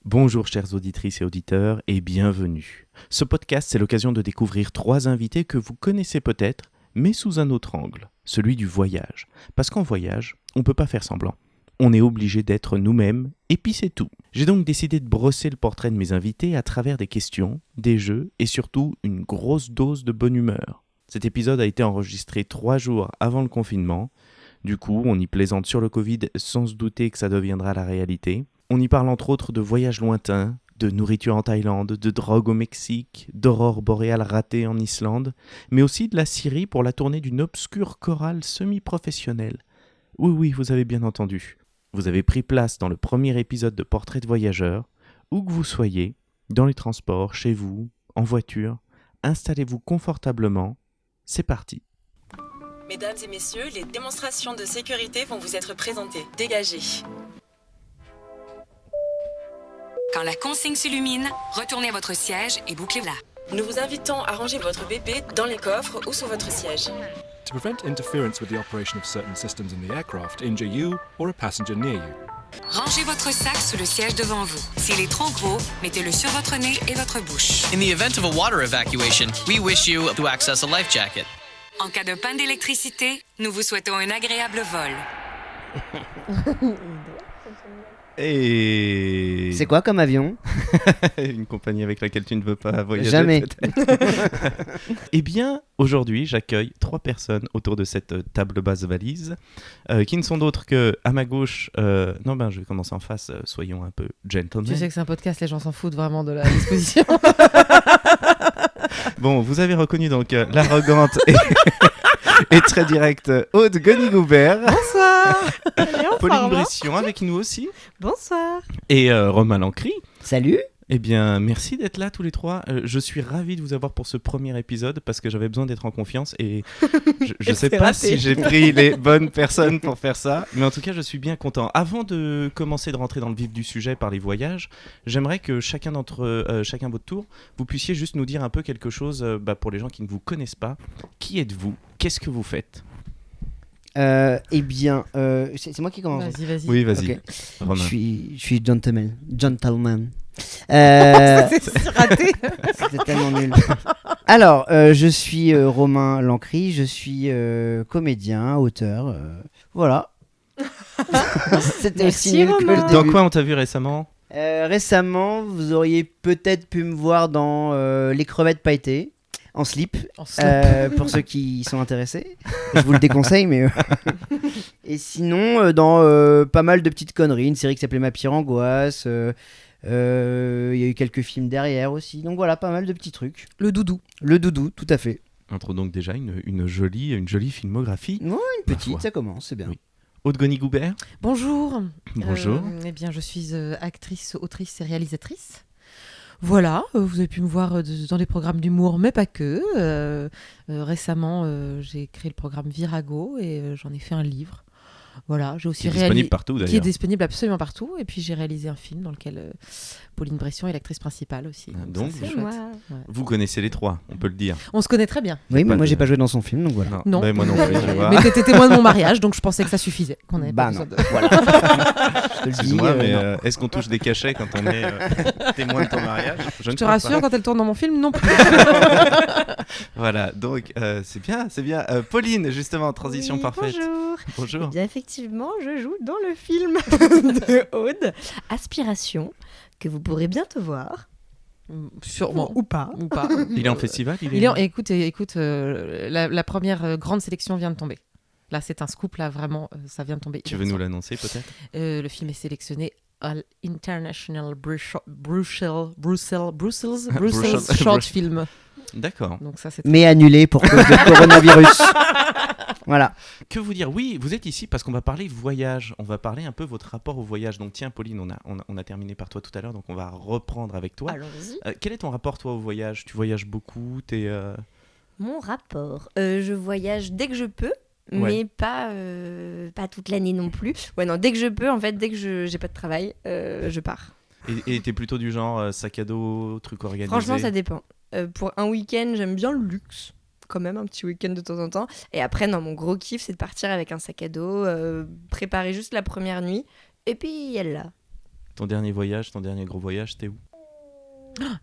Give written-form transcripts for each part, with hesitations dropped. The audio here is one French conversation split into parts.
Bonjour chères auditrices et auditeurs et bienvenue. Ce podcast, c'est l'occasion de découvrir 3 invités que vous connaissez peut-être, mais sous un autre angle, celui du voyage. Parce qu'en voyage, on ne peut pas faire semblant. On est obligé d'être nous-mêmes, et puis c'est tout. J'ai donc décidé de brosser le portrait de mes invités à travers des questions, des jeux et surtout une grosse dose de bonne humeur. Cet épisode a été enregistré 3 jours avant le confinement. Du coup, on y plaisante sur le Covid sans se douter que ça deviendra la réalité. On y parle entre autres de voyages lointains, de nourriture en Thaïlande, de drogue au Mexique, d'aurore boréale ratée en Islande, mais aussi de la Syrie pour la tournée d'une obscure chorale semi-professionnelle. Oui, vous avez bien entendu. Vous avez pris place dans le premier épisode de Portrait de voyageur, où que vous soyez, dans les transports, chez vous, en voiture, installez-vous confortablement. C'est parti. Mesdames et messieurs, les démonstrations de sécurité vont vous être présentées. Dégagez. Quand la consigne s'illumine, retournez à votre siège et bouclez-la. Nous vous invitons à ranger votre bébé dans les coffres ou sous votre siège. To prevent interference with the operation of certain systems in the aircraft, injure you or a passenger near you. Rangez votre sac sous le siège devant vous. S'il est trop gros, mettez-le sur votre nez et votre bouche. In the event of a water evacuation, we wish you to access a life jacket. En cas de panne d'électricité, nous vous souhaitons un agréable vol. Et... C'est quoi comme avion ? Une compagnie avec laquelle tu ne veux pas voyager. Jamais. Eh bien, aujourd'hui, j'accueille 3 personnes autour de cette table basse valise, qui ne sont d'autres que, à ma gauche, je vais commencer en face, soyons un peu gentlemen. Tu sais que c'est un podcast, les gens s'en foutent vraiment de la disposition. Bon, vous avez reconnu donc l'arrogante et très directe Aude Goni-Goubert. Bonsoir. Pauline Bression avec nous aussi. Bonsoir. Et Romain Lancry. Salut. Eh bien, merci d'être là tous les 3. Je suis ravi de vous avoir pour ce premier épisode parce que j'avais besoin d'être en confiance et je ne sais pas si j'ai pris les bonnes personnes pour faire ça, mais en tout cas, je suis bien content. Avant de commencer de rentrer dans le vif du sujet par les voyages, j'aimerais que chacun votre tour, vous puissiez juste nous dire un peu quelque chose pour les gens qui ne vous connaissent pas. Qui êtes-vous ? Qu'est-ce que vous faites ? C'est moi qui commence. Vas-y. Oui, vas-y. Ok. Romain. Je suis gentleman. C'est raté. C'était tellement nul. Alors, je suis Romain Lancry, je suis comédien, auteur. Voilà. C'était aussi nul que le début. Dans quoi on t'a vu récemment ? Récemment, vous auriez peut-être pu me voir dans Les crevettes pailletées. En slip, pour ceux qui sont intéressés. Je vous le déconseille, mais... Et sinon, dans pas mal de petites conneries. Une série qui s'appelait Ma pire angoisse. Il y a eu quelques films derrière aussi. Donc voilà, pas mal de petits trucs. Le doudou, tout à fait. Entre donc déjà une jolie filmographie. Ouais, une petite, foi. ça commence, c'est bien. Oui. Aude Goni-Goubert. Bonjour. Bonjour. Eh bien, je suis actrice, autrice et réalisatrice. Voilà, vous avez pu me voir dans des programmes d'humour, mais pas que. Récemment, j'ai créé le programme Virago et j'en ai fait un livre. Voilà, j'ai aussi Qui est disponible partout d'ailleurs. Qui est disponible absolument partout. Et puis j'ai réalisé un film dans lequel Pauline Bression est l'actrice principale aussi. Donc, ça, c'est vous- chouette. Ouais. Vous connaissez les 3, on peut le dire. On se connaît très bien. Oui, mais Pas moi de- j'ai pas joué dans son film, donc voilà. Non. Ben, moi non plus, tu vois. Mais t'étais témoin de mon mariage, donc je pensais que ça suffisait. Qu'on avait pas Bah non, besoin de... voilà. Je te le dis. Excuse-moi, mais non. est-ce qu'on touche des cachets quand on est témoin de ton mariage ? Je te rassure, quand elle tourne dans mon film, non plus. Voilà, donc c'est bien. Pauline, justement, transition Oui, parfaite. Bonjour. Bonjour. Eh bien, effectivement, je joue dans le film de Aude, Aspiration, que vous pourrez bientôt voir. Sûrement. Ou pas. Ou pas. Il est en festival Écoute, la première grande sélection vient de tomber. Là, c'est un scoop, là, vraiment, ça vient de tomber. Tu veux nous l'annoncer peut-être ? Le film est sélectionné à l'International Brussels Short Film. D'accord. Donc ça, c'est Mais annulé pour cause de coronavirus. Voilà. Que vous dire ? Oui, vous êtes ici parce qu'on va parler voyage. On va parler un peu votre rapport au voyage. Donc tiens, Pauline, on a terminé par toi tout à l'heure, donc on va reprendre avec toi. Allons-y. Quel est ton rapport, toi, au voyage ? Tu voyages beaucoup ? Mon rapport. Je voyage dès que je peux. Ouais. Mais pas toute l'année non plus. Ouais, non, dès que je peux, en fait, dès que j'ai pas de travail, je pars. Et t'es plutôt du genre sac à dos, truc organisé ? Franchement, ça dépend. Pour un week-end, j'aime bien le luxe. Quand même, un petit week-end de temps en temps. Et après, non, mon gros kiff, c'est de partir avec un sac à dos, préparer juste la première nuit. Et puis, elle là. Ton dernier voyage, ton dernier gros voyage, c'était où?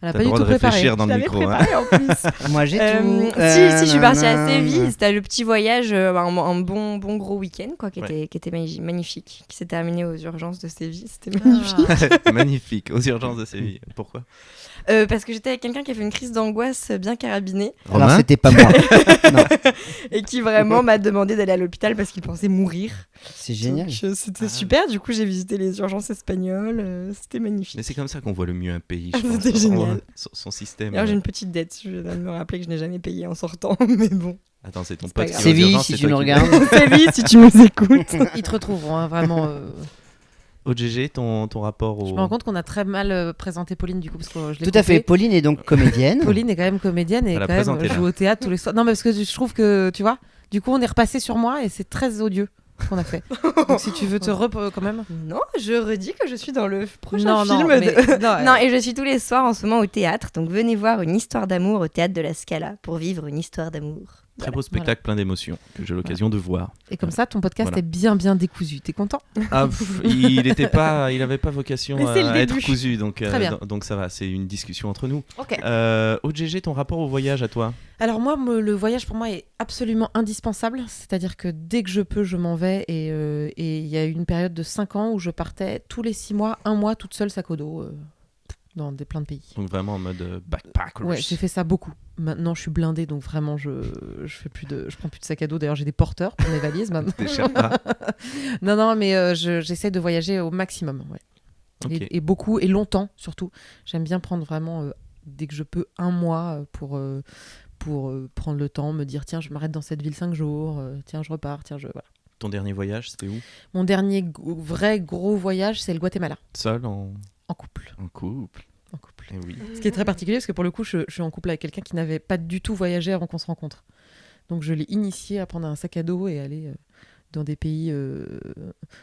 Elle a T'as pas le du droit tout de préparé. réfléchir dans Je le l'avais micro. Hein. préparé en plus. Moi j'ai tout. Si, je suis partie à nanana. Séville. C'était le petit voyage, un bon gros week-end quoi, qui Ouais. était magnifique, qui s'est terminé aux urgences de Séville. C'était magnifique. Ah. Magnifique, aux urgences de Séville. Pourquoi? Parce que j'étais avec quelqu'un qui a fait une crise d'angoisse bien carabinée Alors Romain c'était pas moi. Non, et qui vraiment m'a demandé d'aller à l'hôpital parce qu'il pensait mourir. c'est génial. Donc, c'était super. Du coup, j'ai visité les urgences espagnoles. C'était magnifique. Mais c'est comme ça qu'on voit le mieux un pays, je Ah, pense. c'était génial. Son système. D'ailleurs, j'ai une petite dette. Je viens de me rappeler que je n'ai jamais payé en sortant, mais bon. Attends, c'est ton C'est pas pote qui grave. va aux Séville, urgences, si c'est tu nous toi qui- regardes. Séville, si tu nous écoutes. Ils te retrouveront, hein, vraiment. OGG, ton rapport au... Je me rends compte qu'on a très mal présenté Pauline, du coup, parce que je l'ai Tout à fait. coupée. Pauline est donc comédienne. Pauline est quand même comédienne et Elle a quand même présenté, là. joue au théâtre tous les soirs. Non, mais parce que je trouve que, tu vois, du coup, on est repassé sur moi et c'est très odieux ce qu'on a fait. Donc, si tu veux te quand même. Non, je redis que je suis dans le prochain Non, non, film. mais- non, Non, et je suis tous les soirs en ce moment au théâtre. Donc venez voir une histoire d'amour au théâtre de la Scala pour vivre une histoire d'amour. Très beau spectacle plein d'émotions que j'ai l'occasion de voir. Et comme ça, ton podcast Voilà. est bien décousu. T'es content? Ah, il avait pas vocation Mais c'est le à être début. cousu, donc, Très bien. donc ça va, c'est une discussion entre nous. Ok. OGG, ton rapport au voyage à toi? Alors moi, le voyage pour moi est absolument indispensable. C'est-à-dire que dès que je peux, je m'en vais. Et il y a eu une période de 5 ans où je partais tous les 6 mois, un mois toute seule sac au dos dans plein de pays. Donc vraiment en mode backpackers. Ouais, j'ai fait ça beaucoup. Maintenant, je suis blindée, donc vraiment, je prends plus de sac à dos. D'ailleurs, j'ai des porteurs pour mes valises maintenant. T'es Sherpa. Non, mais j'essaie de voyager au maximum. Ouais. Ok. Et beaucoup, et longtemps surtout. J'aime bien prendre vraiment, dès que je peux, un mois pour prendre le temps, me dire, tiens, je m'arrête dans cette ville 5 jours, tiens, je repars, tiens, voilà. Ton dernier voyage, c'était où? Mon dernier vrai gros voyage, c'est le Guatemala, Seul, en couple. couple? En couple. Eh oui. Ce qui est très particulier, parce que pour le coup, je suis en couple avec quelqu'un qui n'avait pas du tout voyagé avant qu'on se rencontre. Donc je l'ai initié à prendre un sac à dos et aller dans des pays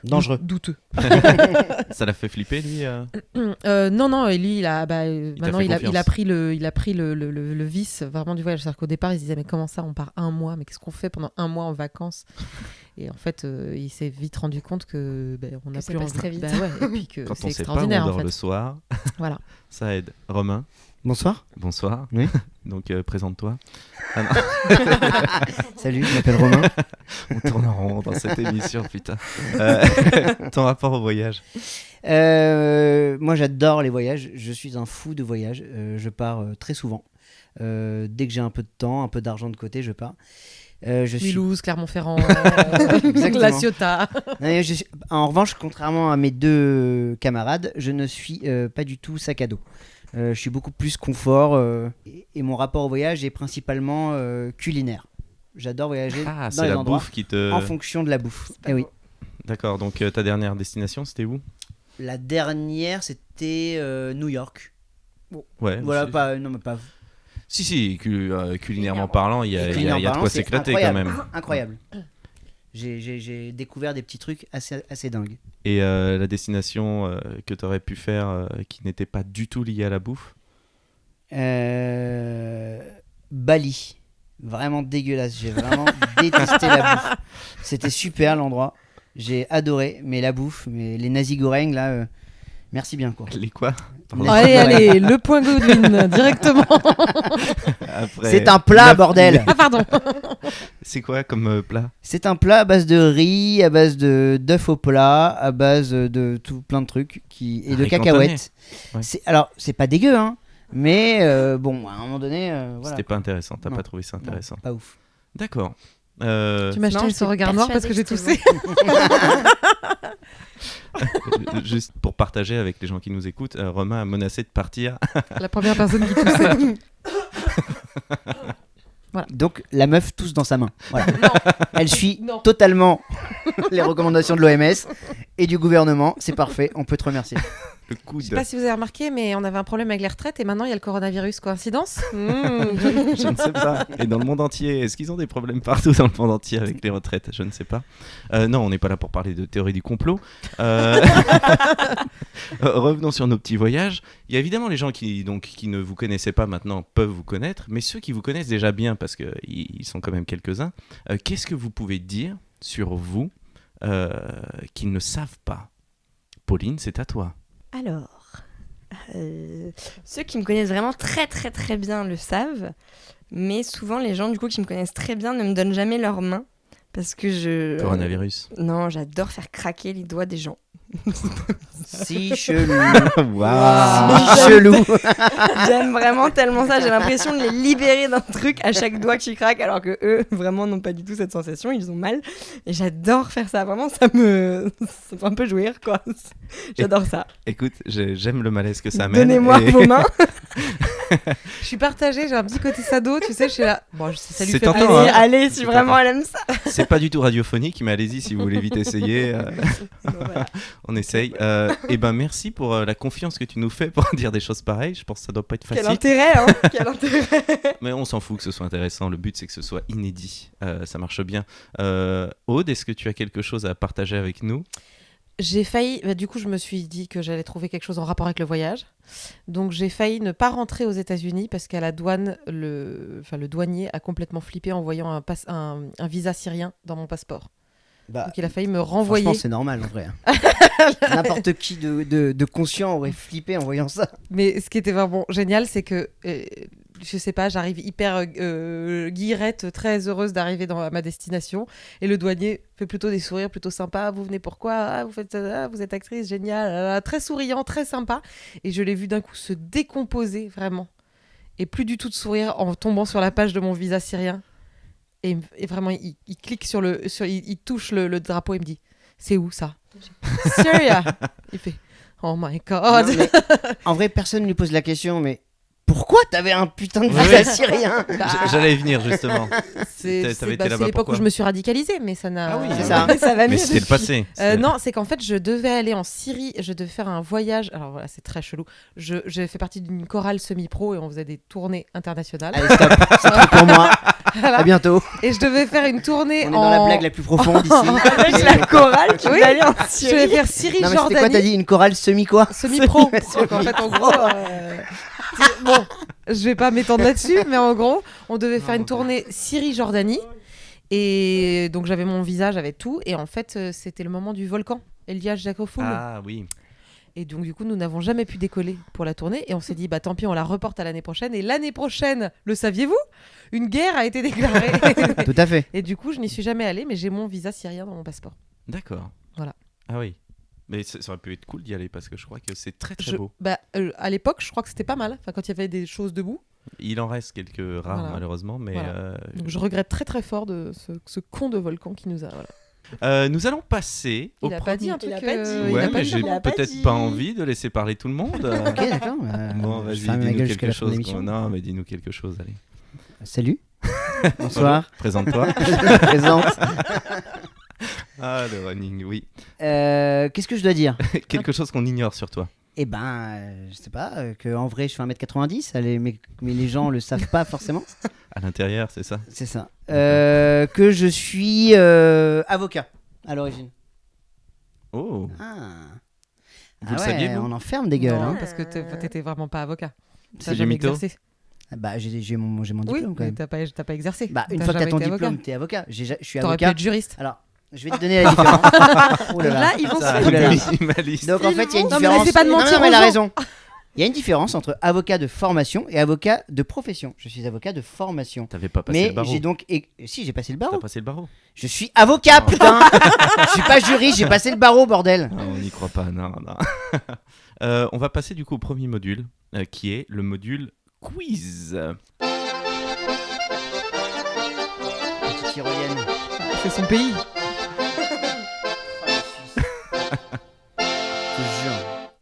Dangereux. douteux. Ça l'a fait flipper, lui Non, et lui, maintenant fait il a confiance. pris le vice vraiment du voyage. C'est-à-dire qu'au départ, il se disait, mais comment ça, on part un mois, mais qu'est-ce qu'on fait pendant un mois en vacances? Et en fait, il s'est vite rendu compte que on n'a ça plus passe envie. très vite. Ouais, et puis que Quand c'est on sait pas, on extraordinaire dort en fait. le soir. Voilà. Ça aide. Romain, Bonsoir. bonsoir. Oui. Donc présente-toi. Salut, je m'appelle Romain. On tourne en rond dans cette émission, putain. Ton rapport au voyage? Moi, j'adore les voyages. Je suis un fou de voyage. Je pars très souvent. Dès que j'ai un peu de temps, un peu d'argent de côté, je pars. Je suis... Mulhouse, Clermont-Ferrand, Exactement. La Ciotat. Non, mais en revanche, contrairement à mes deux camarades, je ne suis pas du tout sac à dos. Je suis beaucoup plus confort et mon rapport au voyage est principalement culinaire. J'adore voyager Ah, dans c'est les la endroits bouffe qui te... en fonction de la bouffe. Eh oui. D'accord, donc ta dernière destination, c'était où? La dernière, c'était New York. Ouais. Voilà, c'est- pas, non, mais pas. Si, culinairement parlant, il y a de Culinairement quoi parlant, c'est s'éclater quand incroyable. même. Incroyable. J'ai découvert des petits trucs assez dingues. Et la destination que tu aurais pu faire qui n'était pas du tout liée à la bouffe? Bali. Vraiment dégueulasse. J'ai vraiment détesté la bouffe. C'était super l'endroit. J'ai adoré. Mais la bouffe, les nasi goreng, là, merci bien quoi. Les quoi? Pardon. Allez, le point Godwin, directement. Après, C'est un plat, bordel. Ah, pardon. C'est quoi comme plat? C'est un plat à base de riz, à base de d'œufs au plat, à base de tout plein de trucs et de Riz cacahuètes. Ouais. Alors, c'est pas dégueu, hein. Mais bon, à un moment donné, voilà. C'était pas intéressant, t'as Non. pas trouvé ça intéressant? Pas ouf. D'accord. Tu m'as Non, jeté ce j'étais regard noir parce que j'ai persuadée toussé. Juste pour partager avec les gens qui nous écoutent, Romain a menacé de partir. La première personne qui toussait. Donc, la meuf tousse dans sa main. Voilà. Non. Elle suit Non. totalement les recommandations de l'OMS et du gouvernement. C'est parfait, on peut te remercier. Le coude. Je sais pas si vous avez remarqué, mais on avait un problème avec les retraites et maintenant il y a le coronavirus. Coïncidence? Je ne sais pas. Et dans le monde entier, est-ce qu'ils ont des problèmes partout dans le monde entier avec les retraites? Je ne sais pas. Non, on n'est pas là pour parler de théorie du complot. Revenons sur nos petits voyages. Il y a évidemment les gens qui ne vous connaissaient pas maintenant peuvent vous connaître, mais ceux qui vous connaissent déjà bien, parce qu'ils sont quand même quelques-uns, qu'est-ce que vous pouvez dire sur vous qu'ils ne savent pas? Pauline, c'est à toi. Alors, ceux qui me connaissent vraiment très très très bien le savent, mais souvent les gens du coup qui me connaissent très bien ne me donnent jamais leurs mains parce que Coronavirus. Non, j'adore faire craquer les doigts des gens. Si chelou. Waouh. Si chelou. J'aime vraiment tellement ça, j'ai l'impression de les libérer d'un truc à chaque doigt qui craque, alors que eux vraiment n'ont pas du tout cette sensation, ils ont mal. Et j'adore faire ça, vraiment ça me fait un peu jouir quoi. J'adore ça. Écoute, j'aime le malaise que ça amène. Donnez-moi vos mains. Je suis partagée, j'ai un petit côté sado, tu sais, je suis là. Bon, ça lui C'est fait tentant, plaisir. hein. Allez, si C'est vraiment tentant. elle aime ça. C'est pas du tout radiophonique, mais allez-y si vous voulez vite essayer. Voilà. On essaye. Et ben merci pour la confiance que tu nous fais pour dire des choses pareilles. Je pense que ça doit pas être Quel facile. intérêt, hein. Quel intérêt. Mais on s'en fout que ce soit intéressant. Le but c'est que ce soit inédit. Ça marche bien. Aude, est-ce que tu as quelque chose à partager avec nous? J'ai failli, du coup, je me suis dit que j'allais trouver quelque chose en rapport avec le voyage. Donc, j'ai failli ne pas rentrer aux États-Unis parce qu'à la douane, le douanier a complètement flippé en voyant un visa syrien dans mon passeport. Bah, Donc, il a failli me renvoyer. franchement, c'est normal en vrai. N'importe qui de conscient aurait flippé en voyant ça. Mais ce qui était vraiment génial, c'est que, je sais pas, j'arrive hyper guillerette, très heureuse d'arriver à ma destination. Et le douanier fait plutôt des sourires plutôt sympas. Vous venez pourquoi? Vous faites ça, vous êtes actrice, génial. Très souriant, très sympa. Et je l'ai vu d'un coup se décomposer, vraiment. Et plus du tout de sourire en tombant sur la page de mon visa syrien. Et vraiment, il clique il touche le drapeau et me dit, c'est où ça? Syria. Il fait, oh my god. Non, mais en vrai, personne ne lui pose la question, mais pourquoi t'avais un putain de visa syrien? J'allais y venir justement. C'est T'avais été là-bas l'époque pourquoi? où je me suis radicalisée, mais ça n'a. Ah oui, c'est ça. Ça va mieux. Mais c'était le passé. Non, c'est qu'en fait, je devais aller en Syrie, je devais faire un voyage. Alors voilà, c'est très chelou. J'ai fait partie d'une chorale semi-pro et on faisait des tournées internationales. Allez, stop, c'est tout pour moi. Voilà. À bientôt. Et je devais faire une tournée On est dans la blague la plus profonde ici. Avec la chorale, tu Oui. vas aller en Je Syrie. devais faire Syrie, Non, mais c'était quoi? T'as Jordanie, dit une chorale semi quoi? semi-pro. Donc en fait, en gros. Bon, je vais pas m'étendre là-dessus, mais en gros, on devait faire une tournée Syrie-Jordanie. Et donc j'avais mon visa, j'avais tout. Et en fait, c'était le moment du volcan, Elias Jakofoul. Ah oui. Et donc du coup, nous n'avons jamais pu décoller pour la tournée. Et on s'est dit, bah tant pis, on la reporte à l'année prochaine. Et l'année prochaine, le saviez-vous? Une guerre a été déclarée. Tout à fait. Et du coup, je n'y suis jamais allée, mais j'ai mon visa syrien dans mon passeport. D'accord. Voilà. Ah oui. Mais ça aurait pu être cool d'y aller parce que je crois que c'est très très beau. À l'époque, je crois que c'était pas mal. Enfin, quand il y avait des choses debout. Il en reste quelques rares Voilà. malheureusement, mais Voilà. Donc je regrette très très fort de ce con de volcan qui nous a. Voilà. nous allons passer au Il a pas dit un truc. Il a pas dit. il Ouais, a pas mais dit. j'ai il a pas peut-être dit. pas envie de laisser parler tout le monde. Ok, d'accord. Bon, je vas-y, ferme ma dis-nous gueule jusqu'à quelque la fin de chose. l'émission. Non, mais dis-nous quelque chose, allez. Salut. Bonsoir. Présente-toi. Je me présente. Ah, le running, oui. Qu'est-ce que je dois dire? Quelque chose qu'on ignore sur toi. Eh ben, je sais pas, qu'en vrai je fais 1m90, mais les gens le savent pas forcément. À l'intérieur, c'est ça? C'est ça. Que je suis avocat à l'origine. Oh, Ah. Vous le saviez, vous? On enferme des gueules. Non, Hein. parce que t'étais vraiment pas avocat. C'est T'as du jamais mytho. exercé. Bah, j'ai mon diplôme Oui, quand mais même. t'as pas exercé. Bah, une T'as fois que t'as jamais ton été avocat. diplôme, t'es avocat. Je suis T'aurais pu avocat. être juriste. Alors, je vais te donner la différence. Oh là là. Là, ils vont ça, se Ouh là là. minimaliste. Donc en fait, il y a une Non, mais différence. laissez pas de mentir Non, mais aux elle a gens. raison. Il y a une différence entre avocat de formation et avocat de profession. Je suis avocat de formation. T'avais pas passé Mais le barreau. j'ai donc. Si, j'ai passé le T'as barreau. passé le barreau? Je suis avocat, putain. Je suis pas juriste, j'ai passé le barreau, bordel. Non, on n'y croit pas, non, non. On va passer du coup au premier module, qui est le module quiz. Petite tyrolienne. C'est son pays. Je te jure.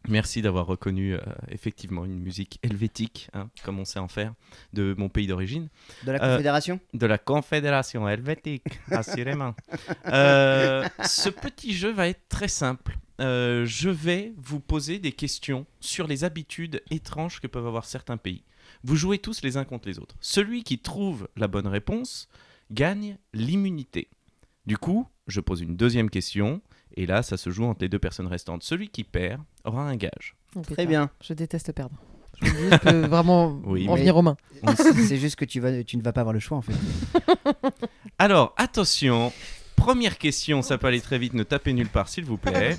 Merci d'avoir reconnu effectivement une musique helvétique, hein, comme on sait en faire, de mon pays d'origine, De la Confédération. de la Confédération helvétique, assurément. Ce petit jeu va être très simple. Je vais vous poser des questions sur les habitudes étranges que peuvent avoir certains pays. Vous jouez tous les uns contre les autres. Celui qui trouve la bonne réponse gagne l'immunité. Du coup, je pose une deuxième question, et là, ça se joue entre les deux personnes restantes. Celui qui perd aura un gage. Oh, Très putain, bien. Je déteste perdre. Je me dis, je peux vraiment Oui, en mais- venir aux mains. C'est juste que tu ne vas pas avoir le choix en fait. Alors, attention, première question, ça peut aller très vite, ne tapez nulle part s'il vous plaît.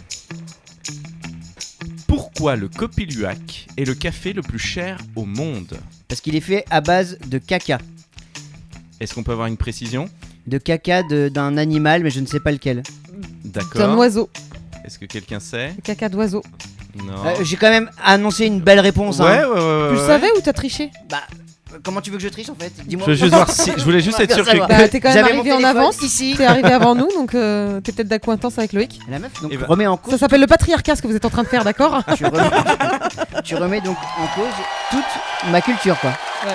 Pourquoi Pourquoi le Kopi Luwak est le café le plus cher au monde? Parce qu'il est fait à base de caca. Est-ce qu'on peut avoir une précision? De caca d'un animal, mais je ne sais pas lequel. C'est un D'accord. oiseau. Est-ce que quelqu'un sait? Caca d'oiseau. Non. J'ai quand même annoncé une belle réponse. Ouais, hein. ouais. Tu le savais ou t'as triché? Bah, comment tu veux que je triche en fait? Je Dis-moi. voulais juste voir si. Je voulais juste être sûr que. Savoir. Bah, t'es quand même J'avais mon arrivé en téléphone avance. ici. T'es arrivé avant nous, donc t'es peut-être d'acquaintance avec Loïc. La meuf, donc Eh ben- remets en cause. Ça s'appelle le patriarcat, ce que vous êtes en train de faire, d'accord? Tu remets donc en cause toute ma culture, quoi. Ouais.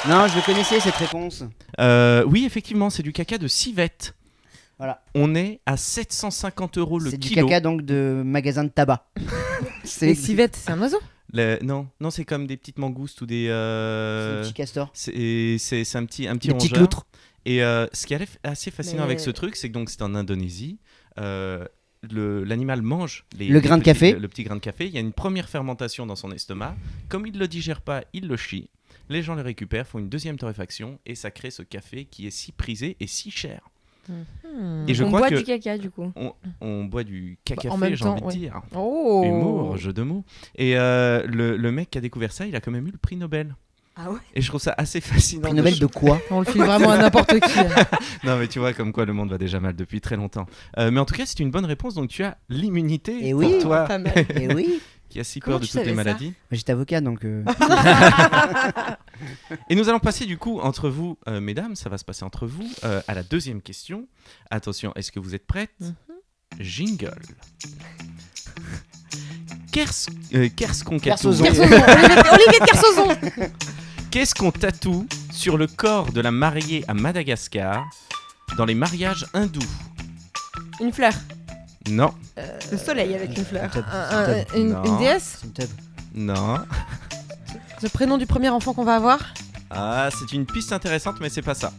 Non, je le connaissais cette réponse. Oui, effectivement, c'est du caca de civette. Voilà. On est à 750 € le C'est du kilo. caca donc de magasin de tabac. Les civettes, c'est un oiseau. Non, c'est comme des petites mangoustes ou des. C'est un petit castor. C'est un petit Des petites rongeur. loutres. Et ce qui est assez fascinant Mais- avec ce truc, c'est que donc c'est en Indonésie. L'animal mange Le grain de café. le petit grain de café. Il y a une première fermentation dans son estomac. Comme il ne le digère pas, il le chie. Les gens le récupèrent, font une deuxième torréfaction et ça crée ce café qui est si prisé et si cher. Et je On crois boit que du caca du coup. on boit du cacafé, En même j'ai temps, envie de ouais. dire. Oh. Humour, jeu de mots. Et le mec qui a découvert ça, il a quand même eu le prix Nobel. Ah ouais. Et je trouve ça assez fascinant. Prix Nobel de quoi? On le file vraiment à n'importe qui. Non mais tu vois comme quoi le monde va déjà mal depuis très longtemps. Mais en tout cas c'est une bonne réponse, donc tu as l'immunité Eh pour oui. toi Pas mal. Eh oui. qui a si Comment peur de tu toutes les savais ça maladies. J'étais avocat donc. Et nous allons passer du coup entre vous, mesdames, ça va se passer entre vous, à la deuxième question. Attention, est-ce que vous êtes prêtes? Jingle. Kerscon Kersozon. Olivier de Kersauzon. Qu'est-ce qu'on tatoue sur le corps de la mariée à Madagascar dans les mariages hindous? Une fleur. Non, Le soleil avec une fleur. Une Non. déesse. C'est une tub. non. Le prénom du premier enfant qu'on va avoir. Ah, c'est une piste intéressante, mais c'est pas ça.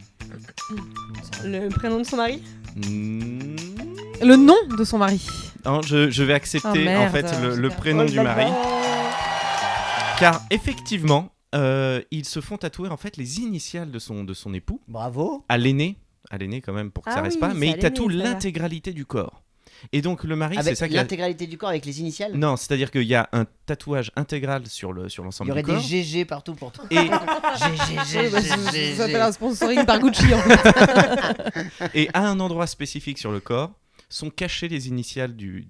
Le prénom de son mari. Hmm. Le nom de son mari. Non, je vais accepter Oh, merde, en fait le super. prénom Oh du là mari, là. car effectivement, ils se font tatouer en fait les initiales de son époux Bravo. à l'aîné quand même pour que ça Ah reste oui, pas, c'est mais à il tatoue l'aîné, ça va. l'intégralité du corps. Et donc le mari, c'est Avec ça qui a... l'intégralité du corps avec les initiales. Non, c'est-à-dire qu'il y a un tatouage intégral sur Il l'ensemble y aurait du des corps. GG partout pour toi. Et, Ça s'appelle un sponsoring par Gucci en fait. et à un endroit spécifique sur le corps sont cachées les initiales du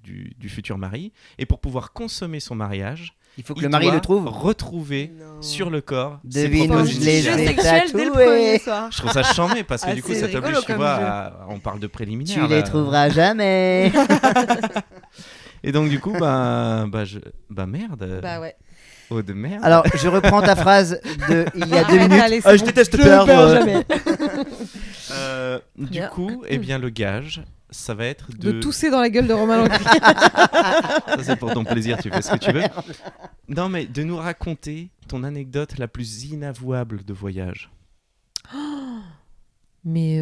futur mari. Et pour pouvoir consommer son mariage, Il faut que il le mari doit le trouve. retrouver Non. sur le corps ses Devine propres où je les Jeu initiales. ai sexuel dès le tatoués. premier soir. Je trouve ça charmé parce que Ah, du coup c'est ça rigolo t'oblige, tu comme vois, jeu. on parle de préliminaires. Tu les là. trouveras jamais. Et donc du coup, bah merde. Bah ouais. Oh de merde. Alors, je reprends ta phrase de il y a 2 Arrête, minutes. allez, c'est Je bon. déteste Je perdre. perds jamais. Du Bien. coup, eh bien le gage, ça va être De de... tousser dans la gueule de Romain Languy. Ça c'est pour ton plaisir, tu fais ce que tu veux. Non mais de nous raconter ton anecdote la plus inavouable de voyage. Mais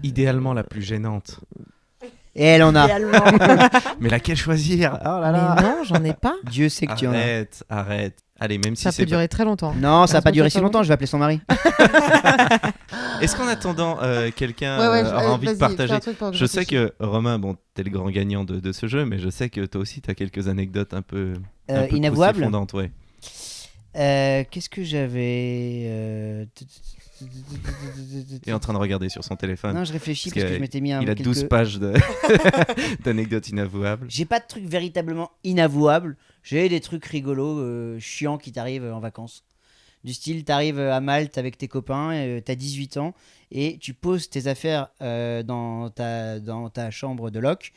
Idéalement la plus gênante. Et elle en a. Idéalement. Mais laquelle choisir? Oh là là. mais non, j'en ai pas. Dieu sait que tu en as. Arrête. Allez, même si Ça c'est peut durer très longtemps. Non, ça va pas Ça durer peut si pas longtemps. Je vais appeler son mari. Est-ce qu'en attendant, quelqu'un Ouais, aura envie de vas-y, fais partager? un truc pendant que Je sais réfléchis. que Romain, bon, t'es le grand gagnant de ce jeu, mais je sais que toi aussi t'as quelques anecdotes un peu Inavouables. fondantes, ouais. Qu'est-ce que j'avais Il est en train de regarder sur son téléphone. Non, je réfléchis Parce parce que que je m'étais mis un Il a quelques... 12 pages d'anecdotes inavouables. J'ai pas de trucs véritablement inavouables. J'ai des trucs rigolos, chiants qui t'arrivent en vacances. Du style, t'arrives à Malte avec tes copains, t'as 18 ans et tu poses tes affaires dans ta chambre de loc.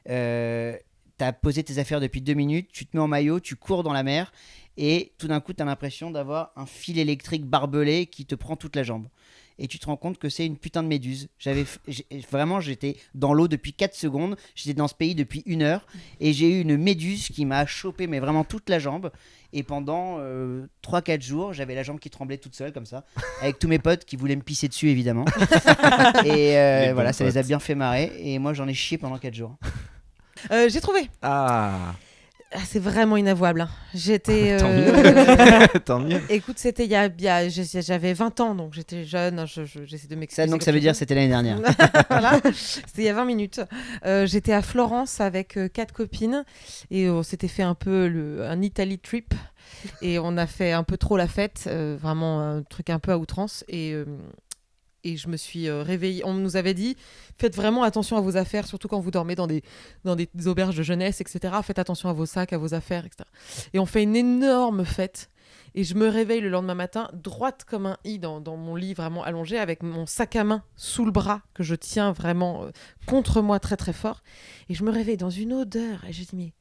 T'as posé tes affaires depuis 2 minutes, tu te mets en maillot, tu cours dans la mer et tout d'un coup, t'as l'impression d'avoir un fil électrique barbelé qui te prend toute la jambe. Et tu te rends compte que c'est une putain de méduse. Vraiment, j'étais dans l'eau depuis 4 secondes. J'étais dans ce pays depuis 1 heure. Et j'ai eu une méduse qui m'a chopé, mais vraiment toute la jambe. Et pendant 3-4 jours, j'avais la jambe qui tremblait toute seule, comme ça. Avec tous mes potes qui voulaient me pisser dessus, évidemment. Et Les voilà, bons ça les a potes. bien fait marrer. Et moi, j'en ai chié pendant 4 jours. J'ai trouvé. Ah, C'est vraiment inavouable. J'étais. Tant mieux. Tant mieux. Écoute, c'était j'avais 20 ans, donc j'étais jeune. J'essaie de m'expliquer. Ça, donc ça veut dire que c'était l'année dernière. Voilà, c'était il y a 20 minutes. J'étais à Florence avec 4 copines et on s'était fait un peu un Italy trip et on a fait un peu trop la fête, vraiment un truc un peu à outrance et je me suis réveillée. On nous avait dit, faites vraiment attention à vos affaires, surtout quand vous dormez dans des auberges de jeunesse, etc. Faites attention à vos sacs, à vos affaires, etc. Et on fait une énorme fête. Et je me réveille le lendemain matin, droite comme un i dans mon lit, vraiment allongée, avec mon sac à main sous le bras, que je tiens vraiment contre moi très très fort. Et je me réveille dans une odeur. Et je dis, mais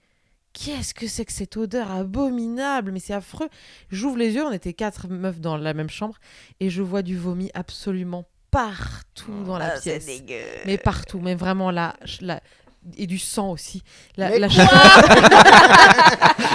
qu'est-ce que c'est que cette odeur abominable? Mais c'est affreux. J'ouvre les yeux, on était 4 meufs dans la même chambre, et je vois du vomi absolument partout dans la pièce. C'est dégueu. Mais partout, mais vraiment là. Et du sang aussi. La Mais chambre.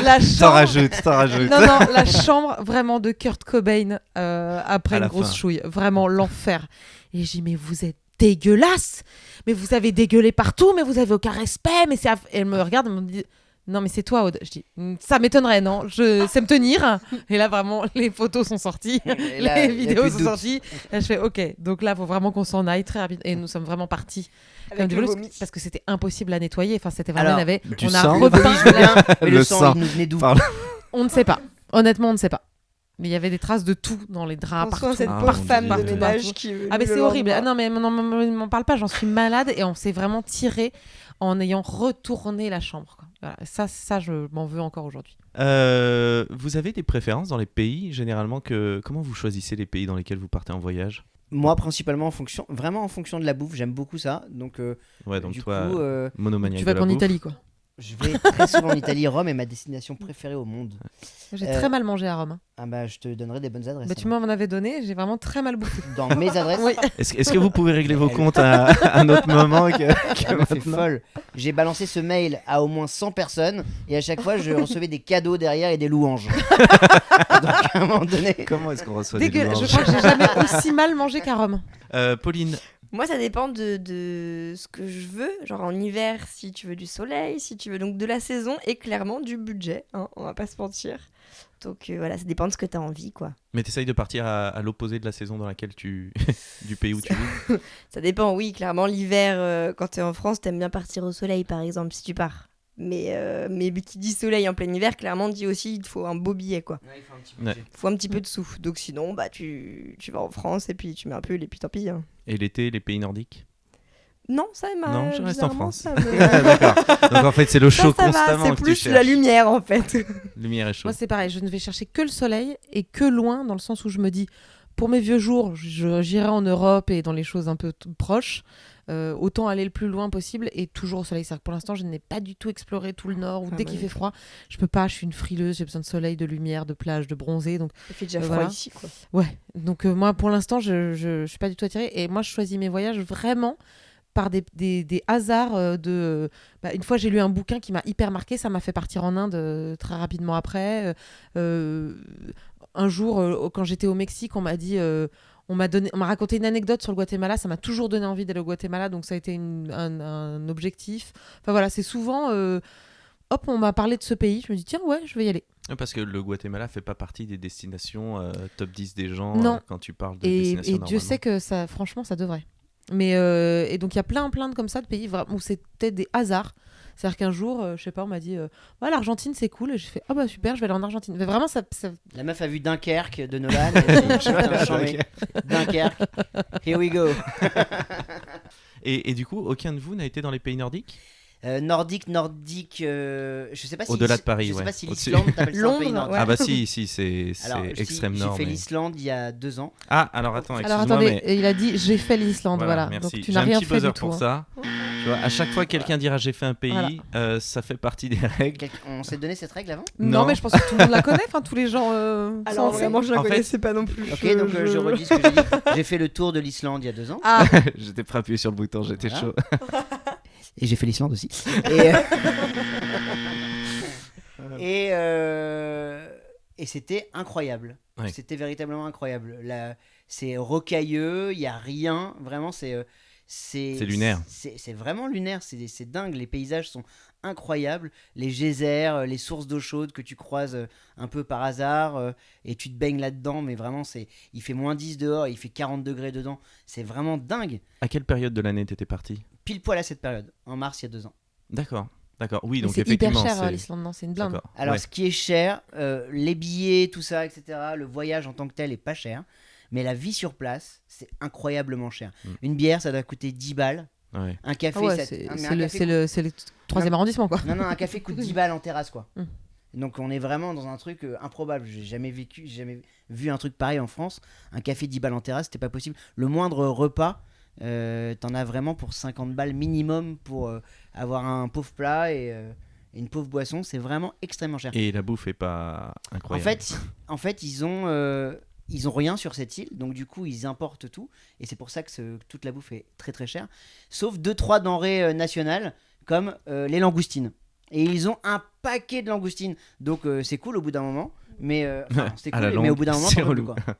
La T'en chambre. rajoutes. Non, la chambre vraiment de Kurt Cobain après À une la grosse fin. chouille. Vraiment l'enfer. Et j'ai dit, mais vous êtes dégueulasse. Mais vous avez dégueulé partout, mais vous avez aucun respect. Mais Et elle me regarde et me dit, non, mais c'est toi, Aude. Je dis, ça m'étonnerait, non? Je sais me tenir. Et là, vraiment, les photos sont sorties. Et là, Les y a vidéos plus de sont doute. sorties. Et je fais, ok. Donc là, il faut vraiment qu'on s'en aille très rapide. Et nous sommes vraiment partis. Avec Comme des le voleuses, vomi. parce que c'était impossible à nettoyer. Enfin, c'était vraiment. Alors, On avait, du on a sang. Le vomi, je veux repeint. bien, mais le Le sang, sang. il nous venait d'où? Pardon. On ne sait pas. Honnêtement, on ne sait pas. Mais il y avait des traces de tout dans les draps. Prends soin de Partout, cette Ah, pauvre mon femme Dieu. de partout, ménage partout. qui. Ah, mais le c'est horrible. Ah, lendemain- non, mais m'en parle pas. J'en suis malade et on s'est vraiment tiré en ayant retourné la chambre, quoi. Voilà. Ça, je m'en veux encore aujourd'hui. Vous avez des préférences dans les pays généralement Comment vous choisissez les pays dans lesquels vous partez en voyage? Moi, principalement vraiment en fonction de la bouffe, j'aime beaucoup ça. Donc, Ouais, donc du toi, coup, monomaniaque Tu vas de la qu'en bouffe. Italie, quoi. je vais très souvent en Italie. Rome est ma destination préférée au monde. J'ai Euh, très mal mangé à Rome. Hein. Ah bah, je te donnerai des bonnes adresses. Bah, tu m'en avais donné, j'ai vraiment très mal bouffé. Dans mes adresses, Oui. Est-ce que vous pouvez régler vos comptes à un autre moment que elle me fait maintenant folle. J'ai balancé ce mail à au moins 100 personnes et à chaque fois, je recevais des cadeaux derrière et des louanges. Donc, à un moment donné, Comment est-ce qu'on reçoit des Dégueulasse. Je louanges crois que j'ai jamais aussi mal mangé qu'à Rome. Pauline, Moi, ça dépend de ce que je veux. Genre en hiver, si tu veux du soleil, si tu veux donc de la saison et clairement du budget. Hein, on va pas se mentir. Donc voilà, ça dépend de ce que tu as envie, quoi. mais t'essayes de partir à l'opposé de la saison dans laquelle du pays où tu vis. Ça dépend, oui, clairement, l'hiver, quand tu es en France, t'aimes bien partir au soleil, par exemple, si tu pars. Mais qui dit soleil en plein hiver, clairement, dit aussi il te faut un beau billet, quoi. Ouais. Il faut un petit peu de sous. Donc sinon, bah, tu vas en France et puis tu mets un peu, et puis tant pis. Hein. Et l'été, les pays nordiques? Non, ça m'a. Non, je reste en bizarrement, France. ça me- D'accord. Donc en fait, c'est le chaud ça va, constamment c'est que tu plus la cherches. lumière, en fait. Lumière et chaud. Moi, c'est pareil. Je ne vais chercher que le soleil et que loin, dans le sens où je me dis, pour mes vieux jours, j'irai en Europe et dans les choses un peu proches. Autant aller le plus loin possible et toujours au soleil. C'est-à-dire que pour l'instant, je n'ai pas du tout exploré tout le nord où Ah dès bah qu'il oui. fait froid, je peux pas. Je suis une frileuse. J'ai besoin de soleil, de lumière, de plage, de bronzer. Donc Il fait déjà froid voilà. ici, quoi. ouais. Donc moi, pour l'instant, je suis pas du tout attirée. Et moi, je choisis mes voyages vraiment par des hasards une fois j'ai lu un bouquin qui m'a hyper marqué, ça m'a fait partir en Inde très rapidement après. Un jour quand j'étais au Mexique, on m'a dit on m'a raconté une anecdote sur le Guatemala, ça m'a toujours donné envie d'aller au Guatemala, donc ça a été un objectif. Enfin voilà, c'est souvent hop, on m'a parlé de ce pays, je me dis tiens ouais, je vais y aller. Parce que le Guatemala fait pas partie des destinations top 10 des gens Non. quand tu parles de Et destinations Dieu sait que ça, franchement, ça devrait. Mais et donc il y a plein de comme ça de pays où c'était des hasards. C'est-à-dire qu'un jour, je sais pas, on m'a dit ouais, l'Argentine c'est cool. Et j'ai fait ah bah super, je vais aller en Argentine. Mais vraiment ça... La meuf a vu Dunkerque de Nolan. Elle s'est dit, putain, chambé. Dunkerque, here we go. Et du coup, aucun de vous n'a été dans les pays nordiques? Nordique, je sais pas si Au-delà de Paris, je sais ouais. pas si Au-dessus. l'Islande t'appelles ça un pays Londres, nordique. ouais. Ah bah si, c'est Alors, extrême j'ai nord. fait mais- l'Islande il y a 2 ans. Ah, alors attends, Alors excuse-moi, attendez, mais... il a dit j'ai fait l'Islande, voilà. merci. Donc tu J'ai n'as un rien petit fait buzzer du tout. pour hein. ça. Tu vois, à chaque fois que quelqu'un dira j'ai fait un pays, ça fait partie des règles. On s'est donné cette règle avant? Non, Non. mais je pense que tout le monde la connaît, enfin tous les gens. Alors sensés. vraiment, je la En fait- connaissais pas non plus. Ok, donc je redis ce que j'ai dit. J'ai fait le tour de l'Islande il y a 2 ans. Ah, J'étais prêt à appuyer sur le bouton, j'étais Voilà. chaud. Et j'ai fait l'Islande aussi. Et, et c'était incroyable. Ouais. C'était véritablement incroyable. C'est rocailleux, il n'y a rien. Vraiment, c'est lunaire. C'est vraiment lunaire. C'est dingue. Les paysages sont incroyable. Les geysers, les sources d'eau chaude que tu croises un peu par hasard et tu te baignes là-dedans. Mais vraiment, il fait -10 dehors, il fait 40 degrés dedans. C'est vraiment dingue. À quelle période de l'année t'étais parti? Pile poil à cette période, en mars il y a 2 ans. D'accord. Oui, Mais donc c'est hyper effectivement. cher l'Islande, non? C'est une blinde. D'accord. Alors, Ouais. ce qui est cher, les billets, tout ça, etc., le voyage en tant que tel est pas cher. Mais la vie sur place, c'est incroyablement cher. Une bière, ça doit coûter 10 balles. Ouais. Un café, Ah ouais, ça- c'est un- mais c'est un le, café c'est le- c'est le 3e arrondissement, quoi. Non, un café coûte 10 balles en terrasse, quoi. Mm. Donc on est vraiment dans un truc improbable. J'ai jamais vu un truc pareil en France. Un café 10 balles en terrasse, c'était pas possible. Le moindre repas, t'en as vraiment pour 50 balles minimum pour avoir un pauvre plat et une pauvre boisson. C'est vraiment extrêmement cher. Et la bouffe est pas incroyable. En fait, ils ont rien sur cette île, donc du coup ils importent tout, et c'est pour ça que toute la bouffe est très très chère, sauf 2-3 denrées nationales comme les langoustines. Et ils ont un paquet de langoustines, donc c'est cool au bout d'un moment, mais c'est À la cool, mais au longue, bout d'un moment c'est t'en peux plus, relou. quoi.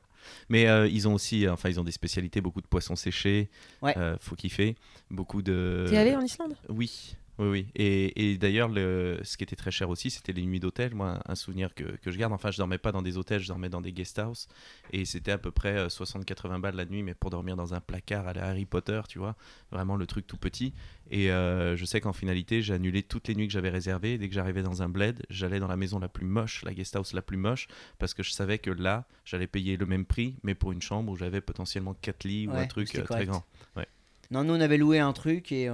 Mais ils ont aussi, ils ont des spécialités, beaucoup de poissons séchés. Ouais. Faut kiffer. Beaucoup de. T'es allé en Islande? Oui. Oui. Et d'ailleurs, ce qui était très cher aussi, c'était les nuits d'hôtel. Moi, un souvenir que je garde. Enfin, je dormais pas dans des hôtels, je dormais dans des guest house. Et c'était à peu près 60-80 balles la nuit, mais pour dormir dans un placard à la Harry Potter, tu vois. Vraiment le truc tout petit. Et je sais qu'en finalité, j'ai annulé toutes les nuits que j'avais réservées. Dès que j'arrivais dans un bled, j'allais dans la maison la plus moche, la guest house la plus moche, parce que je savais que là, j'allais payer le même prix, mais pour une chambre où j'avais potentiellement 4 lits ou Ouais, un truc c'était très correct. grand. Ouais. Non, nous on avait loué un truc et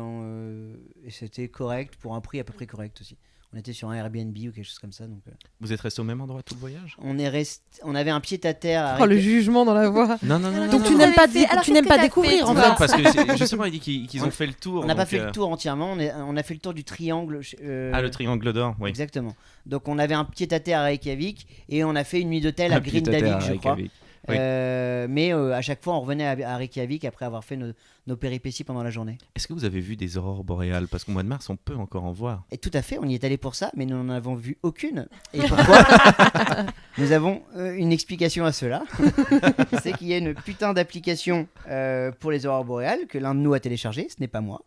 c'était correct, pour un prix à peu près correct aussi. On était sur un Airbnb ou quelque chose comme ça, donc Vous êtes resté au même endroit tout le voyage? on avait un pied-à-terre à Oh, le jugement dans la voix. Non. Donc tu vous n'aimes avez pas, fait- alors, tu n'aimes qu'est-ce pas que t'as découvrir, fait, en toi fait. Non, parce que justement, il dit qu'ils ont fait le tour. On n'a pas donc, fait le tour entièrement, on a fait le tour du triangle. Ah, le triangle d'or, oui. Exactement. Donc on avait un pied-à-terre à Reykjavik et on a fait une nuit d'hôtel à Un Grindavik, pied-à-terre à je crois. Reykjavik. Oui. Mais à chaque fois on revenait à Reykjavik après avoir fait nos péripéties pendant la journée. Est-ce que vous avez vu des aurores boréales? Parce qu'au mois de mars, on peut encore en voir. Et tout à fait, on y est allé pour ça, mais nous n'en avons vu aucune. Et pourquoi? Nous avons une explication à cela. C'est qu'il y a une putain d'application pour les aurores boréales que l'un de nous a téléchargé, ce n'est pas moi.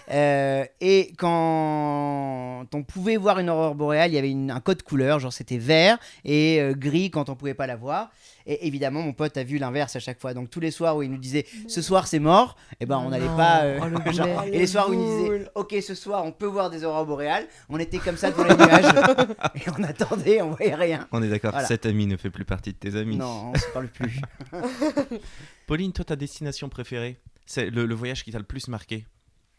Et quand on pouvait voir une aurore boréale, il y avait un code couleur, genre c'était vert et gris quand on pouvait pas la voir. Et évidemment, mon pote a vu l'inverse à chaque fois. Donc tous les soirs où il nous disait ce soir c'est mort, et ben on n'allait Non. pas. Oh, le genre, boulet. et les soirs où il nous disait ok ce soir on peut voir des aurores boréales, on était comme ça devant les nuages et on attendait, on voyait rien. On est d'accord, Voilà. cet ami ne fait plus partie de tes amis. Non, on se parle plus. Pauline, toi, ta destination préférée? C'est le voyage qui t'a le plus marqué?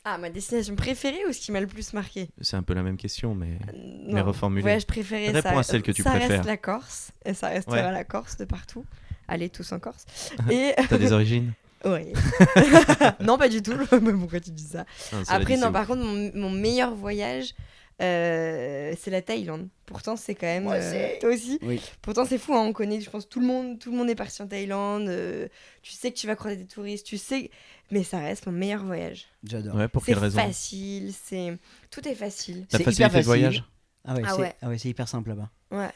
Ah, ma destination préférée ou ce qui m'a le plus marqué? C'est un peu la même question, mais Non, reformulée. voyage préféré, Réponds à celle que tu ça préfères. reste la Corse, et ça restera Ouais. la Corse de partout. Allez tous en Corse. Et t'as des origines? oui. Non, pas du tout. Mais pourquoi tu dis ça? Non, cela Après, dit, non, c'est par contre, mon meilleur voyage, c'est la Thaïlande. Pourtant, c'est quand même. Moi aussi. Toi aussi. Oui. Pourtant, c'est fou, hein, on connaît, je pense, tout le monde est parti en Thaïlande. Tu sais que tu vas croiser des touristes, tu sais. Mais ça reste mon meilleur voyage. J'adore. Ouais, pour C'est quelle raison? facile, tout est facile. La C'est facilité hyper de facile. voyage? Ah ouais, Ah ouais. c'est hyper simple là-bas. Ouais.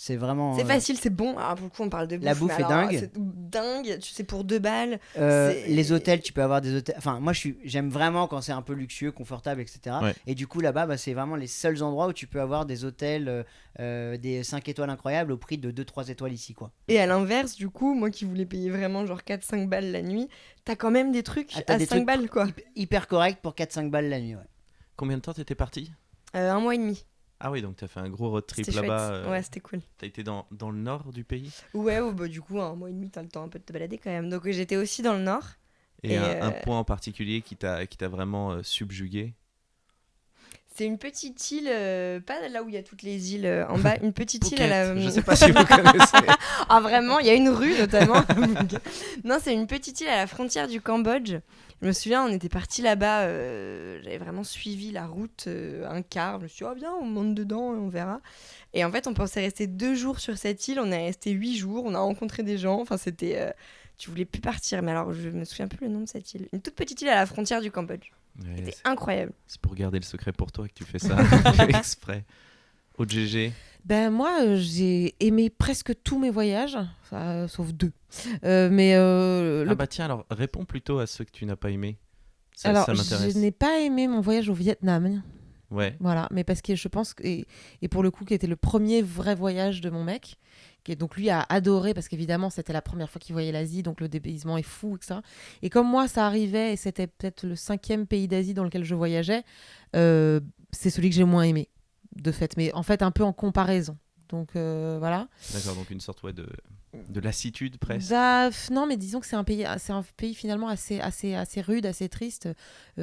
C'est vraiment. C'est facile, c'est bon. Alors, pour le coup, on parle de bouffe. La bouffe mais est alors, dingue. C'est dingue. Tu sais, pour 2 balles. c'est- Les hôtels, tu peux avoir des hôtels. Enfin, moi, j'aime vraiment quand c'est un peu luxueux, confortable, etc. Ouais. Et du coup, là-bas, c'est vraiment les seuls endroits où tu peux avoir des hôtels, des 5 étoiles incroyables au prix de 2-3 étoiles ici, quoi. Et à l'inverse, du coup, moi qui voulais payer vraiment genre 4-5 balles la nuit, t'as quand même des trucs Ah, t'as à des 5 trucs balles, quoi. Hyper correct pour 4-5 balles la nuit, ouais. Combien de temps t'étais parti? 1 mois et demi. Ah oui, donc t'as fait un gros road trip C'était chouette. là-bas. Ouais, c'était cool. T'as été dans le nord du pays? Ouais, bah, du coup, 1 mois et demi, t'as le temps un peu de te balader quand même. Donc j'étais aussi dans le nord. Et Et, un point en particulier qui t'a vraiment subjugué? C'est une petite île, pas là où il y a toutes les îles en bas, une petite île à la. Je sais pas si vous connaissez. Ah vraiment, il y a une rue notamment. Non, c'est une petite île à la frontière du Cambodge. Je me souviens, on était partis là-bas, j'avais vraiment suivi la route, un quart. Je me suis dit, oh viens, on monte dedans et on verra. Et en fait, on pensait rester 2 jours sur cette île, on est resté 8 jours, on a rencontré des gens, enfin c'était... tu voulais plus partir, mais alors je me souviens plus le nom de cette île. Une toute petite île à la frontière du Cambodge. Ouais, C'était c'est- incroyable. c'est pour garder le secret pour toi que tu fais ça exprès. Au GG, Ben moi, j'ai aimé presque tous mes voyages, sauf 2. Mais ah bah tiens, alors réponds plutôt à ceux que tu n'as pas aimés. Ça alors, m'intéresse. je n'ai pas aimé mon voyage au Vietnam. Ouais. Voilà, mais parce que je pense que, et pour le coup, qui était le premier vrai voyage de mon mec, qui donc lui a adoré parce qu'évidemment c'était la première fois qu'il voyait l'Asie, donc le dépaysement est fou, etc. Et comme moi ça arrivait et c'était peut-être le 5e pays d'Asie dans lequel je voyageais, c'est celui que j'ai moins aimé de fait, mais en fait un peu en comparaison. Donc voilà. D'accord, donc une sorte de lassitude presque. Non, mais disons que c'est un pays finalement assez rude, assez triste.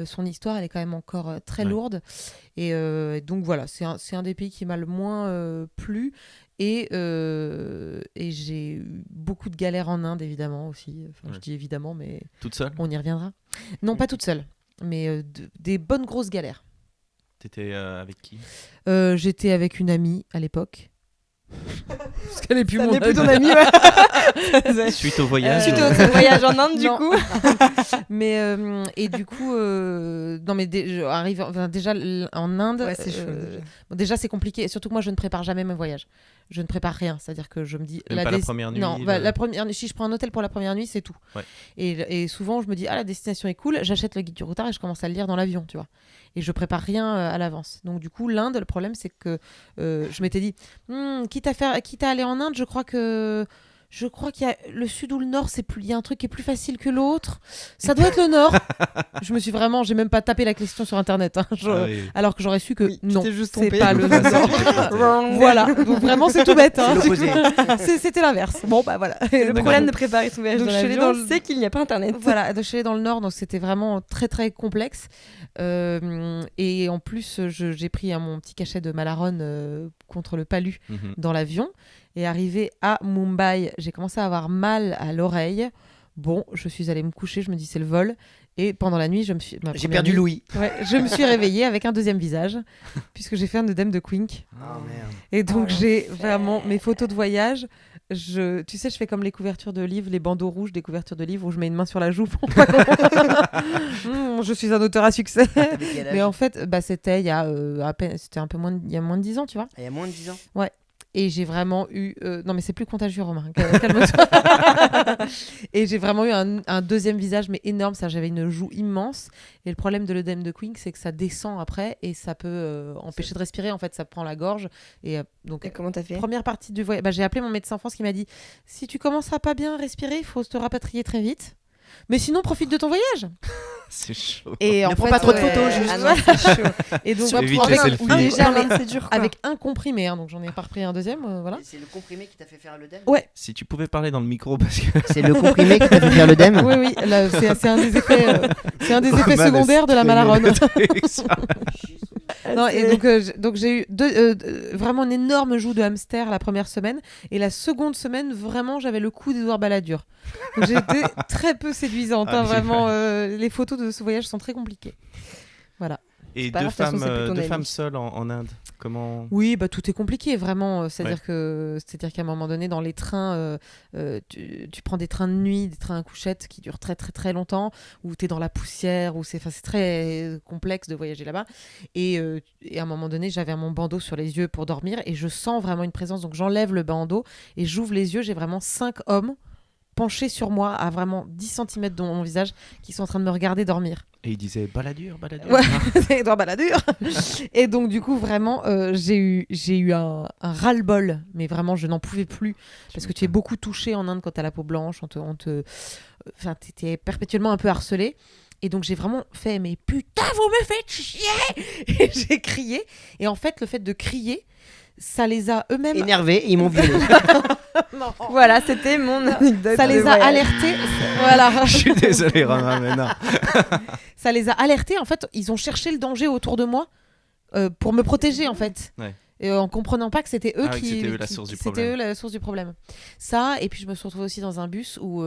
Son histoire, elle est quand même encore très lourde. Et donc voilà, c'est un des pays qui m'a le moins plu. Et j'ai eu beaucoup de galères en Inde, évidemment, aussi. Enfin, je dis évidemment, mais... Toute seule ? On y reviendra. Non, pas toute seule, mais des bonnes grosses galères. T'étais avec qui ? J'étais avec une amie à l'époque. Parce qu'elle est plus Ça mon n'est plus ton amie. ami, Suite au voyage. Suite au voyage en Inde, du Non. coup. Mais et du coup non mais déjà en Inde Ouais, c'est chaud, déjà. bon, déjà c'est compliqué et surtout que moi je ne prépare jamais mes voyages, je ne prépare rien, c'est-à-dire que je me dis Même pas la première nuit, non la première, si je prends un hôtel pour la première nuit c'est tout. Ouais. Et souvent je me dis la destination est cool, j'achète le guide du routard et je commence à le lire dans l'avion, tu vois, et je prépare rien à l'avance. Donc du coup l'Inde, le problème c'est que je m'étais dit quitte à aller en Inde, je crois qu'il y a le sud ou le nord, il y a un truc qui est plus facile que l'autre. Ça doit être le nord. J'ai même pas tapé la question sur internet, hein. Alors que j'aurais su que non, t'es juste c'est trompée. pas le nord. Voilà, donc vraiment c'est tout bête. Hein. C'est l'opposé. C'était l'inverse. Bon bah voilà. Le problème de préparer son voyage Donc, dans je suis allée l'avion, dans le- c'est qu'il n'y a pas internet. Voilà, donc je suis allée dans le nord, donc c'était vraiment très très complexe. Et en plus, j'ai pris mon petit cachet de Malaron contre le palu Mhm. dans l'avion. Et arrivé à Mumbai, j'ai commencé à avoir mal à l'oreille. Bon, je suis allée me coucher, je me dis c'est le vol. Et pendant la nuit, J'ai perdu Louis. Ouais, je me suis réveillée avec un deuxième visage, puisque j'ai fait un œdème de Quink. Oh merde. Et donc j'ai vraiment mes photos de voyage. Tu sais, je fais comme les couvertures de livres, les bandeaux rouges des couvertures de livres où je mets une main sur la joue pour pas qu'on- je suis un auteur à succès. T'avais quel âge ? Mais en fait, c'était il y a à peine, c'était un peu il y a moins de 10 ans, tu vois. Il y a moins de 10 ans. Et j'ai vraiment eu... Non, mais c'est plus contagieux, Romain. Calme-toi. Et j'ai vraiment eu un deuxième visage, mais énorme. J'avais une joue immense. Et le problème de l'œdème de Quink, c'est que ça descend après et ça peut empêcher de respirer. En fait, ça prend la gorge. Et donc, Et comment t'as fait ? première partie du voyage, j'ai appelé mon médecin France qui m'a dit si tu commences à pas bien respirer, il faut te rapatrier très vite. Mais sinon, profite de ton voyage. C'est chaud. Et Ne prends pas trop de photos, juste. Ah non, c'est chaud. Et donc, Évite avec, les selfies. Déjà, c'est dur. quoi. avec un comprimé, hein, donc j'en ai pas repris un deuxième, voilà. C'est le comprimé qui t'a fait faire l'œdème ? Ouais. Si tu pouvais parler dans le micro parce que C'est le comprimé qui t'a fait faire l'œdème ? Oui, oui, là, c'est un des effets, Roman secondaires de la a Malaron. streamé Non, et donc j'ai eu vraiment une énorme joue de hamster la première semaine, et la seconde semaine, vraiment, j'avais le coup d'Édouard Balladur. Donc j'étais très peu séduisante, Ah, hein, oui, vraiment. Les photos de ce voyage sont très compliquées. Voilà. Et pas deux grave, de toute façon, femmes, c'est plus ton deux ami. femmes seules en Inde. Comment Oui, bah tout est compliqué, vraiment. C'est-à-dire Ouais. c'est-à-dire qu'à un moment donné, dans les trains, tu prends des trains de nuit, des trains à couchettes qui durent très très très longtemps, où tu es dans la poussière, où c'est très complexe de voyager là-bas. Et à un moment donné, j'avais mon bandeau sur les yeux pour dormir et je sens vraiment une présence. Donc j'enlève le bandeau et j'ouvre les yeux. J'ai vraiment 5 hommes penchés sur moi à vraiment 10 cm de mon visage qui sont en train de me regarder dormir. Et il disait Balladur, Balladur. Ouais, c'est Édouard Balladur. Et donc du coup vraiment j'ai eu un ras-le-bol, mais vraiment je n'en pouvais plus parce que tu es beaucoup touché en Inde quand tu as la peau blanche, enfin t'es perpétuellement un peu harcelé. Et donc j'ai vraiment fait mais putain vous me faites chier et j'ai crié. Et en fait le fait de crier ça les a eux-mêmes Énervés, et ils m'ont violé. Non. Voilà, c'était mon anecdote. Ça de les a voyage. alertés. Voilà. Je suis désolé, Romain, mais non. Ça les a alertés. En fait, ils ont cherché le danger autour de moi pour me protéger, en fait. Ouais. Et, en comprenant pas que c'était eux Ah oui, que qui. c'était eux la source du C'était problème. eux la source du problème. Ça, et puis je me suis retrouvée aussi dans un bus où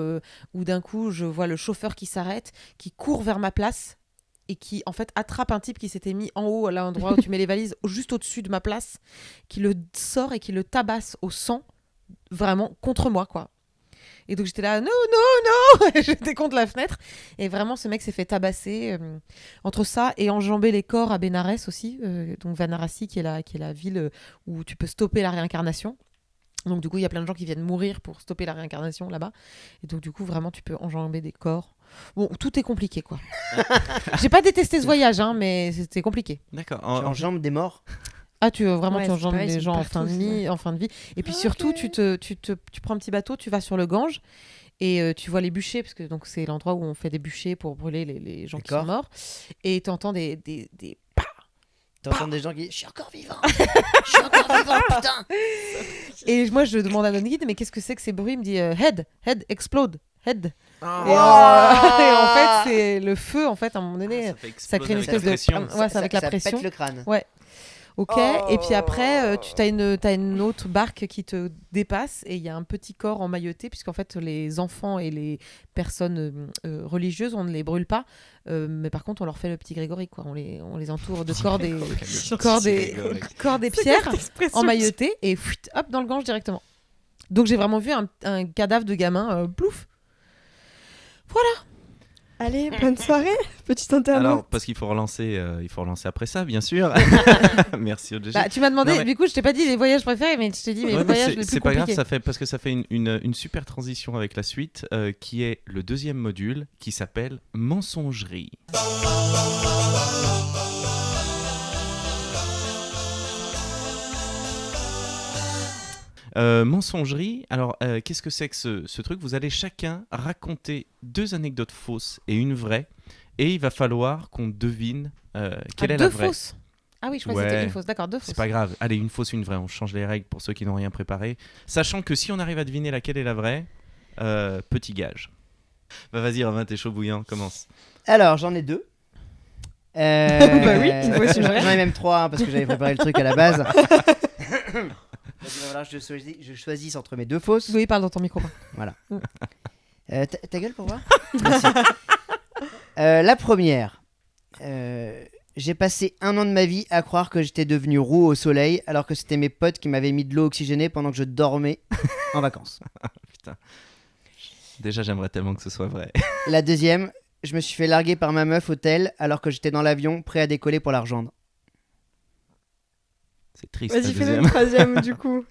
d'un coup, je vois le chauffeur qui s'arrête, qui court vers ma place et qui, en fait, attrape un type qui s'était mis en haut, à l'endroit où tu mets les valises, juste au-dessus de ma place, qui le sort et qui le tabasse au sang, vraiment contre moi, quoi. Et donc j'étais là, non, non, non. J'étais contre la fenêtre. Et vraiment, ce mec s'est fait tabasser entre ça et enjamber les corps à Bénarès aussi. Donc Varanasi, qui est la ville où tu peux stopper la réincarnation. Donc du coup, il y a plein de gens qui viennent mourir pour stopper la réincarnation là-bas. Et donc du coup, vraiment, tu peux enjamber des corps. Bon, tout est compliqué, quoi. J'ai pas détesté ce voyage, hein, mais c'était compliqué. D'accord. Tu enjambes des morts. Ah, tu vraiment Ouais, tu c'est enjambes pareil, les c'est gens en partout, fin de vie, ça. en fin de vie. Et puis surtout, tu prends un petit bateau, tu vas sur le Gange et tu vois les bûchers, parce que donc c'est l'endroit où on fait des bûchers pour brûler les gens qui sont D'accord. morts. Et t'entends des T'entends des gens qui disent « Je suis encore vivant. Je suis encore vivant, putain !» Et moi, je demande à notre guide, mais qu'est-ce que c'est que ces bruits? Il me dit head, explode, head. Et, et en fait, c'est le feu, en fait, à un moment donné, ça crée une espèce de... Ouais, c'est avec la pression. Ça pète le crâne. Ouais. Ok, et puis après, t'as une autre barque qui te dépasse et il y a un petit corps emmailloté, puisqu'en fait, les enfants et les personnes religieuses, on ne les brûle pas, mais par contre, on leur fait le petit Grégory, quoi. On les entoure de corps des pierres emmaillotés et hop, dans le Gange directement. Donc, j'ai vraiment vu un cadavre de gamin, plouf. Voilà. Allez, bonne soirée, petite interview. Alors, parce qu'il faut relancer après ça, bien sûr. Merci Odji. Bah, tu m'as demandé, Non, mais- du coup, je t'ai pas dit les voyages préférés, mais je t'ai dit mes Ouais, mais voyages les plus c'est pas grave, compliqués. parce que ça fait une super transition avec la suite, qui est le deuxième module, qui s'appelle Mensongerie. Mensongerie, alors qu'est-ce que c'est que ce truc? Vous allez chacun raconter 2 anecdotes fausses et une vraie, et il va falloir qu'on devine quelle est la Deux vraie. fausses. Ah oui, je crois que c'était Ouais. une fausse. D'accord, deux C'est fausses. pas grave, allez, une fausse, une vraie, on change les règles pour ceux qui n'ont rien préparé. Sachant que si on arrive à deviner laquelle est la vraie, petit gage. Bah vas-y Romain, t'es chaud bouillant, commence. Alors, j'en ai 2. Bah oui, il faut aussi une vraie. J'en ai même 3 parce que j'avais préparé le truc à la base. Voilà, je choisis entre mes 2 fausses. Oui, parle dans ton micro. Ta gueule pour voir. Merci. La première. J'ai passé 1 an de ma vie à croire que j'étais devenu roux au soleil alors que c'était mes potes qui m'avaient mis de l'eau oxygénée pendant que je dormais en vacances. Déjà j'aimerais tellement que ce soit vrai. La deuxième, je me suis fait larguer par ma meuf au tel alors que j'étais dans l'avion prêt à décoller pour la rejoindre. C'est triste. Vas-y, la fais-le deuxième. le troisième, du coup.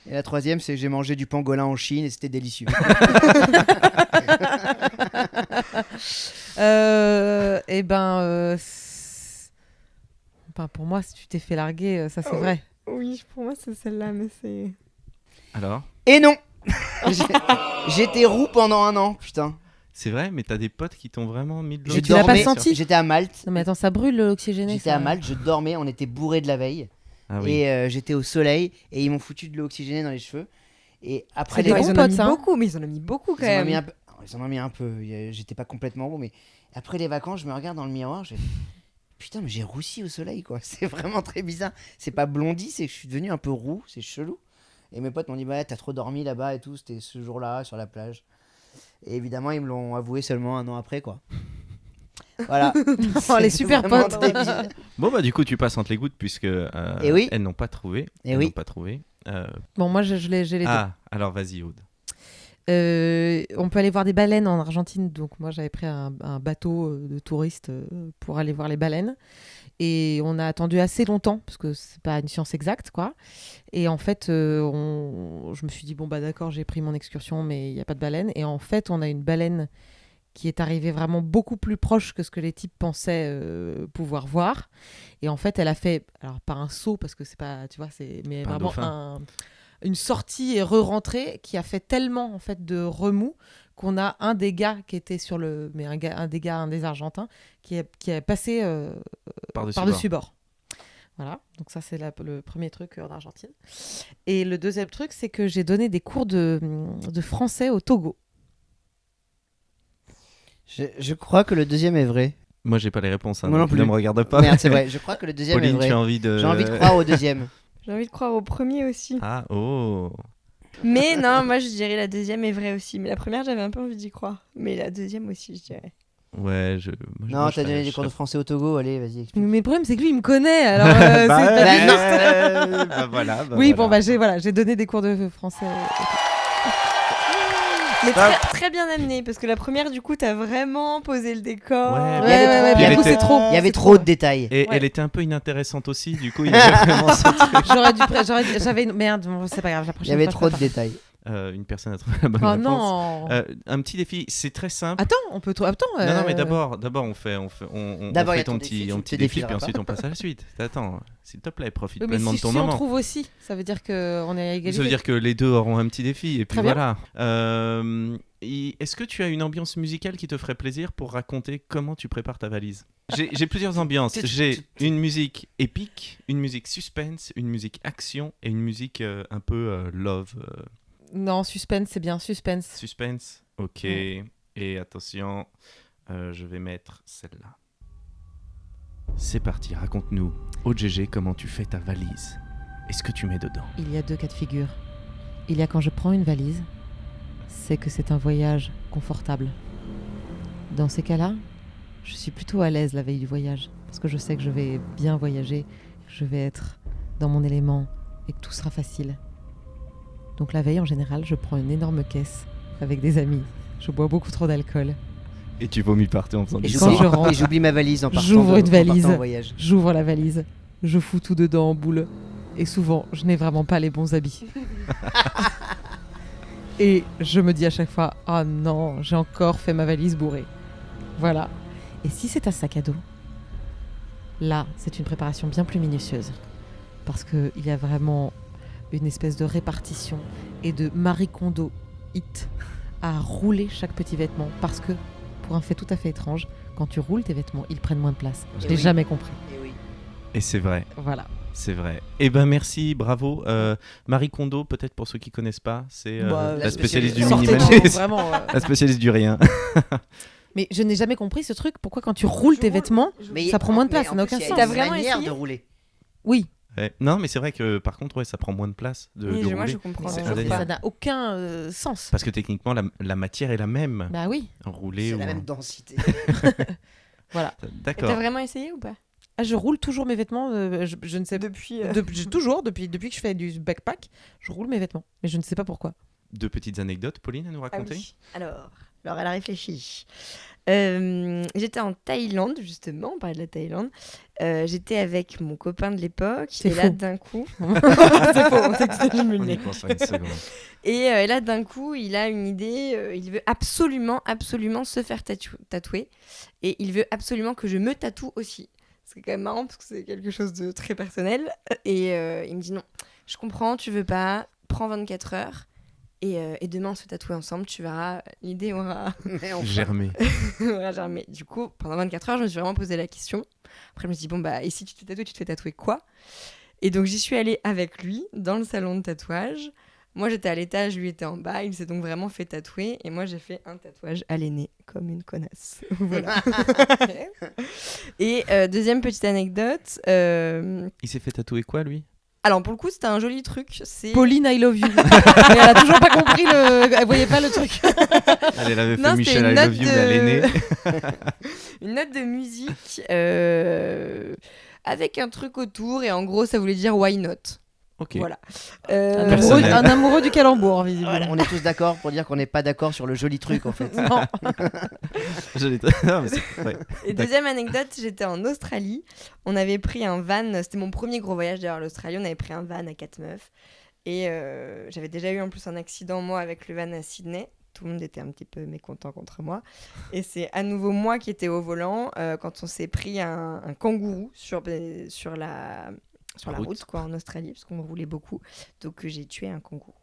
Et la troisième, c'est que j'ai mangé du pangolin en Chine et c'était délicieux. Eh ben, enfin, pour moi, si tu t'es fait larguer, ça c'est Oh. vrai. Oui, pour moi, c'est celle-là, mais c'est... Alors Et non. J'étais roux pendant 1 an, putain. c'est vrai, mais t'as des potes qui t'ont vraiment mis de l'eau. Mais tu l'as pas dormais- senti J'étais à Malte. Non mais attends, ça brûle l'oxygéné. J'étais ça. à Malte, je dormais, on était bourrés de la veille. Ah oui. Et j'étais au soleil et ils m'ont foutu de l'eau oxygénée dans les cheveux. Et après C'est des les bons ils en ont potes, mis ça, hein. beaucoup, mais ils en ont mis beaucoup, quand Ils en ont même. mis un peu. Ils en ont mis un peu. J'étais pas complètement bon, mais après les vacances, je me regarde dans le miroir, je fais, putain, mais j'ai roussi au soleil, quoi. C'est vraiment très bizarre. C'est pas blondi, c'est que je suis devenu un peu roux, c'est chelou. Et mes potes m'ont dit, bah, t'as trop dormi là-bas et tout. C'était ce jour-là sur la plage. Et évidemment, ils me l'ont avoué seulement 1 an après, quoi. Voilà. Oh, les C'est super vraiment potes. très bizarre. Bon bah du coup tu passes entre les gouttes puisque Eh oui. elles n'ont pas trouvé. Eh Elles oui. n'ont pas trouvé. Bon, moi, j'ai les deux. Ah alors vas-y Aude. On peut aller voir des baleines en Argentine. Donc moi, j'avais pris un bateau de touristes pour aller voir les baleines. Et on a attendu assez longtemps, parce que c'est pas une science exacte, quoi. Et en fait, je me suis dit, bon, bah d'accord, j'ai pris mon excursion, mais il n'y a pas de baleine. Et en fait, on a une baleine qui est arrivée vraiment beaucoup plus proche que ce que les types pensaient pouvoir voir. Et en fait, elle a fait, alors pas un saut, parce que c'est pas, tu vois, mais Pas un vraiment dauphin. une sortie et re-rentrée qui a fait tellement en fait de remous qu'on a un des gars qui était sur le, mais un des Argentins qui est passé par-dessus bord. Voilà, donc ça c'est le premier truc en Argentine. Et le deuxième truc, c'est que j'ai donné des cours de français au Togo. Je crois que le deuxième est vrai. Moi j'ai pas les réponses. Hein, Moi non donc plus. Ne me regarde pas. Merde, c'est vrai. Je crois que le deuxième Pauline, est vrai. tu as envie de. J'ai envie de croire au deuxième. J'ai envie de croire au premier aussi. Ah oh. Mais non, moi je dirais la deuxième est vraie aussi. Mais la première, j'avais un peu envie d'y croire. Mais la deuxième aussi, je dirais. Ouais Non, t'as donné des cours de français au Togo. Allez, vas-y, explique. Mais le problème, c'est que lui, il me connaît. Alors, Bah, c'est pas ouais, bah voilà. Bah oui, voilà. bon, j'ai donné des cours de français. Mais très bien amené, parce que la première, du coup, t'as vraiment posé le décor. Ouais, Il y avait trop- Puis elle du coup, était- c'est trop. Il y avait c'est trop de détails. Et Ouais. elle était un peu inintéressante aussi. Du coup il y avait vraiment ce truc. J'avais une merde, bon, c'est pas grave, la Il prochaine y avait fois, trop je de ferai détails. une personne a trouvé la bonne Oh réponse. non. Un petit défi, c'est très simple. Attends, on peut. Attends. Non, mais d'abord, on fait D'abord, il y a ton ton défi, tu petit te défi, défileras puis pas. ensuite on passe à la suite. Attends, s'il te plaît, profite Oui, mais pleinement si, de ton si on moment. trouve aussi, ça veut dire qu'on est à égalité. Ça veut dire que les deux auront un petit défi, et puis Très bien. voilà. Est-ce que tu as une ambiance musicale qui te ferait plaisir pour raconter comment tu prépares ta valise ? J'ai plusieurs ambiances. J'ai une musique épique, une musique suspense, une musique action et une musique un peu love. Non, suspense, c'est bien, suspense. Suspense, ok. Ouais. Et attention, je vais mettre celle-là. C'est parti, raconte-nous, OGG, comment tu fais ta valise. Est-ce que tu mets dedans ? Il y a 2 cas de figure. Il y a quand je prends une valise, c'est que c'est un voyage confortable. Dans ces cas-là, je suis plutôt à l'aise la veille du voyage, parce que je sais que je vais bien voyager, que je vais être dans mon élément et que tout sera facile. Donc la veille, en général, je prends une énorme caisse avec des amis. Je bois beaucoup trop d'alcool. Et tu vomis partout en faisant Et du quand sang. je rentre, j'oublie ma valise en partant. j'ouvre une en partant valise. en voyage. J'ouvre la valise, je fous tout dedans en boule. Et souvent, je n'ai vraiment pas les bons habits. Et je me dis à chaque fois, ah non, j'ai encore fait ma valise bourrée. Voilà. Et si c'est un sac à dos, là, c'est une préparation bien plus minutieuse. Parce qu'il y a vraiment une espèce de répartition et de Marie Kondo hit à rouler chaque petit vêtement. Parce que, pour un fait tout à fait étrange, quand tu roules tes vêtements, ils prennent moins de place. Je Et l'ai oui. jamais compris. Et oui. Et c'est vrai. Voilà. C'est vrai. Eh ben merci, bravo. Marie Kondo, peut-être pour ceux qui connaissent pas, c'est Bah, la spécialiste du Sortez de minimalisme. nous, vraiment. La spécialiste du rien. Mais je n'ai jamais compris ce truc. Pourquoi quand tu roules tes vêtements, Mais ça prend moins de place, mais ça en n'a plus, aucun il y a sens. T'as une vraiment manière essayé de rouler. Oui, Ouais. Non, mais c'est vrai que par contre, ouais, ça prend moins de place de Oui, moi rouler. je comprends C'est toujours indéniable. pas. ça n'a aucun sens. Parce que techniquement, la matière est la même. Bah oui, Rouler C'est ou la même densité. voilà. Et D'accord. t'as vraiment essayé ou pas Ah, je roule toujours mes vêtements. Je ne sais Depuis. toujours depuis que je fais du backpack, je roule mes vêtements. Mais je ne sais pas pourquoi. Deux petites anecdotes, Pauline, à nous Ah raconter. oui. Alors, elle a réfléchi. J'étais en Thaïlande, justement, on parlait de la Thaïlande. J'étais avec mon copain de l'époque. C'est et là, faux. d'un coup. C'est faux, on s'exagère On y pense pas une seconde. Et là, d'un coup, il a une idée. Il veut absolument se faire tatouer. Et il veut absolument que je me tatoue aussi. C'est quand même marrant parce que c'est quelque chose de très personnel. Et il me dit non, je comprends, tu veux pas, prends 24 heures. Et demain, on se fait tatouer ensemble, tu verras, l'idée aura Germé. germé. Du coup, pendant 24 heures, je me suis vraiment posé la question. Après, je me suis dit, bon, bah, et si tu te fais tatouer, tu te fais tatouer quoi ? Et donc, j'y suis allée avec lui dans le salon de tatouage. Moi, j'étais à l'étage, lui était en bas. Il s'est donc vraiment fait tatouer. Et moi, j'ai fait un tatouage à l'aîné, comme une connasse. Voilà. Et deuxième petite anecdote. Il s'est fait tatouer quoi, lui? Alors, pour le coup, c'était un joli truc. C'est... Pauline, I love you. Mais elle a toujours pas compris elle voyait pas le truc. Elle avait fait Non, Michel c'était I une love note you, mais à l'aîné. une note de musique avec un truc autour. Et en gros, ça voulait dire why not. Ok. Voilà. Personnel. Un amoureux du calembour, visiblement. On est tous d'accord pour dire qu'on n'est pas d'accord sur le joli truc en fait. Non. Non, mais c'est- ouais. Et deuxième anecdote, j'étais en Australie. On avait pris un van. C'était mon premier gros voyage d'ailleurs à l'Australie. On avait pris un van à 4 meufs. Et j'avais déjà eu en plus un accident, moi, avec le van à Sydney. Tout le monde était un petit peu mécontent contre moi. Et c'est à nouveau moi qui étais au volant quand on s'est pris un kangourou sur la route quoi, en Australie, parce qu'on roulait beaucoup. Donc j'ai tué un kangourou.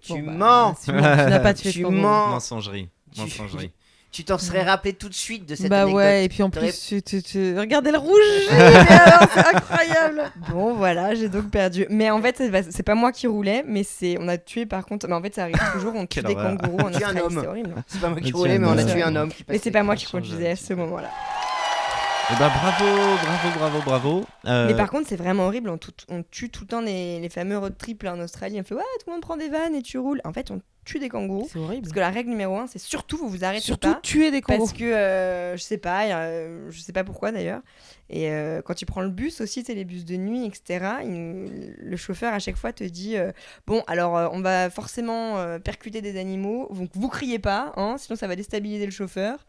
Tu Bon, mens. Tu n'as pas tué Tu de kangourou. mens. Mensagerie. Mensagerie. Tu t'en serais rappelé tout de suite de cette Bah anecdote. ouais, et puis en T'aurais- plus, regardez le rouge. Mais alors, c'est incroyable. Bon voilà, j'ai donc perdu. Mais en fait, c'est pas moi qui roulais, mais on a tué par contre. Mais en fait, ça arrive toujours, on tue Quelle des horreur. kangourous en On tue un Australie, homme. c'est horrible. hein. C'est pas moi qui Tiens, roulais, mais on a non. tué un homme qui Mais passait. c'est pas moi qui Ça change conduisais un à petit ce peu. moment-là. Eh ben bravo. Mais par contre, c'est vraiment horrible. On tue tout le temps les fameux road trips là, en Australie. On fait ouais, tout le monde prend des vannes et tu roules. En fait, on tue des kangourous. C'est horrible. Parce que la règle numéro 1, c'est surtout vous arrêtez Surtout pas. tuer des kangourous. Parce que je sais pas, je sais pas pourquoi d'ailleurs. Et quand tu prends le bus aussi, c'est les bus de nuit, etc. Le chauffeur à chaque fois te dit bon, alors on va forcément percuter des animaux, donc vous criez pas, hein, sinon ça va déstabiliser le chauffeur.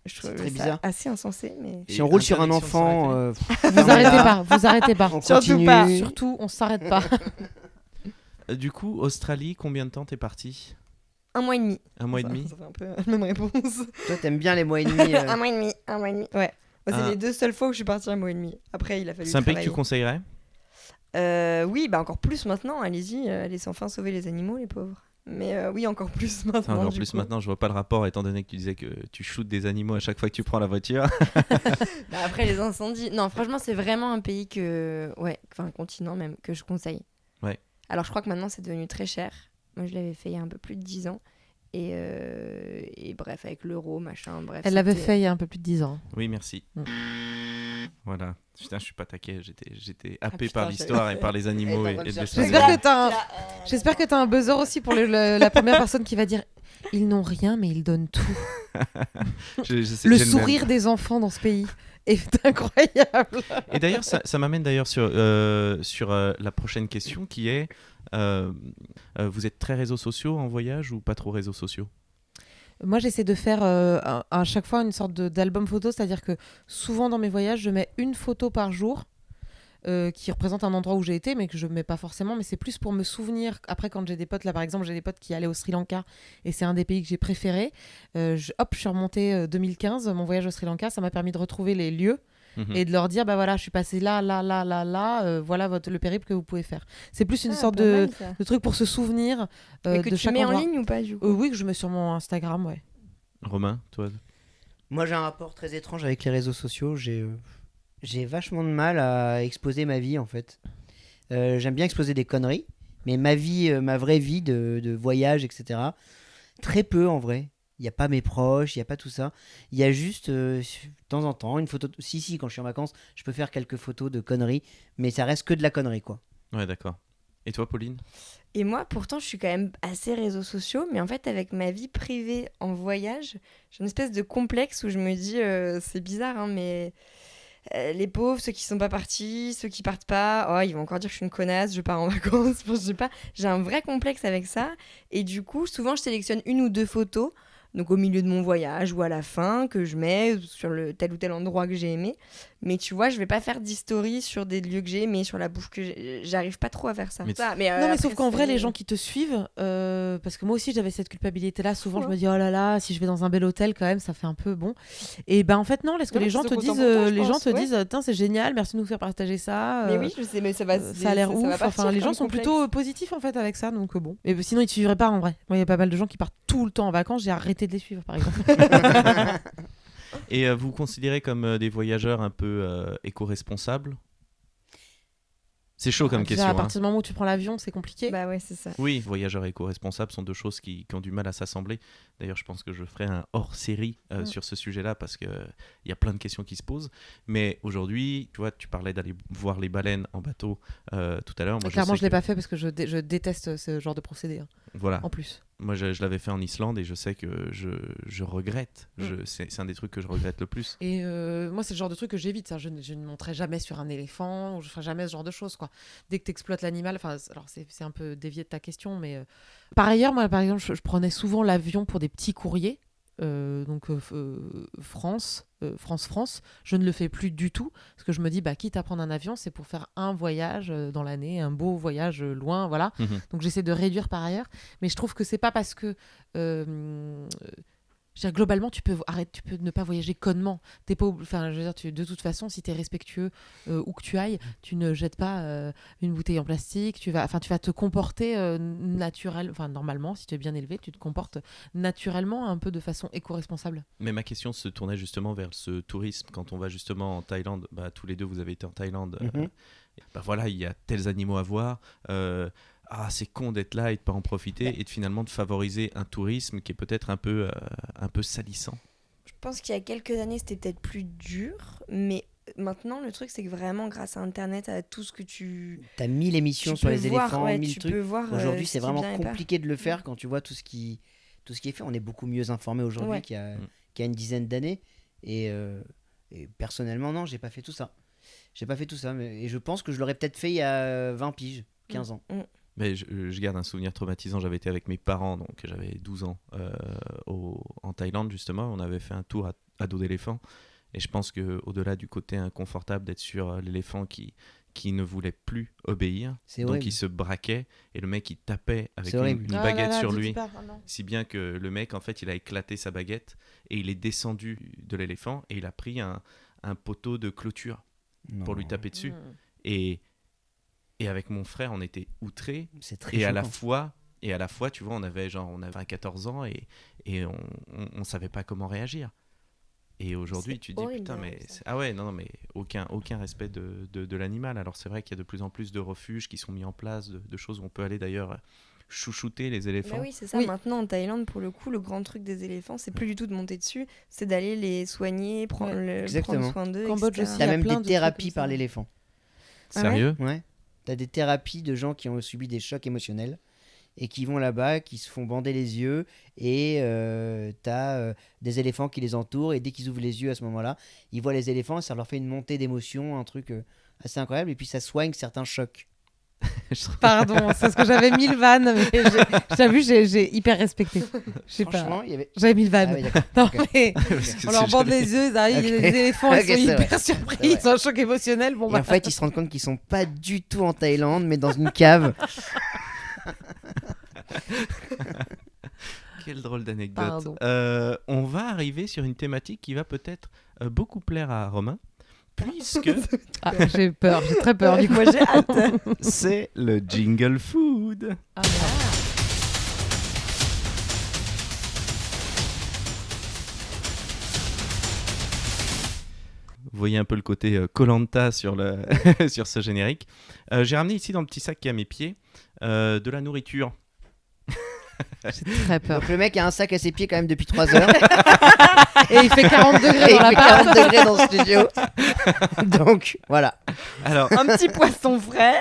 Je trouve très ça bizarre. assez insensé, mais Si on roule sur un Interdiction de enfant, Vous arrêtez pas. on Surtout continue. pas. Surtout, on s'arrête pas. du coup, Australie, combien de temps t'es parti? 1 mois et demi. 1 mois et demi? Ça fait un peu la même réponse. Toi, t'aimes bien les mois et demi. 1 mois et demi, 1 mois et demi. Ouais. Moi, c'est Ah. les 2 seules fois où je suis partie 1 mois et demi. Après, il a fallu C'est un pays que tu travailler. conseillerais? Oui, bah encore plus maintenant. Allez-y, allez enfin sauver les animaux, les pauvres. Mais oui, encore plus maintenant. Encore du plus coup. maintenant, je vois pas le rapport étant donné que tu disais que tu shootes des animaux à chaque fois que tu prends la voiture. Bah, après, les incendies. Non, franchement, c'est vraiment un pays que. Ouais, enfin, un continent même, que je conseille. Ouais. Alors, je crois que maintenant, c'est devenu très cher. Moi, je l'avais fait il y a un peu plus de 10 ans. Et bref, avec l'euro, machin, bref. Elle l'avait c'était- fait il y a un peu plus de 10 ans. Oui, merci. Mm. Voilà. Putain, je suis pas taquet. J'étais happé putain, par l'histoire et par les animaux Elle et est en train de le chercher. dessin J'espère animé. que t'as un buzzer aussi pour la première personne qui va dire ils n'ont rien mais ils donnent tout. Je sais- Le j'ai même. sourire des enfants dans ce pays est incroyable. Et d'ailleurs, ça m'amène d'ailleurs sur la prochaine question qui est vous êtes très réseaux sociaux en voyage ou pas trop réseaux sociaux? Moi, j'essaie de faire à chaque fois une sorte d'album photo, c'est-à-dire que souvent dans mes voyages, je mets une photo par jour qui représente un endroit où j'ai été, mais que je mets pas forcément, mais c'est plus pour me souvenir. Après, quand j'ai des potes, là par exemple, j'ai des potes qui allaient au Sri Lanka et c'est un des pays que j'ai préféré. Je suis remontée 2015, mon voyage au Sri Lanka, ça m'a permis de retrouver les lieux. Mhm. Et de leur dire, bah voilà, je suis passée là, voilà le périple que vous pouvez faire. C'est plus une Ah, sorte pas de, mal, ça. de truc pour se souvenir Et que de tu chaque mets endroit. en ligne ou pas, du coup Oui, que je mets sur mon Instagram, ouais. Romain, toi? Moi, j'ai un rapport très étrange avec les réseaux sociaux. J'ai vachement de mal à exposer ma vie, en fait. J'aime bien exposer des conneries, mais ma vie, ma vraie vie de voyage, etc., très peu en vrai. Il n'y a pas mes proches, il n'y a pas tout ça. Il y a juste, de temps en temps, une photo. Si, quand je suis en vacances, je peux faire quelques photos de conneries, mais ça reste que de la connerie, quoi. Ouais, d'accord. Et toi, Pauline? Et moi, pourtant, je suis quand même assez réseaux sociaux, mais en fait, avec ma vie privée en voyage, j'ai une espèce de complexe où je me dis, c'est bizarre, hein, mais les pauvres, ceux qui sont pas partis, ceux qui partent pas, oh, ils vont encore dire que je suis une connasse, je pars en vacances, enfin, je sais pas, j'ai un vrai complexe avec ça, et du coup, souvent, je sélectionne 1 ou 2 photos, donc au milieu de mon voyage ou à la fin, que je mets sur le tel ou tel endroit que j'ai aimé. Mais tu vois, je vais pas faire d'history sur des lieux que j'ai aimés, sur la bouffe que j'arrive pas trop à faire ça. Mais Ça, Non, mais après, sauf qu'en vrai, c'est- les gens qui te suivent, parce que moi aussi j'avais cette culpabilité-là, souvent je me dis oh là là, si je vais dans un bel hôtel quand même, ça fait un peu bon. Et ben en fait non, parce que Non, les gens ils te sont contents disent, pour toi, je pense, ouais. Tiens c'est génial, merci de nous faire partager ça. Mais oui, je sais, mais ça va. Ça a l'air ouf. va Enfin, partir les gens comme sont complexe. plutôt positifs en fait avec ça, donc bon. Et sinon ils te suivraient pas en vrai. Moi il y a pas mal de gens qui partent tout le temps en vacances, j'ai arrêté de les suivre par exemple. Et vous vous considérez comme des voyageurs un peu éco-responsables? C'est chaud comme Déjà, question. à hein. partir du moment où tu prends l'avion, c'est compliqué. Bah ouais, c'est ça. Oui, voyageurs et éco-responsables sont deux choses qui ont du mal à s'assembler. D'ailleurs, je pense que je ferai un hors-série sur ce sujet-là parce qu'il y a plein de questions qui se posent. Mais aujourd'hui, tu vois, tu parlais d'aller voir les baleines en bateau tout à l'heure. Moi, Clairement, sais je l'ai que- pas fait parce que je déteste ce genre de procédé. Voilà. En plus. Moi, je l'avais fait en Islande et je sais que je regrette. C'est un des trucs que je regrette le plus. Et moi, c'est le genre de truc que j'évite. Ça. Je ne monterai jamais sur un éléphant ou je ferai jamais ce genre de choses. Quoi. Dès que tu exploites l'animal, alors c'est un peu dévié de ta question, mais par ailleurs, moi, par exemple, je prenais souvent l'avion pour des petits courriers. France, je ne le fais plus du tout parce que je me dis, bah, quitte à prendre un avion, c'est pour faire un voyage dans l'année, un beau voyage loin, voilà. Mhm. Donc j'essaie de réduire par ailleurs, mais je trouve que c'est pas parce que je veux dire, globalement, tu peux ne pas voyager connement. T'es pas, enfin, je veux dire, de toute façon, si tu es respectueux où que tu ailles, tu ne jettes pas une bouteille en plastique. Tu vas te comporter normalement, si tu es bien élevé, tu te comportes naturellement, un peu de façon éco-responsable. Mais ma question se tournait justement vers ce tourisme. Quand on va justement en Thaïlande, bah, tous les deux, vous avez été en Thaïlande. Bah voilà, il y a tels animaux à voir. C'est con d'être là et de pas en profiter et de finalement de favoriser un tourisme qui est peut-être un peu salissant. Je pense qu'il y a quelques années, c'était peut-être plus dur, mais maintenant, le truc, c'est que vraiment, grâce à Internet, à tout ce que tu... T'as 1000 émissions tu sur peux les voir, éléphants, ouais, 1000 tu trucs. peux voir, Aujourd'hui, ce c'est qui est vraiment bien et pas. compliqué de le faire quand tu vois tout ce qui est fait. On est beaucoup mieux informé aujourd'hui Ouais. qu'il y a une dizaine d'années. Et personnellement, non, j'ai pas fait tout ça. Et je pense que je l'aurais peut-être fait il y a 20 piges, 15 ans. Mais je garde un souvenir traumatisant. J'avais été avec mes parents, donc j'avais 12 ans, en Thaïlande justement. On avait fait un tour à dos d'éléphant. Et je pense qu'au-delà du côté inconfortable d'être sur l'éléphant qui qui ne voulait plus obéir. C'est Donc horrible. il se braquait et le mec il tapait avec C'est horrible. une Ah baguette là là, sur dis lui. pas, oh non. Si bien que le mec, en fait, il a éclaté sa baguette et il est descendu de l'éléphant et il a pris un poteau de clôture pour lui taper dessus. Hmm. Et avec mon frère, on était outrés. C'est très Et à la choquant. fois, tu vois, on avait 14 ans et on savait pas comment réagir. Et aujourd'hui, C'est tu te dis, horrible, putain, hein, mais... ça. Ah ouais, non, mais aucun respect de l'animal. Alors c'est vrai qu'il y a de plus en plus de refuges qui sont mis en place, de choses où on peut aller d'ailleurs chouchouter les éléphants. Bah oui, c'est ça. Oui. Maintenant, en Thaïlande, pour le coup, le grand truc des éléphants, c'est plus du tout de monter dessus, c'est d'aller les soigner, prendre Exactement. soin d'eux. Cambodge etc. aussi. T'as Il y a même plein des de thérapies trucs comme par ça. l'éléphant. Ah ouais Sérieux? Ouais. T'as des thérapies de gens qui ont subi des chocs émotionnels et qui vont là-bas, qui se font bander les yeux et t'as des éléphants qui les entourent et dès qu'ils ouvrent les yeux à ce moment-là, ils voient les éléphants et ça leur fait une montée d'émotion, un truc assez incroyable et puis ça soigne certains chocs. Pardon, c'est parce que j'avais 1000 vannes, mais j'avoue, j'ai hyper respecté. Je sais pas. Franchement, il y avait... J'avais 1000 Ah vannes. oui, d'accord. Non, Ok. mais Parce que on leur c'est bande jamais- les yeux, ils arrivent, Ok. les éléphants, ils Ok, sont c'est hyper vrai. surpris, C'est ils ont un choc émotionnel. Bon, Et bah, en fait, ils se rendent compte qu'ils sont pas du tout en Thaïlande, mais dans une cave. Quelle drôle d'anecdote. Pardon. On va arriver sur une thématique qui va peut-être beaucoup plaire à Romain, puisque ah, j'ai peur, j'ai très peur du coup. Moi, j'ai hâte. c'est le jingle food. Ah, merde. Vous voyez un peu le côté Koh-Lanta sur, sur ce générique. J'ai ramené ici dans le petit sac qui est à mes pieds de la nourriture. J'ai très peur. Donc le mec a un sac à ses pieds quand même depuis 3 heures. Et il fait 40 Et degrés il dans fait l'appart. 40 degrés dans le studio. Donc voilà. Alors, Un petit poisson frais.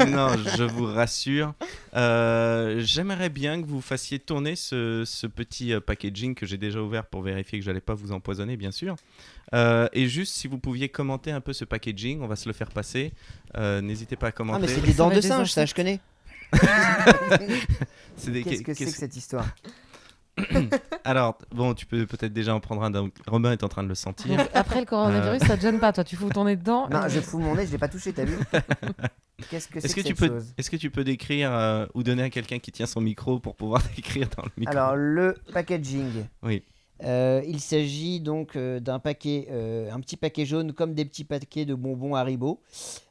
non, je vous rassure. J'aimerais bien que vous fassiez tourner ce petit packaging que j'ai déjà ouvert pour vérifier que je n'allais pas vous empoisonner, bien sûr. Et juste, si vous pouviez commenter un peu ce packaging, on va se le faire passer. N'hésitez pas à Ah commenter. mais c'est des Ça dents va de être des singe, ça insectes. je connais. C'est des- Qu'est-ce que c'est qu'est-ce- que cette histoire? Alors, bon, tu peux peut-être déjà en prendre un. Donc, Romain est en train de le sentir. Donc, après le coronavirus, ça te gêne pas, toi, tu fous ton nez dedans. Non, je fous mon nez, je l'ai pas touché, t'as vu? Qu'est-ce que c'est Est-ce que que, cette tu peux, chose? est-ce que tu peux décrire ou donner à quelqu'un qui tient son micro pour pouvoir décrire dans le micro? Alors le packaging. Oui. Il s'agit donc d'un paquet, un petit paquet jaune comme des petits paquets de bonbons Haribo,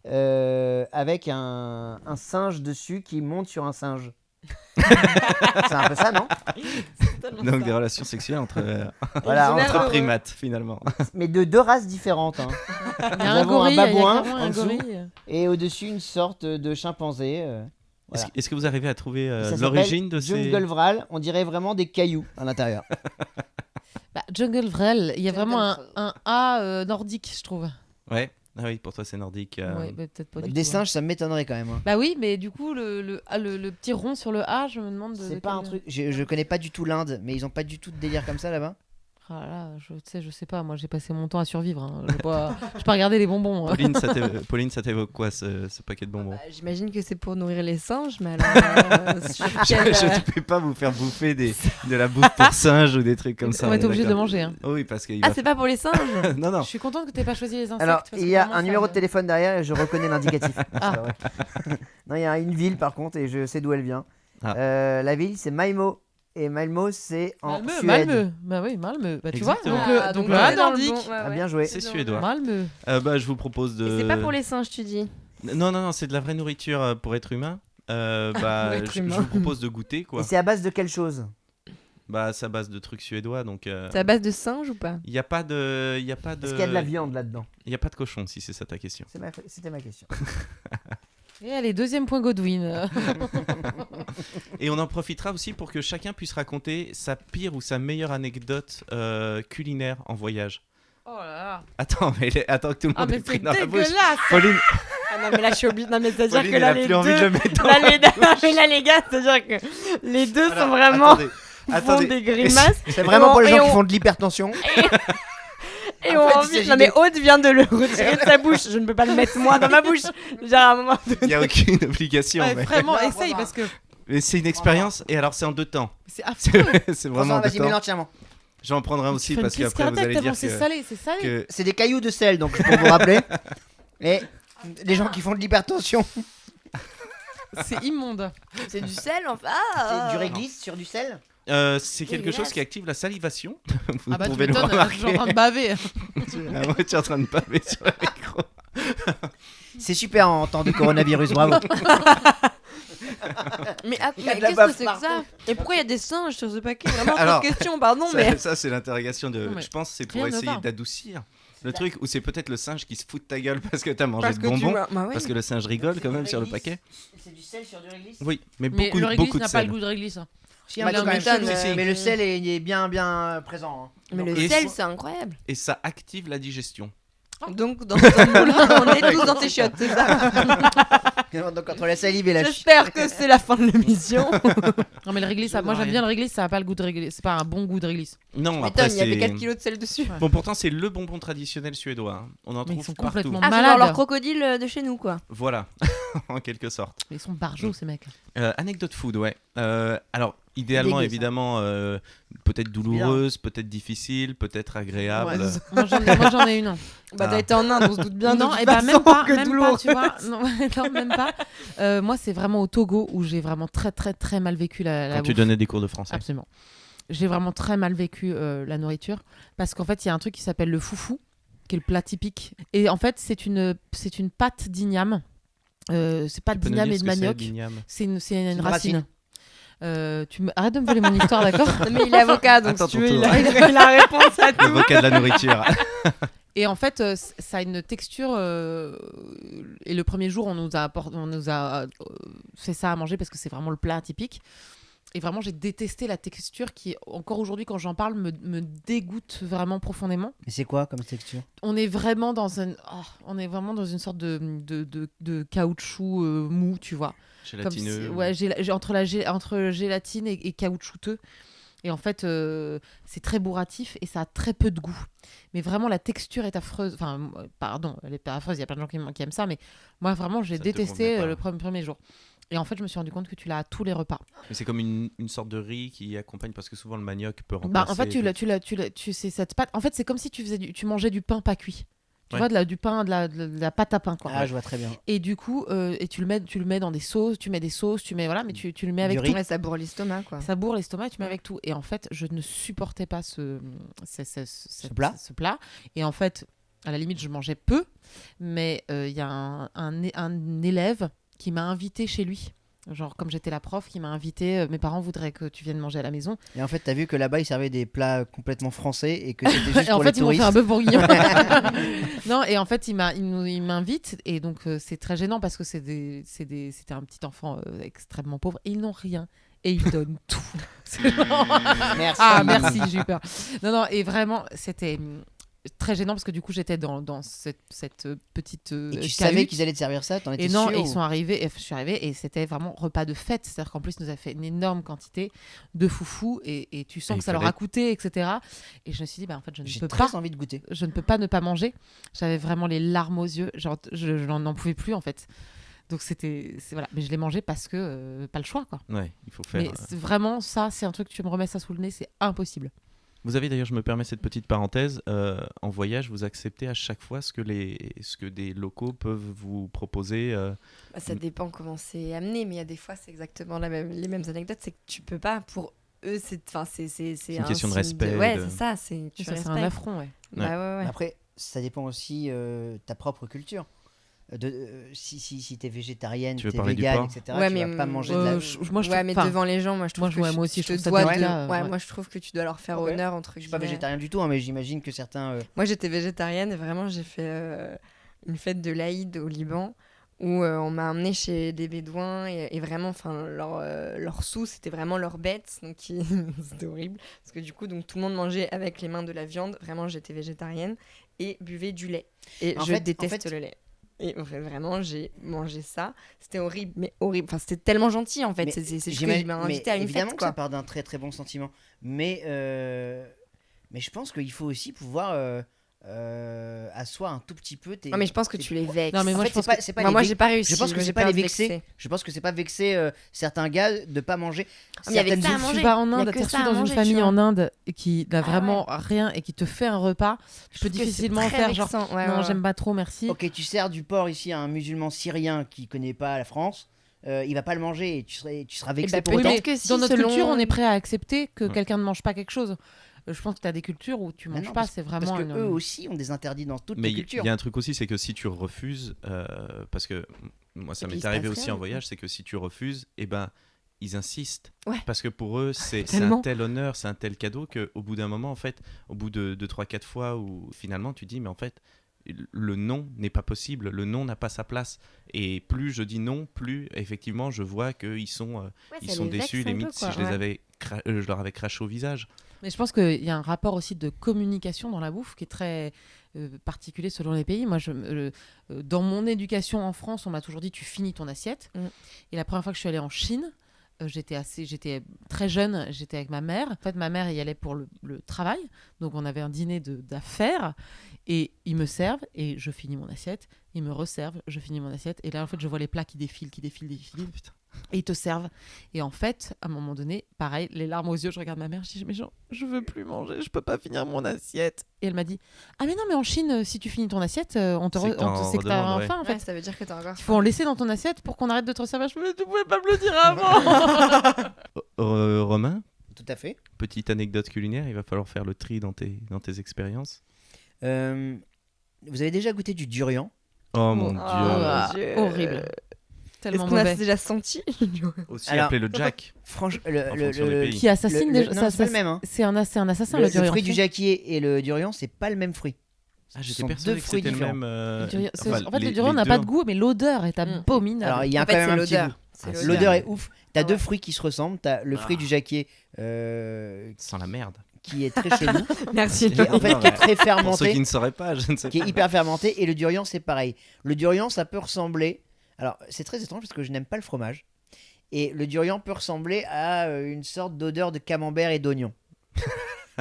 avec un singe dessus qui monte sur un singe. C'est un peu ça, non? Donc des relations sexuelles entre, Voilà, Ils ont l'air entre heureux. primates finalement. mais de 2 races différentes. Hein. Il y Nous a un avons un gorille, il y a babouin clairement en un dessous. gorille. Et au-dessus, une sorte de chimpanzé. Voilà. Est-ce que vous arrivez à trouver Ça s'appelle l'origine de ces... Jungle Vral, on dirait vraiment des cailloux à l'intérieur. Bah, Jungle Vrel, il y a Jungle vraiment Vrel. un A nordique, je trouve. Ouais. Ah oui, pour toi c'est nordique. Ouais, bah, peut-être pas du Des tout, hein. singes, ça m'étonnerait quand même. Hein. Bah oui, mais du coup, le petit rond sur le A, je me demande. C'est pas un truc. Je connais pas du tout l'Inde, mais ils ont pas du tout de délire comme ça là-bas. Ah là, je sais pas, moi j'ai passé mon temps à survivre. Hein. Je vais pas regarder les bonbons. Pauline, ça t'évoque quoi ce paquet de bonbons? Bah, j'imagine que c'est pour nourrir les singes, mais alors. sur Je quel, ne vais pas vous faire bouffer de la bouffe pour singe ou des trucs comme ça. On va est être obligé de d'accord. manger. Hein. Oh oui, parce qu'il Ah, va... c'est pas pour les singes. Non, non. Je suis contente que tu pas choisi les insectes. Alors, parce il que y a vraiment, un ça numéro me- de téléphone derrière et je reconnais l'indicatif. Ah. C'est vrai. Non, il y a une ville par contre et je sais d'où elle vient. Ah. La ville, c'est Malmö. Et Malmö, c'est en Malmö, Suède. Malmö. Bah oui, Malmö. Bah tu Exactement. vois, Ah, donc donc le on A est dans le nordique. bon, ouais, Ah, ouais. bien joué. C'est suédois. Malmö. Bah, je vous propose de... Et c'est pas pour les singes, tu dis. Non, c'est de la vraie nourriture pour être humain. Bah, Pour être je humain. vous propose de goûter, Et quoi. c'est à base de quelle chose? Bah, c'est à base de trucs suédois, donc... C'est à base de singes ou pas? Il n'y a pas de... Est-ce qu'il y a de la viande là-dedans? Il n'y a pas de cochon, si c'est ça ta question. C'était ma question. Et allez, deuxième point Godwin. Et on en profitera aussi pour que chacun puisse raconter sa pire ou sa meilleure anecdote culinaire en voyage. Oh là là. Attends, attends que tout le Ah monde mais est pris c'est dans la bouche. dégueulasse. Pauline, Ah non, mais là, je suis obligée. Non, mais c'est-à-dire Pauline que elle là, a les plus envie de deux. le mettre dans Là, la les... mais là, les gars, c'est-à-dire que les deux sont Alors, vraiment. attendez, font des grimaces. C'est vraiment pour les Et gens on- qui font de l'hypertension. Et En on fait, il envie. s'agit Non, mais de- Aude vient de le retirer de sa bouche. Je ne peux pas le mettre moi dans ma bouche. Genre, à un moment donné. il n'y a aucune obligation. Ouais, mais... vraiment, Non, essaye vraiment. parce que mais c'est une expérience, et alors c'est en 2 temps. c'est affreux. C'est vraiment en 2 Vas-y, mets-le temps. entièrement. J'en prendrai un aussi Tu fais une parce crise qu'après vous cardiaque allez tellement dire c'est salé, c'est salé. que... C'est des cailloux de sel, donc pour vous rappeler. Et Les gens qui font de l'hypertension. C'est immonde. C'est du sel, enfin. C'est du réglisse sur du sel. C'est quelque chose qui active la salivation. Vous Ah bah tu pouvez le m'étonnes, je remarquer. suis en train de baver. Ah ouais, tu es en train de baver sur le micro. C'est super en temps de coronavirus, bravo. Mais y a de la qu'est-ce baffe que c'est que ça Et pourquoi il y a des singes sur ce paquet Vraiment, Alors, trop de questions, pardon, Ça, mais. ça, c'est l'interrogation de. Non, mais Je pense que c'est pour rien ne essayer va. d'adoucir le truc, ou c'est peut-être le singe qui se fout de ta gueule parce que t'as mangé Parce de que tu bonbons. vois. Bah ouais. Parce que le singe rigole quand même sur le paquet. C'est du sel sur du réglisse. Oui, mais Mais beaucoup, le réglisse beaucoup de n'a pas le sel. goût de réglisse. hein. Si, Bah, un peu tu quand même. m'étonnes, Mais le sel est bien présent. hein. Mais le Et sel, so- c'est incroyable. Et ça active la digestion. Donc, dans ce moulin, on est tous dans tes chiottes, c'est ça. Donc entre la salive et la J'espère que c'est la fin de l'émission. Non mais le réglisse, moi j'aime bien le réglisse, ça n'a pas le goût de réglisse. C'est pas un bon goût de réglisse. Non, après Putain, il y avait c'est. 4 kilos de sel dessus. Bon, pourtant c'est le bonbon traditionnel suédois. hein. On en Mais ils trouve sont partout. complètement Ah, c'est malades. genre leur crocodile de chez nous, quoi. Voilà, en quelque sorte. Ils sont barjots ces mecs. Anecdote food, ouais. Alors, idéalement, Dégueu, ça. évidemment, peut-être douloureuse, peut-être difficile, peut-être agréable. Ouais, moi j'en ai une. Bah, Ah. t'as été en Inde, on se doute bien. Non, de et toute bah façon même pas, que même pas, douloureux. tu vois. Non, non, même pas. Moi c'est vraiment au Togo où j'ai vraiment très très très mal vécu la Quand tu bouffe. donnais des cours de français. Absolument. J'ai vraiment très mal vécu la nourriture parce qu'en fait il y a un truc qui s'appelle le foufou, qui est le plat typique. Et en fait c'est une pâte d'igname. C'est pas Tu peux nous d'igname dire et ce de que c'est, manioc. l'igname C'est une une racine. Arrête de me voler mon histoire, d'accord? Mais il est avocat, donc Attends si tu ton veux, tour. il a la réponse à tout. L'avocat de la nourriture. Et en fait, ça a une texture. Et le premier jour, on nous a fait ça à manger parce que c'est vraiment le plat typique. Et vraiment, j'ai détesté la texture qui, encore aujourd'hui, quand j'en parle, me dégoûte vraiment profondément. Mais c'est quoi comme texture? On est vraiment dans une sorte de caoutchouc mou, tu vois. Gélatineux. Ouais, entre gélatine et caoutchouteux. Et en fait, c'est très bourratif et ça a très peu de goût. Mais vraiment, la texture est affreuse. Enfin, pardon, elle est pas affreuse, il y a plein de gens qui aiment ça, mais moi, vraiment, j'ai Ça te détesté convenait pas. le premier jour. Et en fait, je me suis rendu compte que tu l'as à tous les repas. Mais c'est comme une sorte de riz qui accompagne, parce que souvent le manioc peut remplacer. Bah, en fait, tu sais cette pâte. En fait, c'est comme si tu mangeais du pain pas cuit. Tu vois, du pain, de la pâte à pain, quoi. Ah, je vois très bien. Et du coup, et tu le mets dans des sauces, tu mets voilà, mais tu le mets avec riz. tout. Ouais, ça bourre l'estomac, quoi. Ça bourre l'estomac et tu mets avec tout. Et en fait, je ne supportais pas ce plat. Et en fait, à la limite, je mangeais peu, mais il y a un élève qui m'a invité chez lui. Genre, comme j'étais la prof, qui m'a invité, mes parents voudraient que tu viennes manger à la maison. Et en fait, t'as vu que là-bas, ils servaient des plats complètement français et que c'était juste Et en pour fait, les ils m'ont fait touristes. un bœuf bourguignon. Non, et en fait, il m'invite, et donc c'est très gênant parce que c'était un petit enfant extrêmement pauvre. Et ils n'ont rien. Et ils donnent tout. C'est genre- Merci. Ah, merci, j'ai eu peur. Non, et vraiment, c'était très gênant parce que du coup, j'étais dans cette petite. Et tu cahute. savais qu'ils allaient te servir ça? T'en étais Et non, sûr et ils sont arrivés, et je suis arrivée et c'était vraiment repas de fête. C'est-à-dire qu'en plus, ils nous a fait une énorme quantité de foufou et tu sens Et que il ça leur fallait- a coûté, etc. Et je me suis dit, bah, en fait, je ne J'ai peux très pas. envie de goûter. Je ne peux pas ne pas manger. J'avais vraiment les larmes aux yeux. Genre, je n'en pouvais plus, en fait. Donc, voilà. Mais je l'ai mangé parce que pas le choix, quoi. Ouais, il faut faire. Mais c'est vraiment, ça, c'est un truc, tu me remets ça sous le nez, c'est impossible. Vous avez d'ailleurs, je me permets cette petite parenthèse, en voyage, vous acceptez à chaque fois ce que des locaux peuvent vous proposer. Bah, ça dépend comment c'est amené, mais il y a des fois, c'est exactement les mêmes anecdotes. C'est que tu peux pas, pour eux, c'est une question de signe respect, Ouais, de- c'est ça. Tu Ça, c'est un respectes. affront, ouais. Bah, ouais. Après, ça dépend aussi ta propre culture. Si t'es végétarienne, Tu veux t'es parler du végane, porc etc., Ouais, tu mais, vas pas manger de la... moi, je ouais, trouve mais pas. devant les gens, moi je trouve Moi, que moi aussi, je te trouve ça dois délicat, ouais, ouais. moi je trouve que tu dois leur faire Ok. honneur entre Je suis pas guillemets. végétarien du tout, hein, mais j'imagine que certains... Moi j'étais végétarienne et vraiment j'ai fait une fête de l'Aïd au Liban où on m'a emmené chez des bédouins et vraiment enfin leur sous c'était vraiment leur bête donc c'était horrible parce que du coup donc tout le monde mangeait avec les mains de la viande, vraiment j'étais végétarienne et buvait du lait et En je fait- déteste le lait. Et vraiment, j'ai mangé ça. C'était horrible, mais horrible. Enfin, c'était tellement gentil, en fait. Mais C'est juste que j'imagine- je m'ai invité à une évidemment fête, que ça quoi. part d'un très très bon sentiment. Mais je pense qu'il faut aussi pouvoir assoient un tout petit peu tes. Non, mais je pense que tu les vexes. Non, mais En moi, fait, je pense c'est pas Moi, les j'ai pas réussi. Je pense que j'ai c'est pas peur les de vexer. Je pense que c'est pas vexer certains gars de pas manger. mais il y avait certaines ça à œufs. manger. Tu vas en Y a Inde, que t'es reçu ça à dans une manger, tu famille vois. en Inde qui n'a Ah vraiment rien et qui te fait un repas, tu peux Je trouve que c'est difficilement très faire genre vexant. Ouais, non, ouais. j'aime pas trop, merci. Ok, tu sers du porc ici à un musulman syrien qui connaît pas la France. Il va pas le manger et tu seras vexé bah, pour Oui, autant. mais peut-être que si, dans notre selon- culture, on est prêt à accepter que quelqu'un ne mange pas quelque chose. Je pense que tu as des cultures où tu Mais manges non, pas, c'est vraiment Parce que une- eux aussi ont des interdits dans toutes Mais les il cultures. y a un truc aussi, c'est que si tu refuses, parce que moi ça Et puis, il m'est se arrivé passe aussi rien, en du voyage, c'est que si tu refuses, eh ben ils insistent. Ouais. Parce que pour eux, c'est un Tellement. tel honneur, c'est un tel cadeau qu'au bout d'un moment, en fait, au bout de 3-4 fois, où finalement tu dis, mais en fait, le non n'est pas possible, le non n'a pas sa place. Et plus je dis non, plus effectivement je vois qu'ils sont, ils sont déçus, limite si je leur avais craché au visage. Mais je pense qu'il y a un rapport aussi de communication dans la bouffe qui est très particulier selon les pays. Moi, dans mon éducation en France, on m'a toujours dit tu finis ton assiette. Et la première fois que je suis allée en Chine, j'étais très jeune, j'étais avec ma mère. En fait, ma mère y allait pour le travail, donc on avait un dîner d'affaires et ils me servent et je finis mon assiette. Ils me resservent, je finis mon assiette et là en fait je vois les plats qui défilent. Et ils te servent. Et en fait, à un moment donné, pareil, les larmes aux yeux, je regarde ma mère, je dis mais genre, je veux plus manger, je peux pas finir mon assiette. Et elle m'a dit ah mais non, mais en Chine, si tu finis ton assiette, on te C'est que t'en sait que t'as redemandes, faim en fait. Ouais, ça veut dire que t'as encore. Il faut en laisser dans ton assiette pour qu'on arrête de te resservir. Je me dis, tu pouvais pas me le dire avant. Romain, Tout à fait. petite anecdote culinaire, il va falloir faire le tri dans tes expériences. Vous avez déjà goûté du durian? Oh mon Ah, dieu. mon Dieu. Horrible. Est-ce Tellement qu'on a mauvais. déjà senti? Aussi Alors, appelé le Jack. Franchement, En fonction des pays. Qui assassine le- déjà. non, ça- c'est pas ça- le même. Hein. C'est un assassin, Le le durian. fruit du jacquier et le durian, c'est pas le même fruit. Ah, Ce j'étais sont persuadé deux que fruits c'était le différents. même. Le durian- c'est- enfin, en fait, les- le durian les n'a pas deux. de goût, mais l'odeur est abominable. Alors, il y a En quand fait, même c'est un petit l'odeur. goût. C'est Ah, l'odeur. L'odeur est ouf. T'as Ah deux ouais. fruits qui se ressemblent. T'as le fruit du jacquier Sans la merde. qui est très chelou, Merci. qui est, en fait qui est très Pour ceux fermenté, qui ne sauraient pas, je ne sais qui est pas. hyper fermenté. Et le durian, c'est pareil. Le durian, ça peut ressembler. Alors, c'est très étrange parce que je n'aime pas le fromage. Et le durian peut ressembler à une sorte d'odeur de camembert et d'oignon.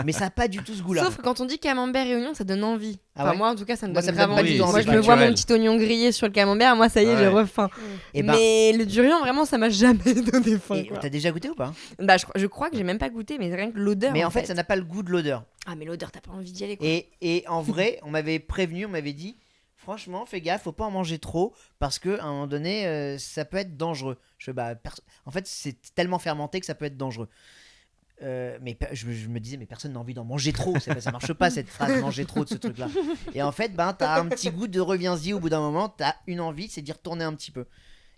Mais ça n'a pas du tout ce goût-là. Sauf que quand on dit camembert et oignon, ça donne envie. Ah Enfin, ouais moi, en tout cas, ça me Moi, donne ça me donne vraiment pas envie. du tout envie, Moi, c'est je me vois naturel. mon petit oignon grillé sur le camembert. Moi, ça y est, j'ai Ouais. refaim. Et ben, Mais le durian, vraiment, ça m'a jamais donné faim. et quoi. t'as déjà goûté ou pas? Bah, je crois que j'ai même pas goûté, mais rien que l'odeur. Mais en fait, ça n'a pas le goût de l'odeur. Ah, mais l'odeur, t'as pas envie d'y aller, quoi. Et en vrai, on m'avait prévenu, on m'avait dit, franchement, fais gaffe, faut pas en manger trop parce que à un moment donné, ça peut être dangereux. Je fais, en fait, c'est tellement fermenté que ça peut être dangereux. Je me disais, mais personne n'a envie d'en manger trop. Ça marche pas cette phrase, manger trop de ce truc-là. Et en fait, t'as un petit goût de reviens-y au bout d'un moment. T'as une envie, c'est d'y retourner un petit peu.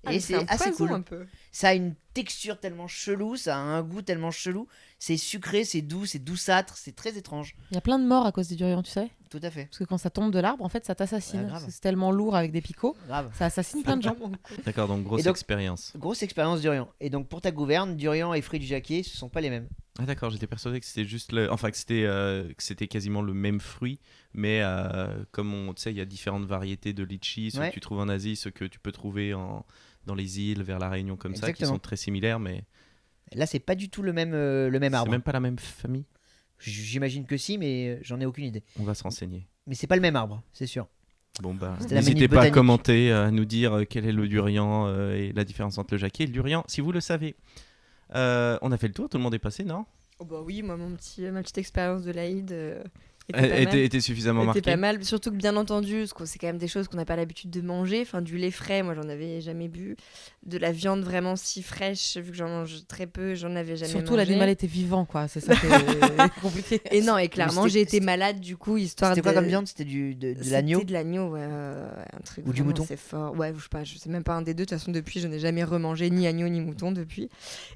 Ah, Et mais c'est un assez poison, cool. un peu. Ça a une texture tellement chelou, ça a un goût tellement chelou. C'est sucré, c'est doux, c'est douceâtre, c'est très étrange. Il y a plein de morts à cause du durian, tu sais. Tout à fait. Parce que quand ça tombe de l'arbre, en fait, ça t'assassine. Ouais, grave. Parce que c'est tellement lourd avec des picots, Grave. ça assassine plein de gens. D'accord, donc grosse Et donc- expérience. Grosse expérience durian. Et donc pour ta gouverne, durian et fruits du jacquier, ce sont pas les mêmes. Ah d'accord, j'étais persuadé que c'était juste enfin que c'était quasiment le même fruit, mais comme tu sais, il y a différentes variétés de litchi, ceux Ouais. que tu trouves en Asie, ceux que tu peux trouver dans les îles, vers la Réunion comme ça, qui Exactement. sont très similaires, mais Là, c'est pas du tout le même c'est arbre. même pas la même famille. J'imagine que si, mais j'en ai aucune idée. On va se renseigner. Mais c'est pas le même arbre, c'est sûr. Bon bah, C'était la n'hésitez minute pas à botanique. commenter, à nous dire quel est le durian et la différence entre le jacquier et le durian, si vous le savez. On a fait le tour, tout le monde est passé, non? Oh, bah oui, moi, ma petite expérience de l'Aïd était pas mal. Était suffisamment C'était marqué. pas mal, surtout que bien entendu, parce que c'est quand même des choses qu'on n'a pas l'habitude de manger. Enfin, du lait frais, moi j'en avais jamais bu. De la viande vraiment si fraîche, vu que j'en mange très peu, j'en avais jamais Surtout mangé. l'animal était vivant, quoi. C'est ça qui est compliqué. Et non, et clairement, c'était- j'ai été malade du coup, histoire C'était quoi de. comme viande? C'était de l'agneau? C'était de l'agneau, ouais, un truc Ou du vraiment mouton? assez fort. Ouais, je sais pas, je sais même pas un des deux. De toute façon, depuis, je n'ai jamais remangé ni agneau ni mouton depuis.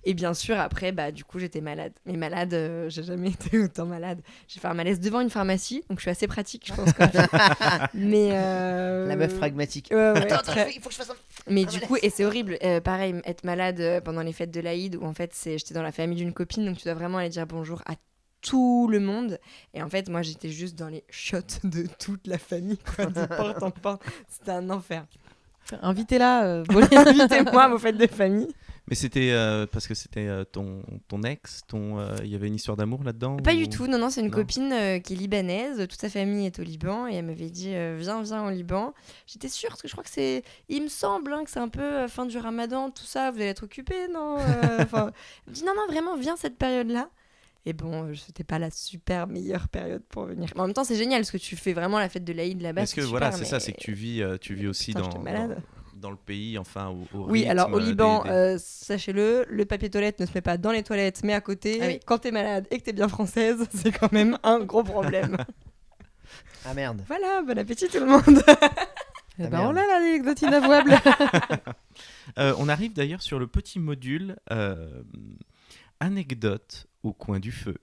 Et bien sûr, après, bah du coup, j'étais malade. Mais malade, j'ai jamais été autant malade. J'ai fait un malaise devant une pharmacie, donc je suis assez pratique, je pense. Mais La meuf pragmatique. Ouais, ouais, Attends, très- il faut que je fasse un... Mais Ah, du voilà. coup, et c'est horrible, pareil, être malade pendant les fêtes de l'Aïd, où en fait, j'étais dans la famille d'une copine, donc tu dois vraiment aller dire bonjour à tout le monde. Et en fait, moi, j'étais juste dans les shots de toute la famille, quoi, de porte en porte. C'était un enfer. Invitez-la. Invitez-moi à vos fêtes de famille. Mais c'était parce que c'était ton ex, il y avait une histoire d'amour là-dedans Pas ou- du tout, non, c'est une Non. copine qui est libanaise, toute sa famille est au Liban et elle m'avait dit viens au Liban. J'étais sûre parce que je crois que il me semble que c'est un peu fin du Ramadan, tout ça, vous allez être occupés, non Enfin, elle me dit non, vraiment, viens cette période-là. Et bon, c'était pas la super meilleure période pour venir. Mais en même temps, c'est génial parce que tu fais vraiment la fête de l'Aïd là-bas. Parce que super, voilà, c'est mais- ça, c'est que tu vis aussi Putain, j'étais malade. dans le pays, enfin au Oui, rythme alors au Liban, des- sachez-le, le papier toilette ne se met pas dans les toilettes, mais à côté. Ah oui. Quand t'es malade et que t'es bien française, c'est quand même un gros problème. Ah merde. Voilà, bon appétit tout le monde. Eh Ah, ben, merde. on a l'anecdote inavouable. On arrive d'ailleurs sur le petit module anecdote au coin du feu.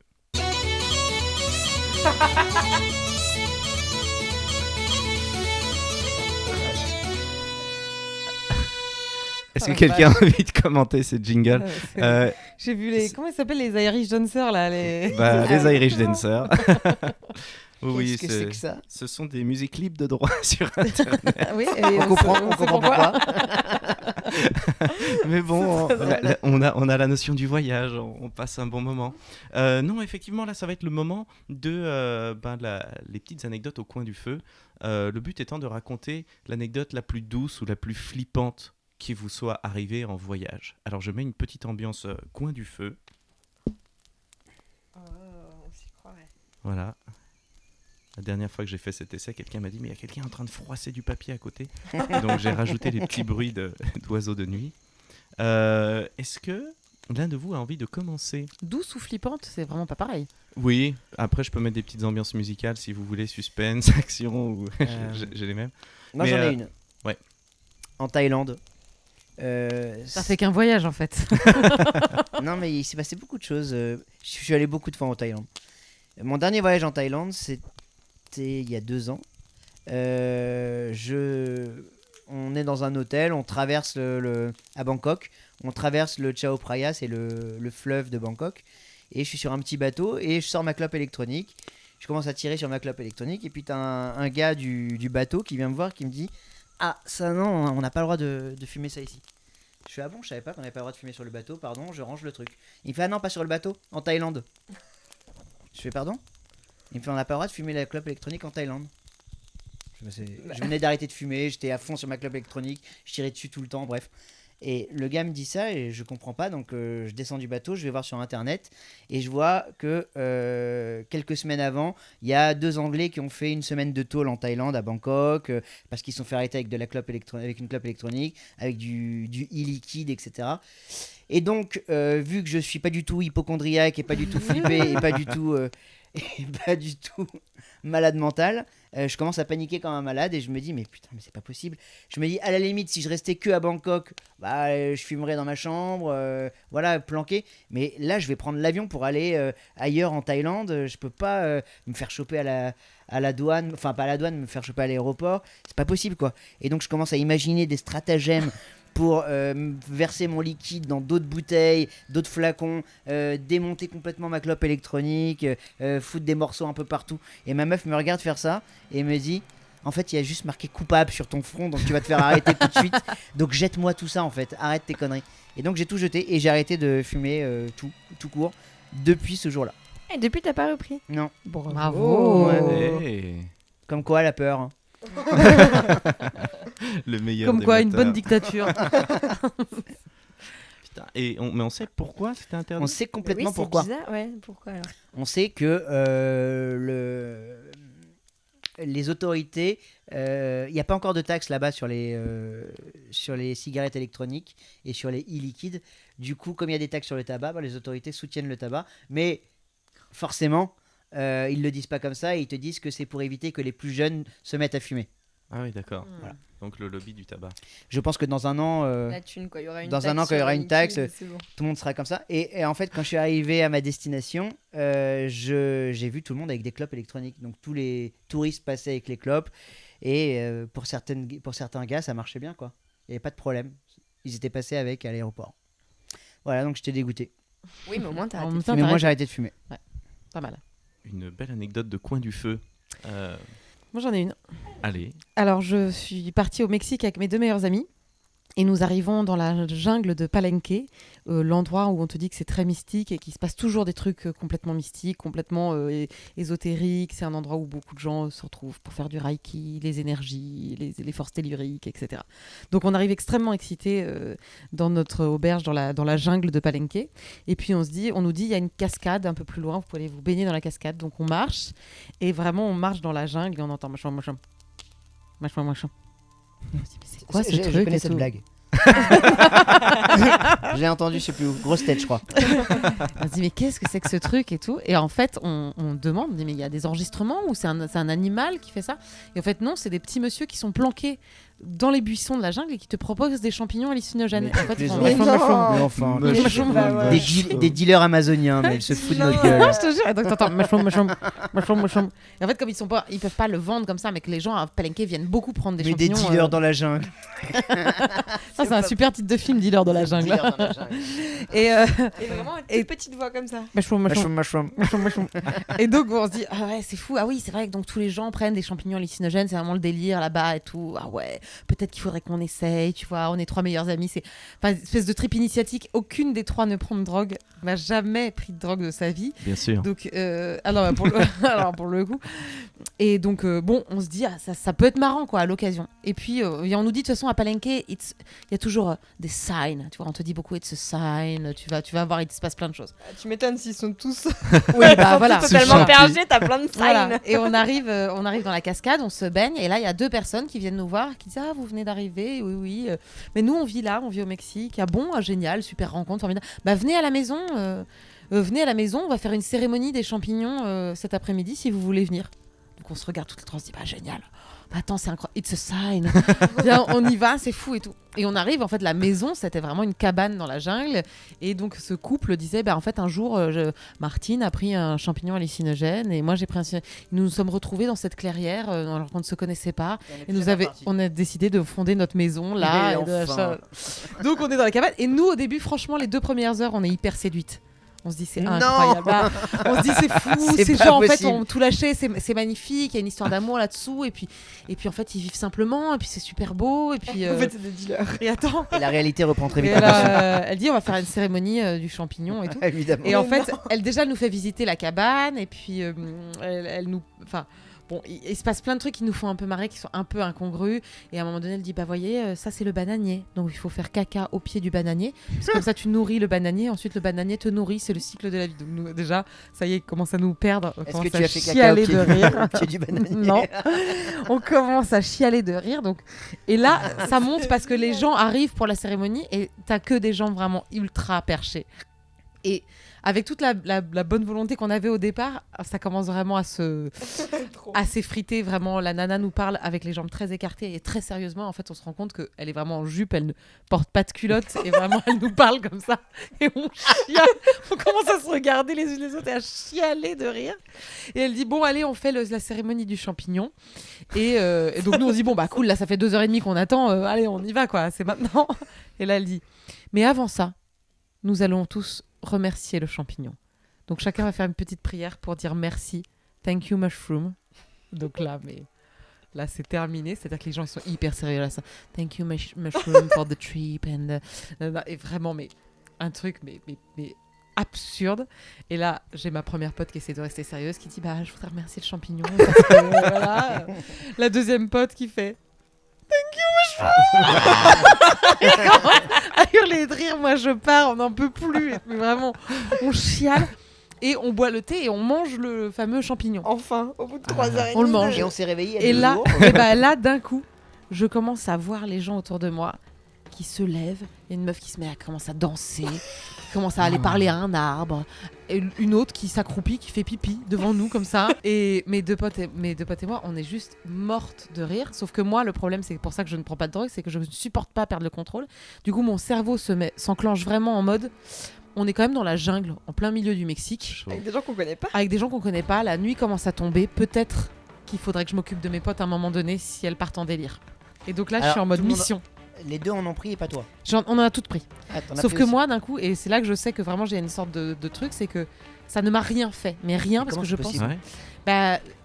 Est-ce que Oh la quelqu'un a envie de commenter ces jingles J'ai vu les. Comment ils s'appellent les Irish Dancers là les... Les Irish Dancers. Oui, Qu'est-ce que c'est que ça? ce sont des musiques libres de droit sur Internet. Ah oui, On comprend pourquoi. Mais bon, on a la notion du voyage, on passe un bon moment. Non, effectivement, là, ça va être le moment de les petites anecdotes au coin du feu. Le but étant de raconter l'anecdote la plus douce ou la plus flippante qui vous soit arrivée en voyage. Alors, je mets une petite ambiance coin du feu. on s'y croirait. Voilà. La dernière fois que j'ai fait cet essai, quelqu'un m'a dit « Mais il y a quelqu'un en train de froisser du papier à côté. » Donc, j'ai rajouté les petits bruits d'oiseaux de nuit. Est-ce que l'un de vous a envie de commencer? Douce ou flippante, c'est vraiment pas pareil. Oui, après je peux mettre des petites ambiances musicales si vous voulez, suspense, action, ou j'ai les mêmes. Moi Mais, j'en ai une. ouais. En Thaïlande. Ça fait qu'un voyage en fait. Non mais il s'est passé beaucoup de choses. Je suis allé beaucoup de fois en Thaïlande. Mon dernier voyage en Thaïlande, c'était il y a 2 ans. On est dans un hôtel, on traverse à Bangkok, on traverse le Chao Phraya, c'est le fleuve de Bangkok, et je suis sur un petit bateau et je sors ma clope électronique. Je commence à tirer sur ma clope électronique et puis t'as un gars du bateau qui vient me voir qui me dit « Ah ça non, on n'a pas le droit de fumer ça ici ». Je fais « Ah bon, je savais pas qu'on n'avait pas le droit de fumer sur le bateau, pardon, je range le truc ». Il me fait « Ah non, pas sur le bateau, en Thaïlande ». Je fais « Pardon ?» Il me fait « On n'a pas le droit de fumer la clope électronique en Thaïlande ». Je venais d'arrêter de fumer, j'étais à fond sur ma clope électronique, je tirais dessus tout le temps, bref. Et le gars me dit ça et je comprends pas, donc je descends du bateau, je vais voir sur internet et je vois que quelques semaines avant, il y a 2 Anglais qui ont fait une semaine de tôle en Thaïlande, à Bangkok, parce qu'ils se sont fait arrêter avec avec une clope électronique, avec du e-liquide, etc. Et donc, vu que je suis pas du tout hypocondriaque et pas du tout flippé et pas du tout malade mental, je commence à paniquer comme un malade et je me dis mais putain mais c'est pas possible. Je me dis à la limite si je restais que à Bangkok, je fumerais dans ma chambre, voilà, planqué. Mais là je vais prendre l'avion pour aller ailleurs en Thaïlande. Je peux pas me faire choper à la douane, enfin pas à la douane, me faire choper à l'aéroport. C'est pas possible quoi. Et donc je commence à imaginer des stratagèmes pour verser mon liquide dans d'autres bouteilles, d'autres flacons, démonter complètement ma clope électronique, foutre des morceaux un peu partout. Et ma meuf me regarde faire ça et me dit en fait il y a juste marqué coupable sur ton front, donc tu vas te faire arrêter tout de suite, donc jette-moi tout ça en fait, arrête tes conneries. Et donc j'ai tout jeté et j'ai arrêté de fumer tout court depuis ce jour-là. Et depuis, t'as pas repris? Non. Bravo. Hey. Comme quoi la peur hein. Le meilleur Comme des quoi, une moteurs. bonne dictature. Putain. Et mais on sait pourquoi c'était interdit. On sait complètement Oui, c'est pourquoi. bizarre. Ouais, pourquoi alors? On sait que les autorités, il n'y a pas encore de taxes là-bas sur les cigarettes électroniques et sur les e-liquides. Du coup, comme il y a des taxes sur le tabac, les autorités soutiennent le tabac. Mais forcément, ils ne le disent pas comme ça et ils te disent que c'est pour éviter que les plus jeunes se mettent à fumer. Ah oui, d'accord. Voilà. Donc le lobby du tabac. Je pense que dans un an, La thune, quoi. Il y aura une dans taxe un an, quand il y sur aura le une taxe, liquide, c'est bon. tout le monde sera comme ça. Et en fait, quand je suis arrivé à ma destination, j'ai vu tout le monde avec des clopes électroniques. Donc tous les touristes passaient avec les clopes. Et pour certains gars, ça marchait bien, quoi. Il n'y avait pas de problème. Ils étaient passés avec à l'aéroport. Voilà, donc j'étais dégoûté. Oui, mais au moins, t'as En arrêté. même temps, Mais moi, t'arrêtes. j'ai arrêté de fumer. Pas mal. Une belle anecdote de coin du feu. Moi, j'en ai une. Allez. Alors, je suis partie au Mexique avec mes 2 meilleurs amis. Et nous arrivons dans la jungle de Palenque, l'endroit où on te dit que c'est très mystique et qu'il se passe toujours des trucs complètement mystiques, complètement ésotériques. C'est un endroit où beaucoup de gens se retrouvent pour faire du reiki, les énergies, les forces telluriques, etc. Donc on arrive extrêmement excités dans notre auberge dans la jungle de Palenque. Et puis on nous dit il y a une cascade un peu plus loin, vous pouvez aller vous baigner dans la cascade. Donc on marche et vraiment on marche dans la jungle et on entend machin. C'est quoi ce truc? Je connais cette blague. Je l'ai entendu, je sais plus où. Grosse tête, je crois. On se dit mais qu'est-ce que c'est que ce truc et tout. Et en fait on demande, on dit mais il y a des enregistrements ou c'est un animal qui fait ça? Et en fait non, c'est des petits monsieur qui sont planqués dans les buissons de la jungle et qui te proposent des champignons hallucinogènes. En fait, des dealers amazoniens, mais ils se foutent de notre gueule. Je te jure. Et donc t'entends mushroom. Et en fait comme ils peuvent pas le vendre comme ça, mais que les gens à Palenque viennent beaucoup prendre des champignons. Mais des dealers dans la jungle. Ça c'est un super titre de film, Dealer dans la jungle. Et vraiment une petite voix comme ça. Mushroom. Et donc on se dit ah ouais c'est fou, ah oui c'est vrai que donc tous les gens prennent des champignons hallucinogènes, c'est vraiment le délire là-bas et tout. Ah ouais, peut-être qu'il faudrait qu'on essaye, tu vois, on est 3 meilleurs amis, c'est enfin, une espèce de trip initiatique. Aucune des 3 ne prend de drogue, n'a jamais pris de drogue de sa vie. Bien sûr. Donc alors pour le coup. Et donc bon, on se dit ah, ça peut être marrant quoi à l'occasion. Et puis on nous dit de toute façon à Palenque, il y a toujours des signs, tu vois, on te dit beaucoup it's a sign, tu vas voir, il se passe plein de choses. Tu m'étonnes s'ils sont tous oui, bah voilà, totalement perchés, t'as plein de signs. Voilà. Et on arrive dans la cascade, on se baigne et là il y a 2 personnes qui viennent nous voir, qui disent ah vous venez d'arriver, oui, mais nous on vit au Mexique. Ah bon, génial, super rencontre, formidable. Bah venez à la maison, on va faire une cérémonie des champignons cet après-midi si vous voulez venir. Donc on se regarde toutes les 3, on se dit bah génial. Attends, c'est incroyable, it's a sign. Bien, on y va, c'est fou et tout. Et on arrive, en fait, la maison, c'était vraiment une cabane dans la jungle. Et donc, ce couple disait, bah, en fait, un jour, Martine a pris un champignon hallucinogène et moi, j'ai pris Nous nous sommes retrouvés dans cette clairière alors qu'on ne se connaissait pas. Et on a décidé de fonder notre maison là. Donc, on est dans la cabane. Et nous, au début, franchement, les 2 premières heures, on est hyper séduites. On se dit c'est incroyable. Bah, on se dit c'est fou, ces gens en fait ont tout lâché, c'est magnifique, il y a une histoire d'amour là-dessous et puis en fait ils vivent simplement et puis c'est super beau et puis en fait c'est des dealers. Et attends. Et la réalité reprend très vite. Elle dit on va faire une cérémonie du champignon et tout. Évidemment. Et en fait elle nous fait visiter la cabane et puis elle nous bon, il se passe plein de trucs qui nous font un peu marrer, qui sont un peu incongrus. Et à un moment donné, elle dit, bah voyez, ça c'est le bananier. Donc il faut faire caca au pied du bananier. Parce que comme ça, tu nourris le bananier. Ensuite, le bananier te nourrit. C'est le cycle de la vie. Donc nous, déjà, ça y est, il commence à nous perdre. Est-ce que tu as fait caca au pied du bananier? Non. On commence à chialer de rire. Donc... Et là, ça monte parce que les gens arrivent pour la cérémonie et t'as que des gens vraiment ultra perchés. Et avec toute la bonne volonté qu'on avait au départ, ça commence vraiment à s'effriter. Vraiment, la nana nous parle avec les jambes très écartées et très sérieusement. En fait, on se rend compte qu'elle est vraiment en jupe, elle ne porte pas de culotte et vraiment, elle nous parle comme ça. Et on chiale, on commence à se regarder les unes les autres et à chialer de rire. Et elle dit, bon, allez, on fait la cérémonie du champignon. Et donc, nous, on se dit, bon, bah cool, là, ça fait 2h30 qu'on attend. Allez, on y va, quoi, c'est maintenant. Et là, elle dit, mais avant ça, nous allons tous remercier le champignon. Donc chacun va faire une petite prière pour dire merci, thank you mushroom. Donc là c'est terminé, c'est-à-dire que les gens ils sont hyper sérieux là, ça. Thank you mushroom for the trip et vraiment mais un truc mais absurde. Et là j'ai ma première pote qui essaie de rester sérieuse qui dit bah je voudrais remercier le champignon parce que voilà. La deuxième pote qui fait thank you mushroom. À hurler de rire, moi je pars, on n'en peut plus. Mais vraiment, on chiale et on boit le thé et on mange le fameux champignon. Enfin, au bout de 3h30. On le mange. Et on s'est réveillé. Et là, d'un coup, je commence à voir les gens autour de moi qui se lèvent. Il y a une meuf qui se met à commencer à danser, qui commence à aller parler à un arbre. Et une autre qui s'accroupit, qui fait pipi devant nous comme ça. Et mes deux potes et moi, on est juste mortes de rire. Sauf que moi, le problème, c'est pour ça que je ne prends pas de drogue, c'est que je ne supporte pas perdre le contrôle. Du coup, mon cerveau s'enclenche vraiment en mode... On est quand même dans la jungle, en plein milieu du Mexique. Avec des gens qu'on connaît pas. Avec des gens qu'on connaît pas. La nuit commence à tomber. Peut-être qu'il faudrait que je m'occupe de mes potes à un moment donné si elles partent en délire. Et donc là, je suis en mode mission. Les deux en ont pris et pas toi. On en a toutes pris. Sauf que moi, d'un coup, et c'est là que je sais que vraiment j'ai une sorte de truc, c'est que Ça ne m'a rien fait, mais rien parce Comment que je c'est pense. possible Ouais.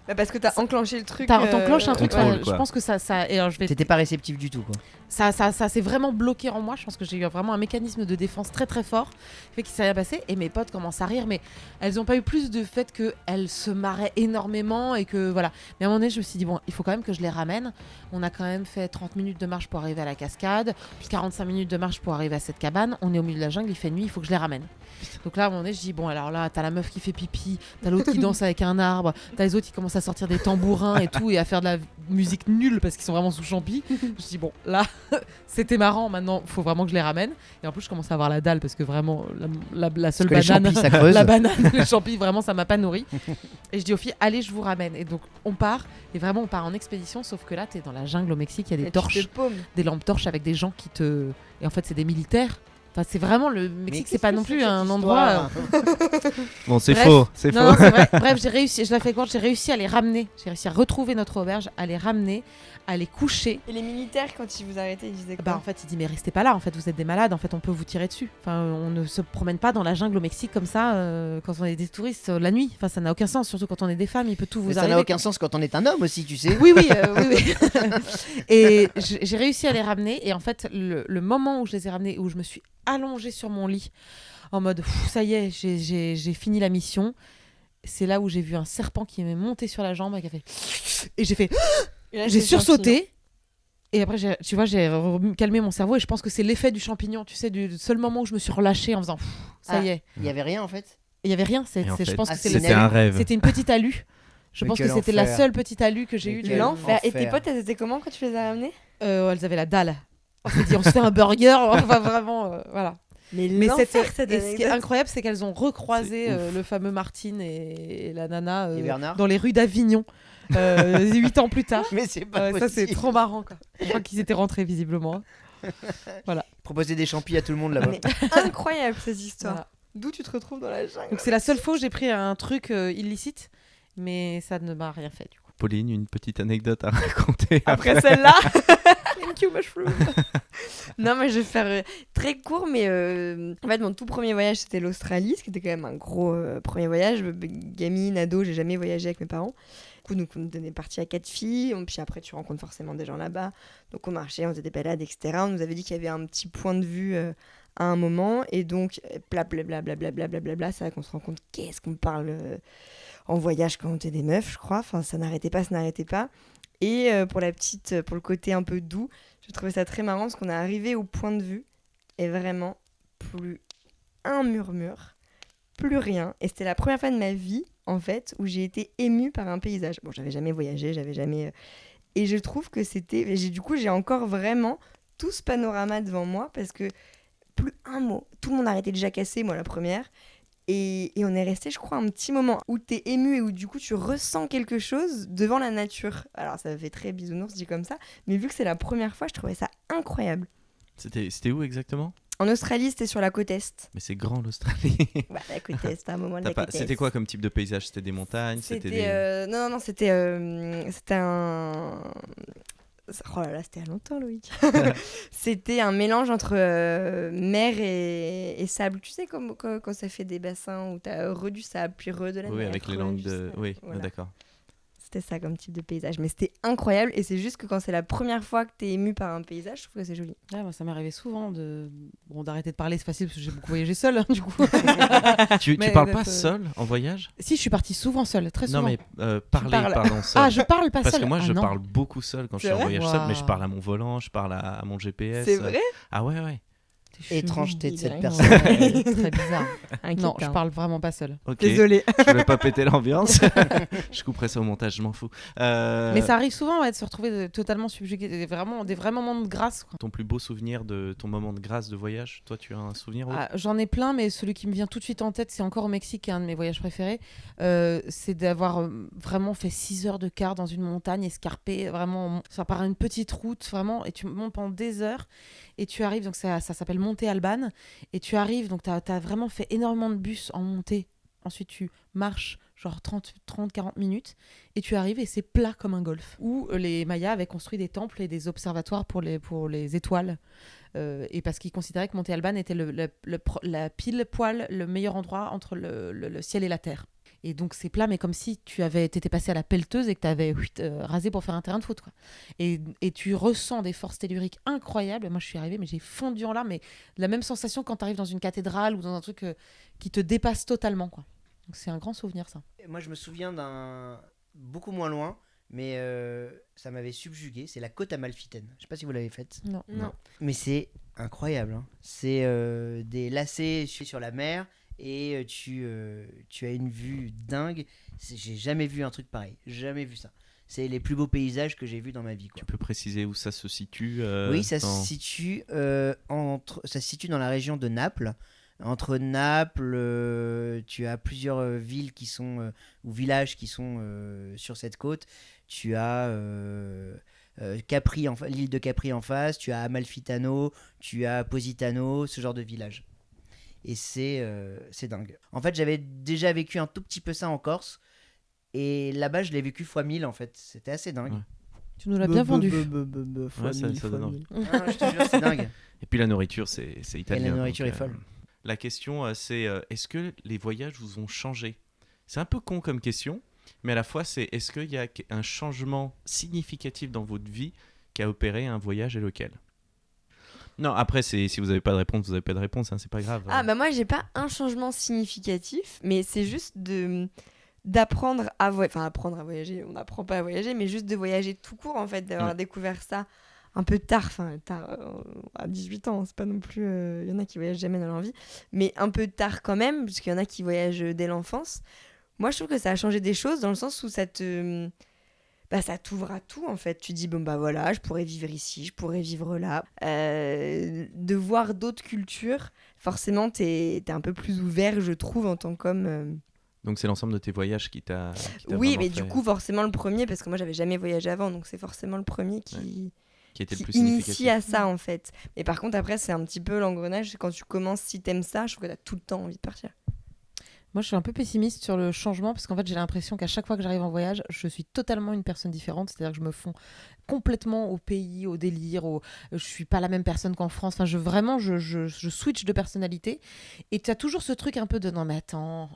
Bah, Parce que t'as enclenché le truc. t'enclenches un truc. Contrôle, Je quoi. pense que ça. Et alors, je vais T'étais pas réceptif du tout, quoi. ça s'est vraiment bloqué en moi. Je pense que j'ai eu vraiment un mécanisme de défense très très fort qui fait qu'il s'est rien passé. Et mes potes commencent à rire, mais elles n'ont pas eu plus de fait qu'elles se marraient énormément et que voilà. Mais à un moment donné, je me suis dit, bon, il faut quand même que je les ramène. On a quand même fait 30 minutes de marche pour arriver à la cascade, puis 45 minutes de marche pour arriver à cette cabane. On est au milieu de la jungle, il fait nuit, il faut que je les ramène. Donc là, à un moment donné, je dis, bon, alors là, t'as la meuf qui fait pipi, t'as l'autre qui danse avec un arbre, t'as les autres qui commencent à sortir des tambourins et tout, et à faire de la musique nulle parce qu'ils sont vraiment sous champi. Je dis, bon, là, c'était marrant, maintenant, faut vraiment que je les ramène. Et en plus, je commence à avoir la dalle parce que vraiment, la seule Parce que les banane, champis, ça creuse. la banane, les champis, vraiment, ça m'a pas nourri. Et je dis aux filles, allez, je vous ramène. Et donc, on part, et vraiment, on part en expédition, sauf que là, t'es dans la jungle au Mexique, il y a des torches, des lampes torches avec des gens qui te. Et en fait, c'est des militaires. Enfin, c'est vraiment le Mexique, c'est pas non plus un endroit. Bon, c'est Bref. faux, c'est Non, faux. c'est vrai. Bref, j'ai réussi, je la fais courte, j'ai réussi à les ramener. J'ai réussi à retrouver notre auberge, à les ramener, à les coucher. Et les militaires, quand ils vous arrêtaient, ils disaient quoi? Bah en fait, il dit mais restez pas là, en fait vous êtes des malades, en fait on peut vous tirer dessus. Enfin on ne se promène pas dans la jungle au Mexique comme ça quand on est des touristes la nuit. Enfin ça n'a aucun sens, surtout quand on est des femmes, il peut tout vous Mais ça arriver. n'a aucun sens quand on est un homme aussi, tu sais. Oui. Et j'ai réussi à les ramener et en fait le moment où je les ai ramenés, où je me suis allongée sur mon lit en mode ça y est, j'ai fini la mission. C'est là où j'ai vu un serpent qui m'est monté sur la jambe et qui a fait et j'ai fait Et là, j'ai c'est sursauté. Et après, j'ai calmé mon cerveau et je pense que c'est l'effet du champignon, tu sais, du seul moment où je me suis relâchée en faisant ça y est. Il y avait rien en fait. Il y avait rien, Et en je fait, pense que c'était un rêve. c'était une petite alu. Je Mais pense que quel c'était la enfer. seule petite alu que j'ai Mais eue. quel L'enfer. Et tes enfer. potes, elles étaient comment quand tu les as ramenées? Elles avaient la dalle. On s'est dit, on se fait un burger, on va vraiment, voilà. Mais Mais l'enfer, cette et ce qui est incroyable, c'est qu'elles ont recroisé le fameux Martine et la nana Et Bernard. dans les rues d'Avignon 8 ans plus tard. Mais c'est pas Ouais, ça possible. c'est trop marrant quoi. Je crois qu'ils étaient rentrés visiblement. Proposer des champis à tout le monde là-bas. Mais incroyable cette histoire. Voilà. D'où tu te retrouves dans la jungle? Donc c'est la seule fois où j'ai pris un truc illicite, mais ça ne m'a rien fait du coup. Pauline, une petite anecdote à raconter. Après celle-là. Thank you, mushroom. Non, mais je vais faire très court, mais en fait, mon tout premier voyage, c'était l'Australie, ce qui était quand même un gros premier voyage. Gamine, ado, j'ai jamais voyagé avec mes parents. Du coup, donc, on est parti à 4 filles, puis après, tu rencontres forcément des gens là-bas. Donc, on marchait, on faisait des balades, etc. On nous avait dit qu'il y avait un petit point de vue à un moment, et donc, blablabla, c'est là qu'on se rend compte qu'est-ce qu'on parle en voyage quand on était des meufs, je crois. Enfin, ça n'arrêtait pas. Et pour le côté un peu doux, je trouvais ça très marrant parce qu'on est arrivé au point de vue et vraiment plus un murmure, plus rien. Et c'était la première fois de ma vie, en fait, où j'ai été émue par un paysage. Bon, j'avais jamais voyagé, Et je trouve que c'était... Du coup, j'ai encore vraiment tout ce panorama devant moi parce que plus un mot. Tout le monde a arrêté de jacasser, moi la première. Et on est resté, je crois, un petit moment où t'es ému et où du coup tu ressens quelque chose devant la nature. Alors ça fait très bisounours dit comme ça, mais vu que c'est la première fois, je trouvais ça incroyable. C'était où exactement? En Australie, c'était sur la côte est. Mais c'est grand l'Australie. Ouais, la côte est, à un moment de la côte est. C'était quoi comme type de paysage? C'était des montagnes? Non, c'était un... Oh là là, c'était il y a longtemps, Loïc. C'était un mélange entre mer et sable. Tu sais, comme quand ça fait des bassins où t'as du sable, puis de la mer. Oui, avec les langues du de... sable. Oui, Voilà. d'accord. C'était ça comme type de paysage. Mais c'était incroyable. Et c'est juste que quand c'est la première fois que t'es ému par un paysage, je trouve que c'est joli. Ouais, moi, ça m'est arrivé souvent d'arrêter de parler, c'est facile parce que j'ai beaucoup voyagé seule hein, du coup. Tu Mais parles pas d'être, seul en voyage? Si, je suis partie souvent seule, très souvent. Non, mais parler, parles. pardon, seul. Ah, je parle pas Parce seule. que moi, Ah, je non. parle beaucoup seul quand je C'est suis en vrai voyage seul, mais je Waouh. parle à mon volant, je parle à mon GPS. C'est vrai? Ah ouais. T'es Étrangeté de Il cette est personne. Ouais, très bizarre. Inquiétant. Non, je parle vraiment pas seule. Ok. Désolée. Je voulais pas péter l'ambiance. Je couperai ça au montage, je m'en fous. Mais ça arrive souvent ouais, de se retrouver totalement subjugué, des vrais moments de grâce. Quoi. Ton plus beau souvenir de ton moment de grâce de voyage, toi tu as un souvenir? Ah, j'en ai plein, mais celui qui me vient tout de suite en tête, c'est encore au Mexique, qui est un de mes voyages préférés. C'est d'avoir vraiment fait 6 heures de car dans une montagne escarpée, vraiment, ça part une petite route, vraiment, et tu montes pendant des heures, et tu arrives, donc ça s'appelle Monte Alban, et tu arrives, donc t'as vraiment fait énormément de bus en montée, ensuite tu marches genre 30-40 minutes, et tu arrives et c'est plat comme un golfe. Où les Mayas avaient construit des temples et des observatoires pour les étoiles. Et parce qu'ils considéraient que Monte Alban était la pile poil le meilleur endroit entre le ciel et la terre. Et donc c'est plat, mais comme si t'étais passé à la pelleteuse et que t'avais rasé pour faire un terrain de foot, quoi. Et tu ressens des forces telluriques incroyables. Moi je suis arrivée, mais j'ai fondu en larmes, mais la même sensation quand t'arrives dans une cathédrale ou dans un truc qui te dépasse totalement, quoi. Donc c'est un grand souvenir, ça. Moi je me souviens d'un beaucoup moins loin, mais ça m'avait subjugué, c'est la côte amalfitaine. Je sais pas si vous l'avez faite. Non. Mais c'est incroyable, hein. C'est des lacets sur la mer. Et tu as une vue dingue. J'ai jamais vu un truc pareil, jamais vu ça. C'est les plus beaux paysages que j'ai vus dans ma vie, quoi. Tu peux préciser où ça se situe Oui, ça se situe ça se situe dans la région de Naples. Entre Naples, tu as plusieurs villes qui sont ou villages qui sont sur cette côte. Tu as Capri, l'île de Capri en face. Tu as Amalfitano, tu as Positano, ce genre de village. Et c'est dingue. En fait, j'avais déjà vécu un tout petit peu ça en Corse. Et là-bas, je l'ai vécu x1000 en fait. C'était assez dingue. Ouais. Tu nous l'as bien vendu. Ouais, ça donne envie. Ah, je te jure, c'est dingue. Et puis la nourriture, c'est italien. Et la nourriture donc, est folle. La question, c'est est-ce que les voyages vous ont changé ? C'est un peu con comme question, mais à la fois, c'est est-ce qu'il y a un changement significatif dans votre vie qui a opéré un voyage et lequel ? Non, après, si vous n'avez pas de réponse, vous n'avez pas de réponse, hein, c'est pas grave. Ah, bah moi, j'ai pas un changement significatif, mais c'est juste d'apprendre à voyager. Enfin, apprendre à voyager, on n'apprend pas à voyager, mais juste de voyager tout court, en fait, d'avoir découvert ça un peu tard, à 18 ans, c'est pas non plus... Il y en a qui voyagent jamais dans leur vie, mais un peu tard quand même, parce qu'il y en a qui voyagent dès l'enfance. Moi, je trouve que ça a changé des choses, dans le sens où ça t'ouvre à tout, en fait. Tu dis, bon, bah voilà, je pourrais vivre ici, je pourrais vivre là. De voir d'autres cultures, forcément, t'es un peu plus ouvert, je trouve, en tant qu'homme. Donc c'est l'ensemble de tes voyages qui t'a Oui, mais fait... du coup, forcément, le premier, parce que moi, j'avais jamais voyagé avant, donc c'est forcément le premier qui était le plus initie significatif. à ça, en fait. Mais par contre, après, c'est un petit peu l'engrenage. Quand tu commences, si t'aimes ça, je trouve que t'as tout le temps envie de partir. Moi, je suis un peu pessimiste sur le changement parce qu'en fait, j'ai l'impression qu'à chaque fois que j'arrive en voyage, je suis totalement une personne différente. C'est-à-dire que je me fonds complètement au pays, au délire. Je suis pas la même personne qu'en France. Enfin, je switch de personnalité. Et tu as toujours ce truc un peu de non, mais attends.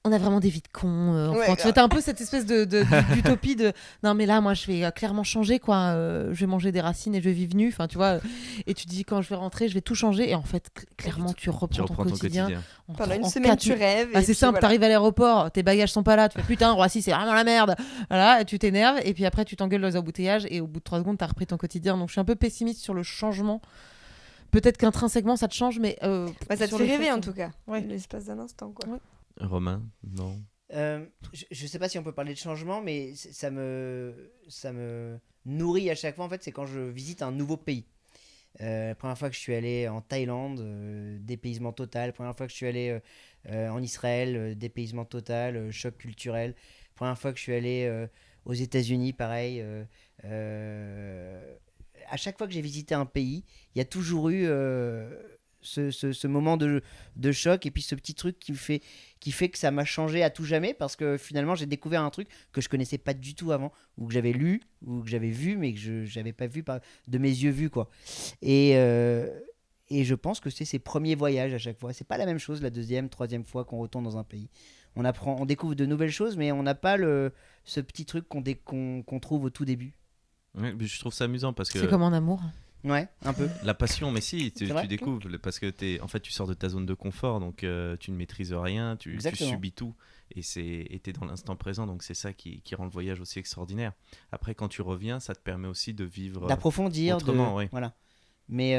On a vraiment des vies de cons. Tu as un peu cette espèce d'utopie de non, mais là, moi, je vais clairement changer, quoi. Je vais manger des racines et je vais vivre nue. Enfin, tu vois. Et tu te dis, quand je vais rentrer, je vais tout changer. Et en fait, clairement, tu reprends ton quotidien. Pendant une semaine, tu rêves. C'est simple, voilà. T'arrives à l'aéroport, tes bagages sont pas là. Tu fais putain, Roissy, c'est vraiment la merde. Voilà, et tu t'énerves. Et puis après, tu t'engueules dans les embouteillages. Et au bout de 3 secondes, t'as repris ton quotidien. Donc, je suis un peu pessimiste sur le changement. Peut-être qu'intrinsèquement, ça te change, mais. Ça te fait rêver, en tout cas. Ouais. L'espace d'un instant, quoi. Ouais. Romain, non. Je sais pas si on peut parler de changement, mais ça me nourrit à chaque fois. En fait, c'est quand je visite un nouveau pays. La première fois que je suis allé en Thaïlande, dépaysement total. Première fois que je suis allé en Israël, dépaysement total, choc culturel. Première fois que je suis allé aux États-Unis, pareil. À chaque fois que j'ai visité un pays, il y a toujours eu ce moment de choc et puis ce petit truc qui fait que ça m'a changé à tout jamais, parce que finalement j'ai découvert un truc que je connaissais pas du tout avant, ou que j'avais lu, ou que j'avais vu, mais que je n'avais pas vu de mes yeux vus, quoi. Et je pense que c'est ces premiers voyages à chaque fois. C'est pas la même chose la deuxième, troisième fois qu'on retourne dans un pays. On découvre de nouvelles choses, mais on n'a pas ce petit truc qu'on trouve au tout début. Ouais, mais je trouve ça amusant parce que... C'est comme en amour. Ouais, un peu. La passion, mais si, tu vrai découvres, parce que en fait, tu sors de ta zone de confort, donc tu ne maîtrises rien, tu subis tout, et t'es dans l'instant présent, donc c'est ça qui rend le voyage aussi extraordinaire. Après, quand tu reviens, ça te permet aussi de vivre d'approfondir, autrement, oui. Voilà. Mais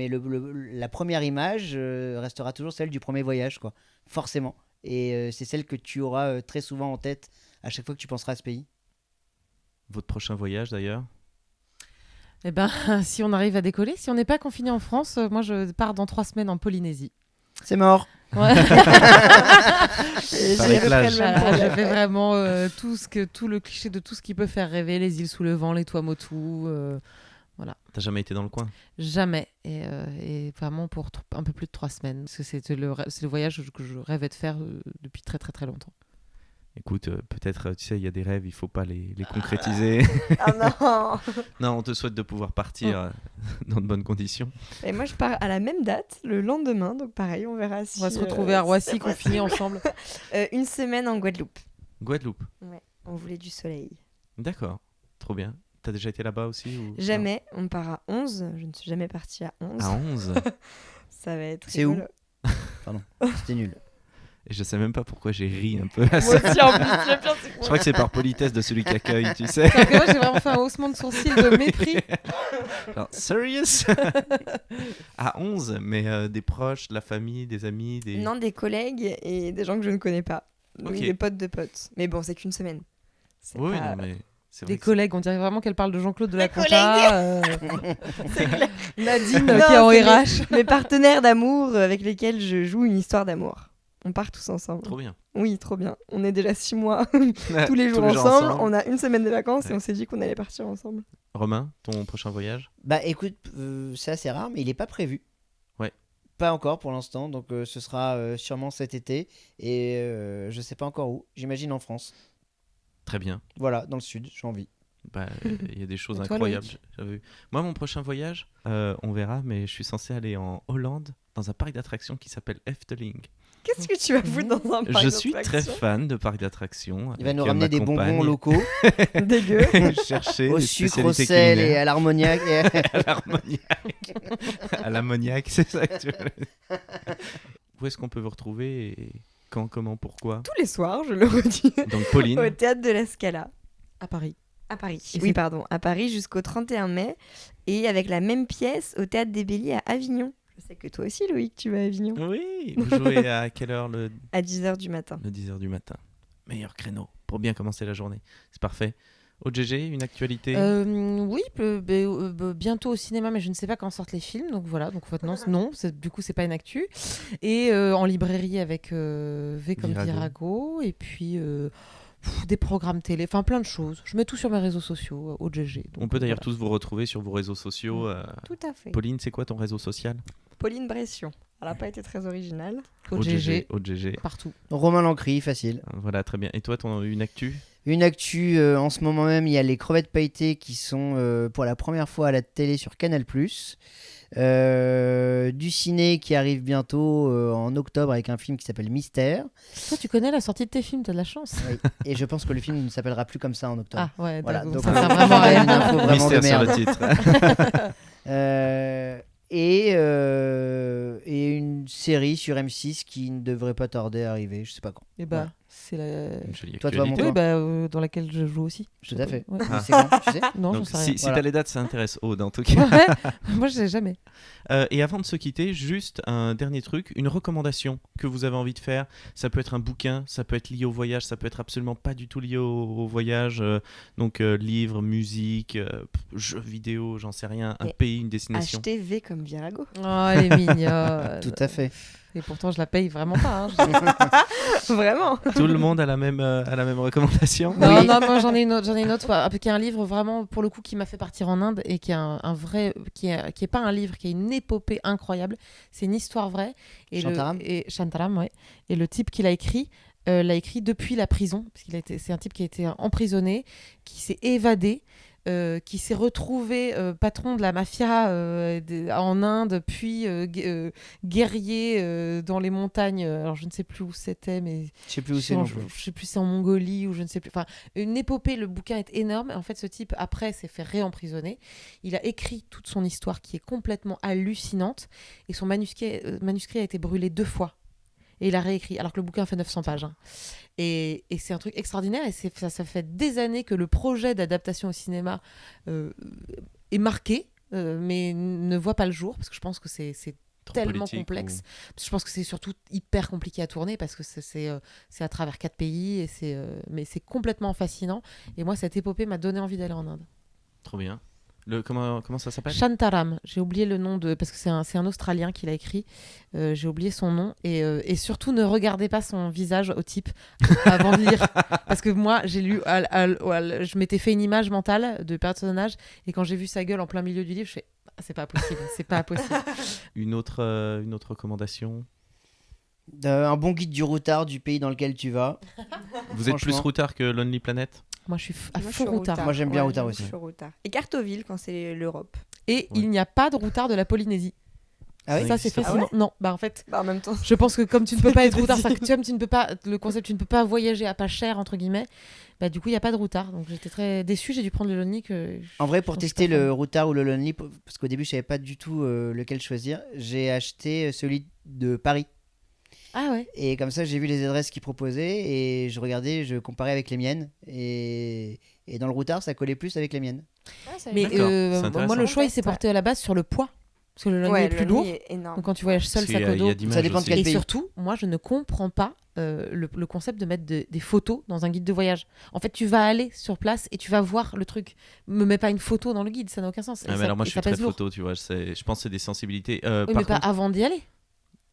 la première image restera toujours celle du premier voyage, quoi. Forcément. Et c'est celle que tu auras très souvent en tête à chaque fois que tu penseras à ce pays. Votre prochain voyage, d'ailleurs ? Eh ben, si on arrive à décoller, si on n'est pas confiné en France, moi je pars dans 3 semaines en Polynésie. C'est mort. Ouais. Par éclage. Voilà, je fais vraiment tout le cliché de tout ce qui peut faire rêver, les îles sous le vent, les Tuamotu. Voilà. T'as jamais été dans le coin? Jamais. Et vraiment pour un peu plus de 3 semaines. Parce que c'est le voyage que je rêvais de faire depuis très très très longtemps. Écoute, peut-être, tu sais, il y a des rêves, il faut pas les concrétiser. Ah non. Non, on te souhaite de pouvoir partir dans de bonnes conditions. Et moi, je pars à la même date, le lendemain. Donc pareil, on verra si... On va se retrouver à Roissy, c'est qu'on finit possible. ensemble. Une semaine en Guadeloupe. Guadeloupe. Ouais, on voulait du soleil. D'accord, trop bien. T'as déjà été là-bas aussi ou... Jamais, on part à 11. Je ne suis jamais partie à 11. À 11. Ça va être C'est où rigolo. Pardon, c'était nul. Et je sais même pas pourquoi j'ai ri un peu. À Moi ça. aussi, en plus, le pire, c'est que Je crois que c'est par politesse de celui qui accueille, tu sais. Alors que moi, j'ai vraiment fait un haussement de sourcil de mépris. Genre, serious? À 11, mais des proches, de la famille, des amis, des... Non, des collègues et des gens que je ne connais pas. Donc Ok. des potes de potes. Mais bon, c'est qu'une semaine. C'est Oui, pas- non, mais... c'est Des vrai que collègues, on dirait vraiment qu'elle parle de Jean-Claude de la Des Compta. C'est clair. Nadine Non, qui est en c'est RH. mes partenaires d'amour avec lesquels je joue une histoire d'amour. On part tous ensemble. c'est trop bien. Oui, trop bien. On est déjà 6 mois tous les jours ensemble. On a une semaine de vacances et Ouais. on s'est dit qu'on allait partir ensemble. Romain, ton prochain voyage? Bah écoute, c'est assez rare, mais il est pas prévu. Ouais. Pas encore pour l'instant, donc ce sera sûrement cet été. Et je sais pas encore où. J'imagine en France. Très bien. Voilà, dans le sud, j'ai envie. Bah, il y a des choses Et toi, incroyables. Loïc J'avais vu. Moi, mon prochain voyage, on verra, mais je suis censé aller en Hollande dans un parc d'attractions qui s'appelle Efteling. Qu'est-ce que tu vas foutre dans un parc Je suis très d'attractions fan de parcs d'attractions. Il va avec, nous ma ramener des compagne. bonbons locaux Dégueu. Chercher au des sucre, au spécialités sel et culinaires. à l'armoniaque. À l'ammoniaque. À l'ammoniaque, c'est ça que tu veux dire. Où est-ce qu'on peut vous retrouver et quand, comment, pourquoi? Tous les soirs, je le redis. Donc Pauline, Au théâtre de la Scala. À Paris. À Paris. Et Oui, c'est- pardon. À Paris jusqu'au 31 mai. Et avec la même pièce au théâtre des Béliers à Avignon. Je sais que toi aussi, Loïc, tu vas à Avignon. oui, vous jouez à quelle heure le À 10h du matin. 10h du matin. Meilleur créneau pour bien commencer la journée. C'est parfait. OGG, une actualité? Oui, bientôt au cinéma, mais je ne sais pas quand sortent les films. Donc voilà, donc en fait, non, du coup, c'est pas une actu. Et en librairie avec V comme Virago. Virago. Et puis des programmes télé, enfin plein de choses. Je mets tout sur mes réseaux sociaux, OGG. On peut d'ailleurs tous vous retrouver sur vos réseaux sociaux. Tout à fait. Pauline, c'est quoi ton réseau social? Pauline Bression. Elle n'a pas été très originale. OGG, OGG. partout. Romain Lancry, facile. Voilà, très bien. Et toi, une actu? Une actu, en ce moment même, il y a les crevettes pailletées qui sont pour la première fois à la télé sur Canal+. Du ciné qui arrive bientôt en octobre avec un film qui s'appelle Mystère. Toi, tu connais la sortie de tes films, t'as de la chance. Oui. Et je pense que le film ne s'appellera plus comme ça en octobre. Ah ouais, Voilà, donc donc ça on sert va vraiment à rien. une info vraiment de Mystère sur merde. le titre. Et une série sur M6 qui ne devrait pas tarder à arriver, je sais pas quand. Et bah, Ouais. c'est la. Une jolie Toi, tu vas actualité. monter Oui, dans laquelle je joue aussi. Tout à fait. Ouais. Mais c'est quand, tu sais Non, j'en Donc, sais rien. si Voilà. t'as les dates, ça intéresse Aude en tout cas. Ouais, moi, je sais jamais. Et avant de se quitter, juste un dernier truc, une recommandation que vous avez envie de faire. Ça peut être un bouquin, ça peut être lié au voyage, ça peut être absolument pas du tout lié au voyage. Donc livres, musique, jeux vidéo, j'en sais rien, un Et pays, une destination. Acheter V comme Virago. Oh, elle est mignonne. Tout à fait. Et pourtant, je la paye vraiment pas. Hein. Vraiment. Tout le monde a la même recommandation. Non, Oui. non, moi j'en ai une autre, qui est un livre vraiment pour le coup qui m'a fait partir en Inde et qui est un vrai, qui est pas un livre, qui est une épopée incroyable. C'est une histoire vraie. Et Shantaram. Shantaram, ouais. Et le type qui l'a écrit depuis la prison, parce c'est un type qui a été emprisonné, qui s'est évadé. Qui s'est retrouvé patron de la mafia en Inde, puis guerrier dans les montagnes. Alors je ne sais plus où c'était, mais Je sais plus où c'est non je plus. sais plus, c'est en Mongolie ou je ne sais plus. Enfin, une épopée. Le bouquin est énorme. En fait, ce type après s'est fait réemprisonner. Il a écrit toute son histoire qui est complètement hallucinante et son manuscrit a été brûlé 2 fois. Et il a réécrit, alors que le bouquin fait 900 pages. Hein. Et c'est un truc extraordinaire. Et ça fait des années que le projet d'adaptation au cinéma est marqué, mais ne voit pas le jour, parce que je pense que c'est Trop tellement politique complexe. ou- Parce que je pense que c'est surtout hyper compliqué à tourner, parce que c'est à travers 4 pays, mais c'est complètement fascinant. Et moi, cette épopée m'a donné envie d'aller en Inde. Trop bien. Comment ça s'appelle? Shantaram, j'ai oublié le nom parce que c'est un Australien qui l'a écrit. J'ai oublié son nom et surtout ne regardez pas son visage au type avant de lire parce que moi j'ai lu, je m'étais fait une image mentale de personnage et quand j'ai vu sa gueule en plein milieu du livre, je fais c'est pas possible, c'est pas possible. Une autre recommandation? Un bon guide du routard du pays dans lequel tu vas. Vous êtes plus routard que Lonely Planet? Moi je suis à Moi, je fond suis routard. Moi, j'aime bien routard aussi. Je suis routard. Et Cartoville quand c'est l'Europe. Et il n'y a pas de routard de la Polynésie. Ah oui, ça c'est existe. fascinant. Non, bah en fait, Bah, en même temps. je pense que comme tu ne peux pas être routard, c'est-à-dire que tu ne peux pas, le concept, tu ne peux pas voyager à pas cher entre guillemets. Bah du coup il y a pas de routard, donc j'étais très déçue. J'ai dû prendre le Lonely En vrai, pour je pense tester pas fan. le routard ou le Lonely, parce qu'au début je savais pas du tout lequel choisir, j'ai acheté celui de Paris. Ah ouais. Et comme ça, j'ai vu les adresses qu'ils proposaient et je regardais, je comparais avec les miennes. Et dans le routard, ça collait plus avec les miennes. Mais D'accord, c'est intéressant. moi le choix il s'est porté à la base sur le poids parce que le Lonely est plus lourd. est énorme. Donc quand tu voyages seul, Parce sac qu'il au y a dos. d'images Ça dépend de aussi. quel Et pays. surtout, moi je ne comprends pas le concept de mettre des photos dans un guide de voyage. En fait, tu vas aller sur place et tu vas voir le truc. Me mets pas une photo dans le guide, ça n'a aucun sens. Et Ah, mais ça- alors moi et je suis ça très pèse lourd. photo, tu vois. Je pense que c'est des sensibilités. Oui, Par mais pas contre, avant d'y aller.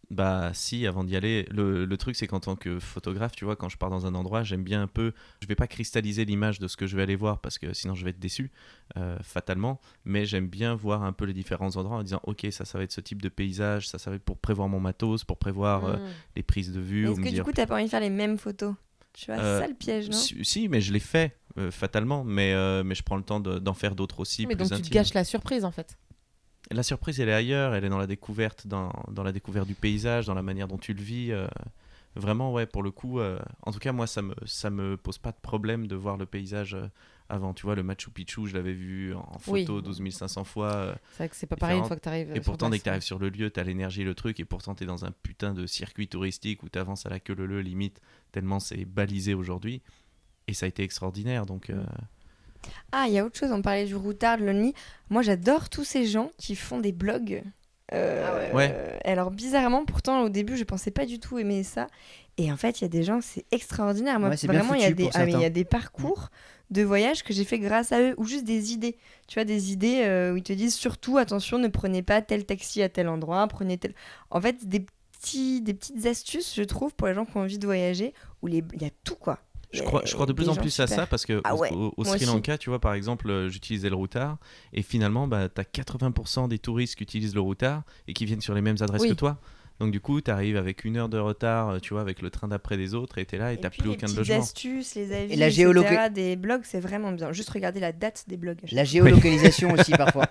bah si, avant d'y aller, le truc c'est qu'en tant que photographe, tu vois, quand je pars dans un endroit, j'aime bien un peu, je vais pas cristalliser l'image de ce que je vais aller voir parce que sinon je vais être déçu, fatalement, mais j'aime bien voir un peu les différents endroits en disant ok, ça va être ce type de paysage, ça va être pour prévoir mon matos, pour prévoir les prises de vue. Mais ou est-ce me que du dire, coup t'as pas envie de faire les mêmes photos? Tu vois, c'est ça le piège, non? si, mais je l'ai fait fatalement, mais je prends le temps d'en faire d'autres aussi, Mais plus donc tu te intimes. gâches la surprise en fait. La surprise, elle est ailleurs, elle est dans la découverte, dans la découverte du paysage, dans la manière dont tu le vis. Vraiment, ouais, pour le coup, en tout cas, moi, ça me pose pas de problème de voir le paysage avant. Tu vois, le Machu Picchu, je l'avais vu en photo Oui. 12 500 fois. C'est vrai que c'est pas pareil une différentes. fois que tu arrives. Et pourtant, dès que tu arrives sur le lieu, tu as l'énergie, le truc, et pourtant, tu es dans un putain de circuit touristique où tu avances à la queue leu limite, tellement c'est balisé aujourd'hui. Et ça a été extraordinaire, donc... Ah, il y a autre chose, on parlait du routard, de Lonely. Moi, j'adore tous ces gens qui font des blogs. Ouais. Alors, bizarrement, pourtant, au début, je pensais pas du tout aimer ça. Et en fait, il y a des gens, c'est extraordinaire. Moi, Ouais, c'est bien vraiment, il y a foutu des, pour mais il y a certains. des parcours de voyage que j'ai fait grâce à eux, ou juste des idées. Tu vois, des idées où ils te disent surtout, attention, ne prenez pas tel taxi à tel endroit, prenez tel. En fait, des petites astuces, je trouve, pour les gens qui ont envie de voyager, où il y a tout, quoi. Je crois de plus Des en gens plus à super. ça parce que Ah ouais, au moi Sri aussi. Lanka, tu vois, par exemple, j'utilisais le routard et finalement, bah, tu as 80% des touristes qui utilisent le routard et qui viennent sur les mêmes adresses Oui. que toi. Donc du coup, tu arrives avec 1 heure de retard, tu vois, avec le train d'après des autres et tu es là et tu n'as puis, plus les aucun petites logement. astuces, les avis, Et la etc., des blogs, c'est vraiment bien. Juste regarder la date des blogs. La géolocalisation aussi, parfois.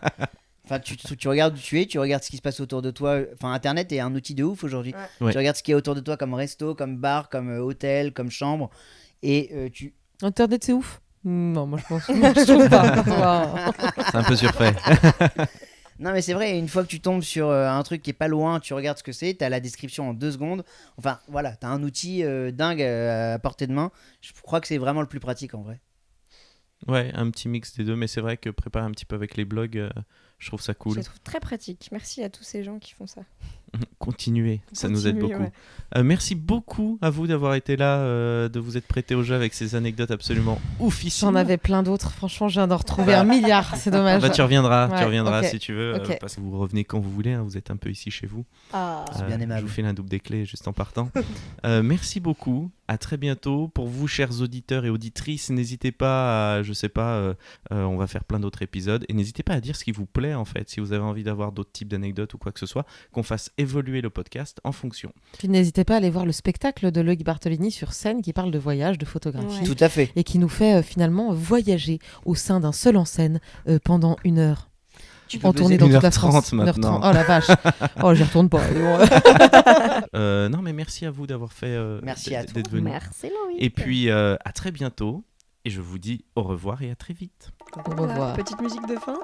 Enfin, tu regardes où tu es, tu regardes ce qui se passe autour de toi. Enfin, Internet est un outil de ouf aujourd'hui. Ouais. Tu regardes ce qui est autour de toi comme resto, comme bar, comme hôtel, comme chambre. Et tu... Internet c'est ouf. Non, moi je pense. Moi, je trouve pas. Wow. C'est un peu surfait. Non, mais c'est vrai, une fois que tu tombes sur un truc qui est pas loin, tu regardes ce que c'est, t'as la description en 2 secondes. Enfin, voilà, t'as un outil dingue à portée de main. Je crois que c'est vraiment le plus pratique en vrai. Ouais, un petit mix des deux, mais c'est vrai que préparer un petit peu avec les blogs, je trouve ça Je cool. les trouve très pratiques. Merci à tous ces gens qui font ça. Continuez, ça nous aide Continuez, beaucoup. ouais. Merci beaucoup à vous d'avoir été là, de vous être prêté au jeu avec ces anecdotes absolument oufissimes. J'en avais plein d'autres. Franchement, je viens d'en retrouver un milliard. C'est dommage. Bah, tu reviendras Ouais, ok. si tu veux. Ok. Parce que vous revenez quand vous voulez, hein, vous êtes un peu ici chez vous. Ah. C'est bien aimable. Je vous file un double des clés juste en partant. Merci beaucoup. À très bientôt. Pour vous, chers auditeurs et auditrices, n'hésitez pas à, je sais pas, on va faire plein d'autres épisodes. Et n'hésitez pas à dire ce qui vous plaît en fait. Si vous avez envie d'avoir d'autres types d'anecdotes ou quoi que ce soit, qu'on fasse évoluer le podcast en fonction. Puis n'hésitez pas à aller voir le spectacle de Loïc Bartolini sur scène qui parle de voyage, de photographie. Ouais. Tout à fait. Et qui nous fait finalement voyager au sein d'un seul en scène pendant 1 heure. Tu peux En tournée peser dans toute la 1h30 France. maintenant. 1h30. Oh la vache. Oh, j'y retourne pas. Non, mais merci à vous d'avoir fait Merci à toi. d'être venu. Merci Loïc. Et puis à très bientôt. Et je vous dis au revoir et à très vite. Au revoir. Petite musique de fin.